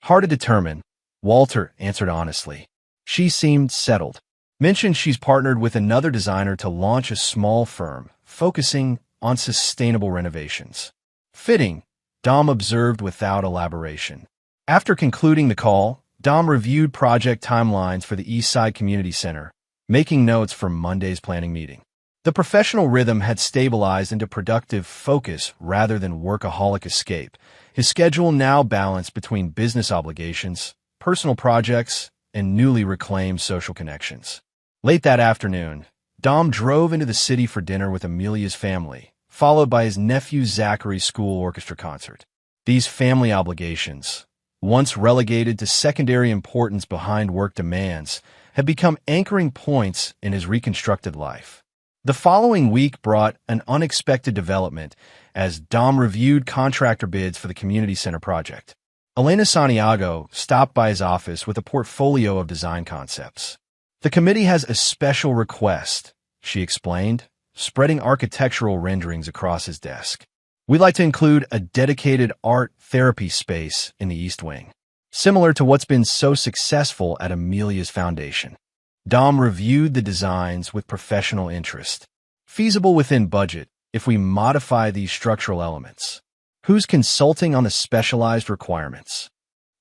Hard to determine, Walter answered honestly. She seemed settled. Mentioned she's partnered with another designer to launch a small firm, focusing on sustainable renovations. Fitting, Dom observed without elaboration. After concluding the call, Dom reviewed project timelines for the Eastside Community Center, making notes for Monday's planning meeting. The professional rhythm had stabilized into productive focus rather than workaholic escape. His schedule now balanced between business obligations, personal projects, and newly reclaimed social connections. Late that afternoon, Dom drove into the city for dinner with Amelia's family, followed by his nephew Zachary's school orchestra concert. These family obligations, once relegated to secondary importance behind work demands, had become anchoring points in his reconstructed life. The following week brought an unexpected development as Dom reviewed contractor bids for the community center project. Elena Santiago stopped by his office with a portfolio of design concepts. The committee has a special request, she explained, spreading architectural renderings across his desk. We'd like to include a dedicated art therapy space in the East Wing, similar to what's been so successful at Amelia's foundation. Dom reviewed the designs with professional interest. Feasible within budget if we modify these structural elements. Who's consulting on the specialized requirements?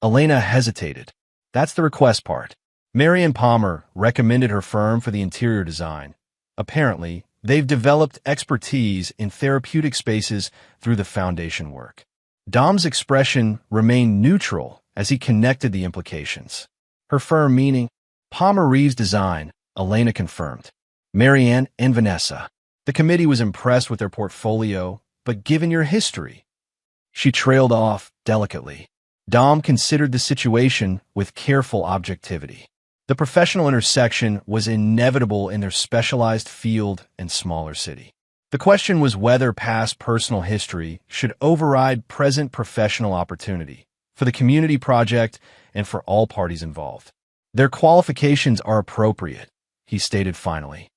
Elena hesitated. That's the request part. Marion Palmer recommended her firm for the interior design. Apparently, they've developed expertise in therapeutic spaces through the foundation work. Dom's expression remained neutral as he connected the implications. Her firm meaning? Palmer Reeves Design, Elena confirmed. Marianne and Vanessa. The committee was impressed with their portfolio, but given your history, she trailed off delicately. Dom considered the situation with careful objectivity. The professional intersection was inevitable in their specialized field and smaller city. The question was whether past personal history should override present professional opportunity for the community project and for all parties involved. Their qualifications are appropriate, he stated finally.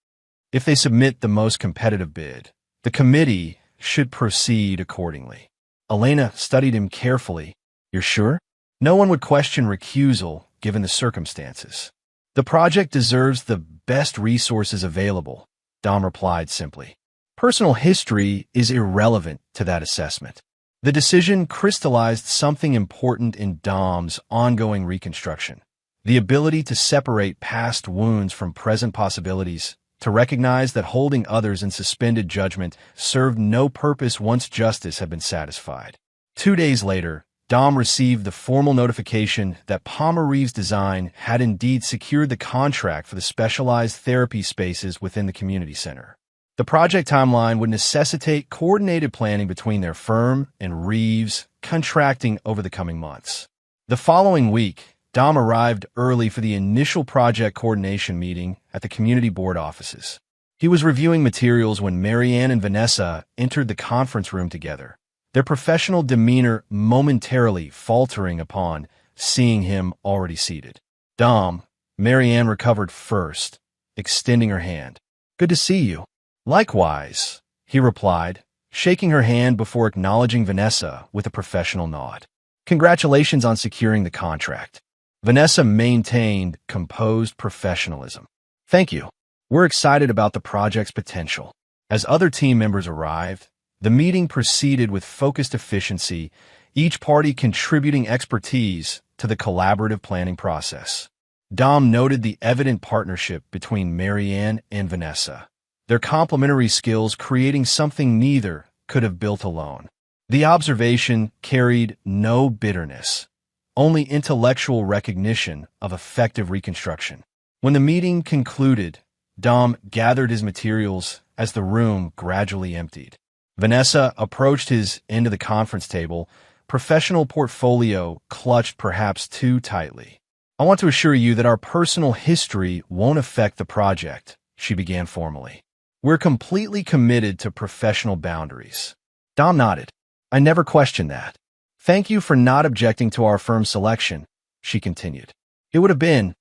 If they submit the most competitive bid, the committee should proceed accordingly. Elena studied him carefully. You're sure? No one would question recusal given the circumstances. The project deserves the best resources available, Dom replied simply. Personal history is irrelevant to that assessment. The decision crystallized something important in Dom's ongoing reconstruction. The ability to separate past wounds from present possibilities, to recognize that holding others in suspended judgment served no purpose once justice had been satisfied. 2 days later, Dom received the formal notification that Palmer Reeves Design had indeed secured the contract for the specialized therapy spaces within the community center. The project timeline would necessitate coordinated planning between their firm and Reeves contracting over the coming months. The following week, Dom arrived early for the initial project coordination meeting at the community board offices. He was reviewing materials when Marianne and Vanessa entered the conference room together, their professional demeanor momentarily faltering upon seeing him already seated. Dom, Marianne recovered first, extending her hand. "Good to see you." "Likewise," he replied, shaking her hand before acknowledging Vanessa with a professional nod. "Congratulations on securing the contract." Vanessa maintained composed professionalism. "Thank you. We're excited about the project's potential." As other team members arrived, the meeting proceeded with focused efficiency, each party contributing expertise to the collaborative planning process. Dom noted the evident partnership between Marianne and Vanessa, their complementary skills creating something neither could have built alone. The observation carried no bitterness, only intellectual recognition of effective reconstruction. When the meeting concluded, Dom gathered his materials as the room gradually emptied. Vanessa approached his end of the conference table, professional portfolio clutched perhaps too tightly. "I want to assure you that our personal history won't affect the project," she began formally. "We're completely committed to professional boundaries." Dom nodded. "I never questioned that. Thank you for not objecting to our firm's selection," she continued. "It would have been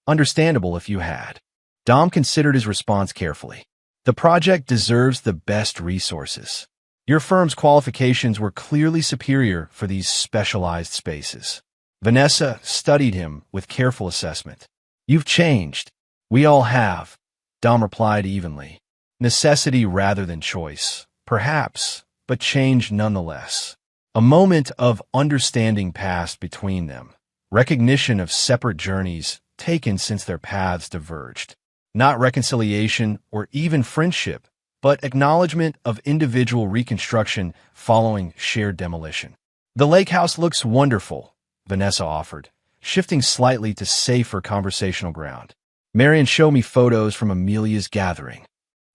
understandable if you had." Dom considered his response carefully. "The project deserves the best resources. Your firm's qualifications were clearly superior for these specialized spaces." Vanessa studied him with careful assessment. "You've changed." "We all have," Dom replied evenly. "Necessity rather than choice, perhaps, but change nonetheless." A moment of understanding passed between them, recognition of separate journeys taken since their paths diverged. Not reconciliation or even friendship, but acknowledgement of individual reconstruction following shared demolition. "The lake house looks wonderful," Vanessa offered, shifting slightly to safer conversational ground. "Marian showed me photos from Amelia's gathering."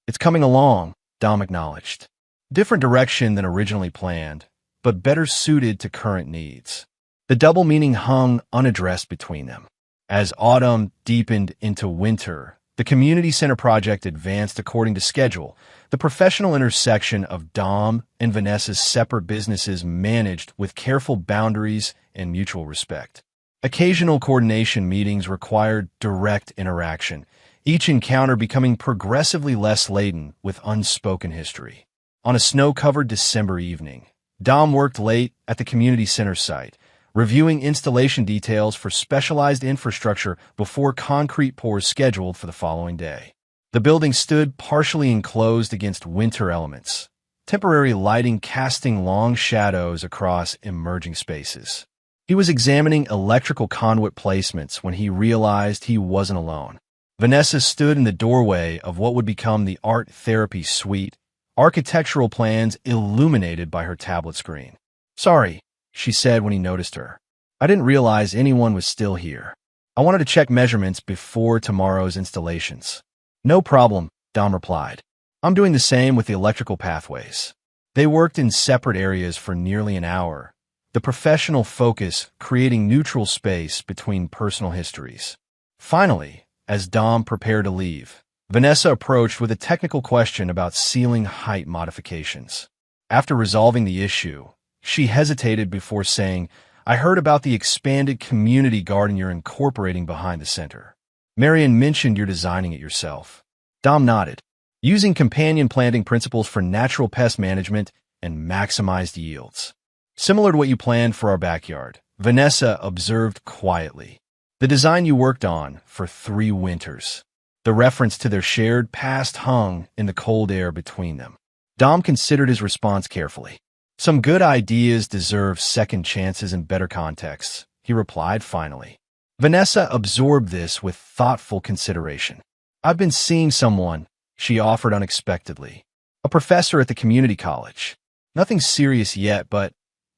"It's coming along," Dom acknowledged. Different direction than originally planned, but better suited to current needs. The double meaning hung unaddressed between them. As autumn deepened into winter, the community center project advanced according to schedule, the professional intersection of Dom and Vanessa's separate businesses managed with careful boundaries and mutual respect. Occasional coordination meetings required direct interaction, each encounter becoming progressively less laden with unspoken history. On a snow-covered December evening, Dom worked late at the community center site, reviewing installation details for specialized infrastructure before concrete pours scheduled for the following day. The building stood partially enclosed against winter elements, temporary lighting casting long shadows across emerging spaces. He was examining electrical conduit placements when he realized he wasn't alone. Vanessa stood in the doorway of what would become the art therapy suite, architectural plans illuminated by her tablet screen. "Sorry," she said when he noticed her. "I didn't realize anyone was still here. I wanted to check measurements before tomorrow's installations." "No problem," Dom replied. "I'm doing the same with the electrical pathways." They worked in separate areas for nearly an hour, the professional focus creating neutral space between personal histories. Finally, as Dom prepared to leave, Vanessa approached with a technical question about ceiling height modifications. After resolving the issue, she hesitated before saying, "I heard about the expanded community garden you're incorporating behind the center. Marian mentioned you're designing it yourself." Dom nodded. "Using companion planting principles for natural pest management and maximized yields. Similar to what you planned for our backyard," Vanessa observed quietly. The design you worked on for 3 winters. The reference to their shared past hung in the cold air between them. Dom considered his response carefully. Some good ideas deserve second chances in better contexts, he replied finally. Vanessa absorbed this with thoughtful consideration. I've been seeing someone, she offered unexpectedly. A professor at the community college. Nothing serious yet, but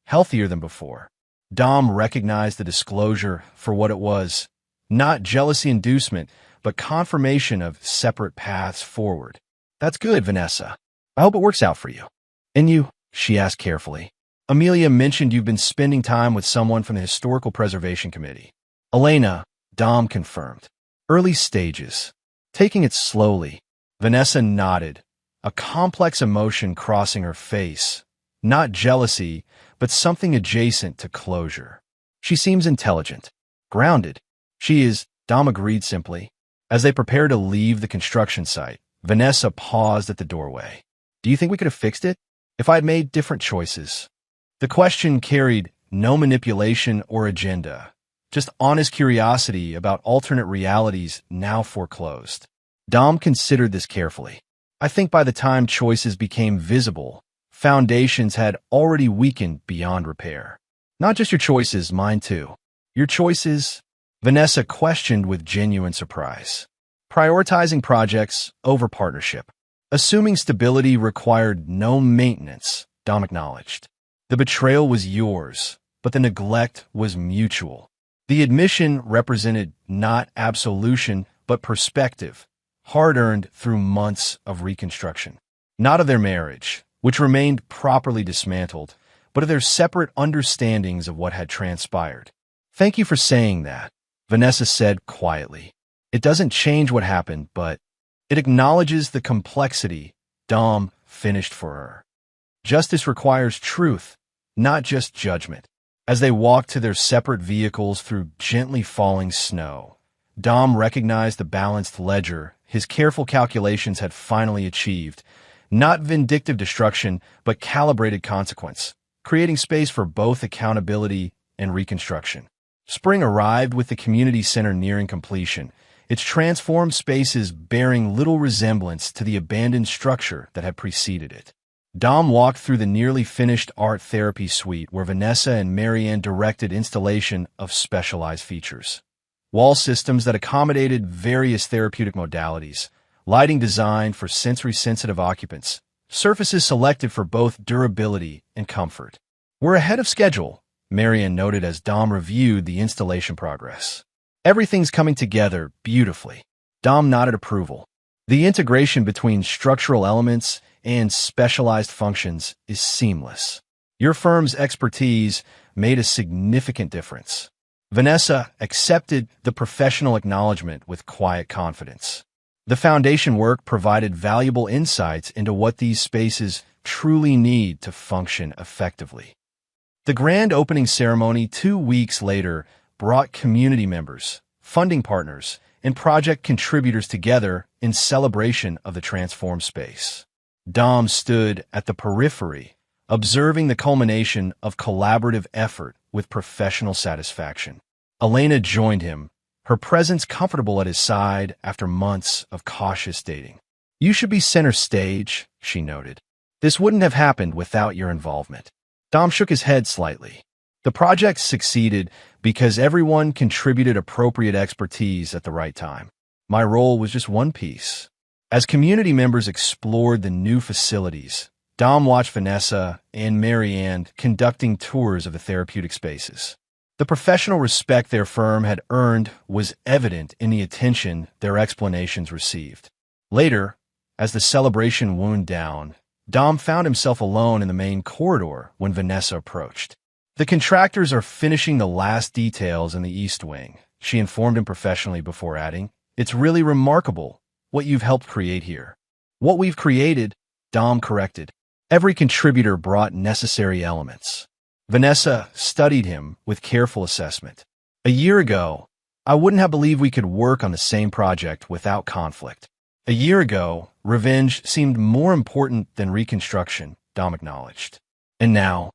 healthier than before. Dom recognized the disclosure for what it was, not jealousy inducement, but confirmation of separate paths forward. That's good, Vanessa. I hope it works out for you. And you? She asked carefully. Amelia mentioned you've been spending time with someone from the Historical Preservation Committee. Elena, Dom confirmed. Early stages. Taking it slowly. Vanessa nodded, a complex emotion crossing her face. Not jealousy, but something adjacent to closure. She seems intelligent. Grounded. She is, Dom agreed simply. As they prepared to leave the construction site, Vanessa paused at the doorway. Do you think we could have fixed it? If I had made different choices? The question carried no manipulation or agenda, just honest curiosity about alternate realities now foreclosed. Dom considered this carefully. I think by the time choices became visible, foundations had already weakened beyond repair. Not just your choices, mine too. Your choices? Vanessa questioned with genuine surprise. Prioritizing projects over partnership. Assuming stability required no maintenance, Dom acknowledged. The betrayal was yours, but the neglect was mutual. The admission represented not absolution, but perspective, hard-earned through months of reconstruction. Not of their marriage, which remained properly dismantled, but of their separate understandings of what had transpired. Thank you for saying that, Vanessa said quietly. It doesn't change what happened, but it acknowledges the complexity. Dom finished for her. Justice requires truth, not just judgment. As they walked to their separate vehicles through gently falling snow, Dom recognized the balanced ledger his careful calculations had finally achieved. Not vindictive destruction, but calibrated consequence, creating space for both accountability and reconstruction. Spring arrived with the community center nearing completion, its transformed spaces bearing little resemblance to the abandoned structure that had preceded it. Dom walked through the nearly finished art therapy suite where Vanessa and Marianne directed installation of specialized features. Wall systems that accommodated various therapeutic modalities, lighting designed for sensory-sensitive occupants, surfaces selected for both durability and comfort. We're ahead of schedule, Marianne noted as Dom reviewed the installation progress. Everything's coming together beautifully. Dom nodded approval. The integration between structural elements and specialized functions is seamless. Your firm's expertise made a significant difference. Vanessa accepted the professional acknowledgement with quiet confidence. The foundation work provided valuable insights into what these spaces truly need to function effectively. The grand opening ceremony 2 weeks later brought community members, funding partners, and project contributors together in celebration of the transformed space. Dom stood at the periphery, observing the culmination of collaborative effort with professional satisfaction. Elena joined him, her presence comfortable at his side after months of cautious dating. You should be center stage, she noted. This wouldn't have happened without your involvement. Dom shook his head slightly. The project succeeded because everyone contributed appropriate expertise at the right time. My role was just one piece. As community members explored the new facilities, Dom watched Vanessa and Marianne conducting tours of the therapeutic spaces. The professional respect their firm had earned was evident in the attention their explanations received. Later, as the celebration wound down, Dom found himself alone in the main corridor when Vanessa approached. The contractors are finishing the last details in the East Wing, she informed him professionally before adding, It's really remarkable what you've helped create here. What we've created, Dom corrected. Every contributor brought necessary elements. Vanessa studied him with careful assessment. A year ago, I wouldn't have believed we could work on the same project without conflict. A year ago, revenge seemed more important than reconstruction, Dom acknowledged. And now,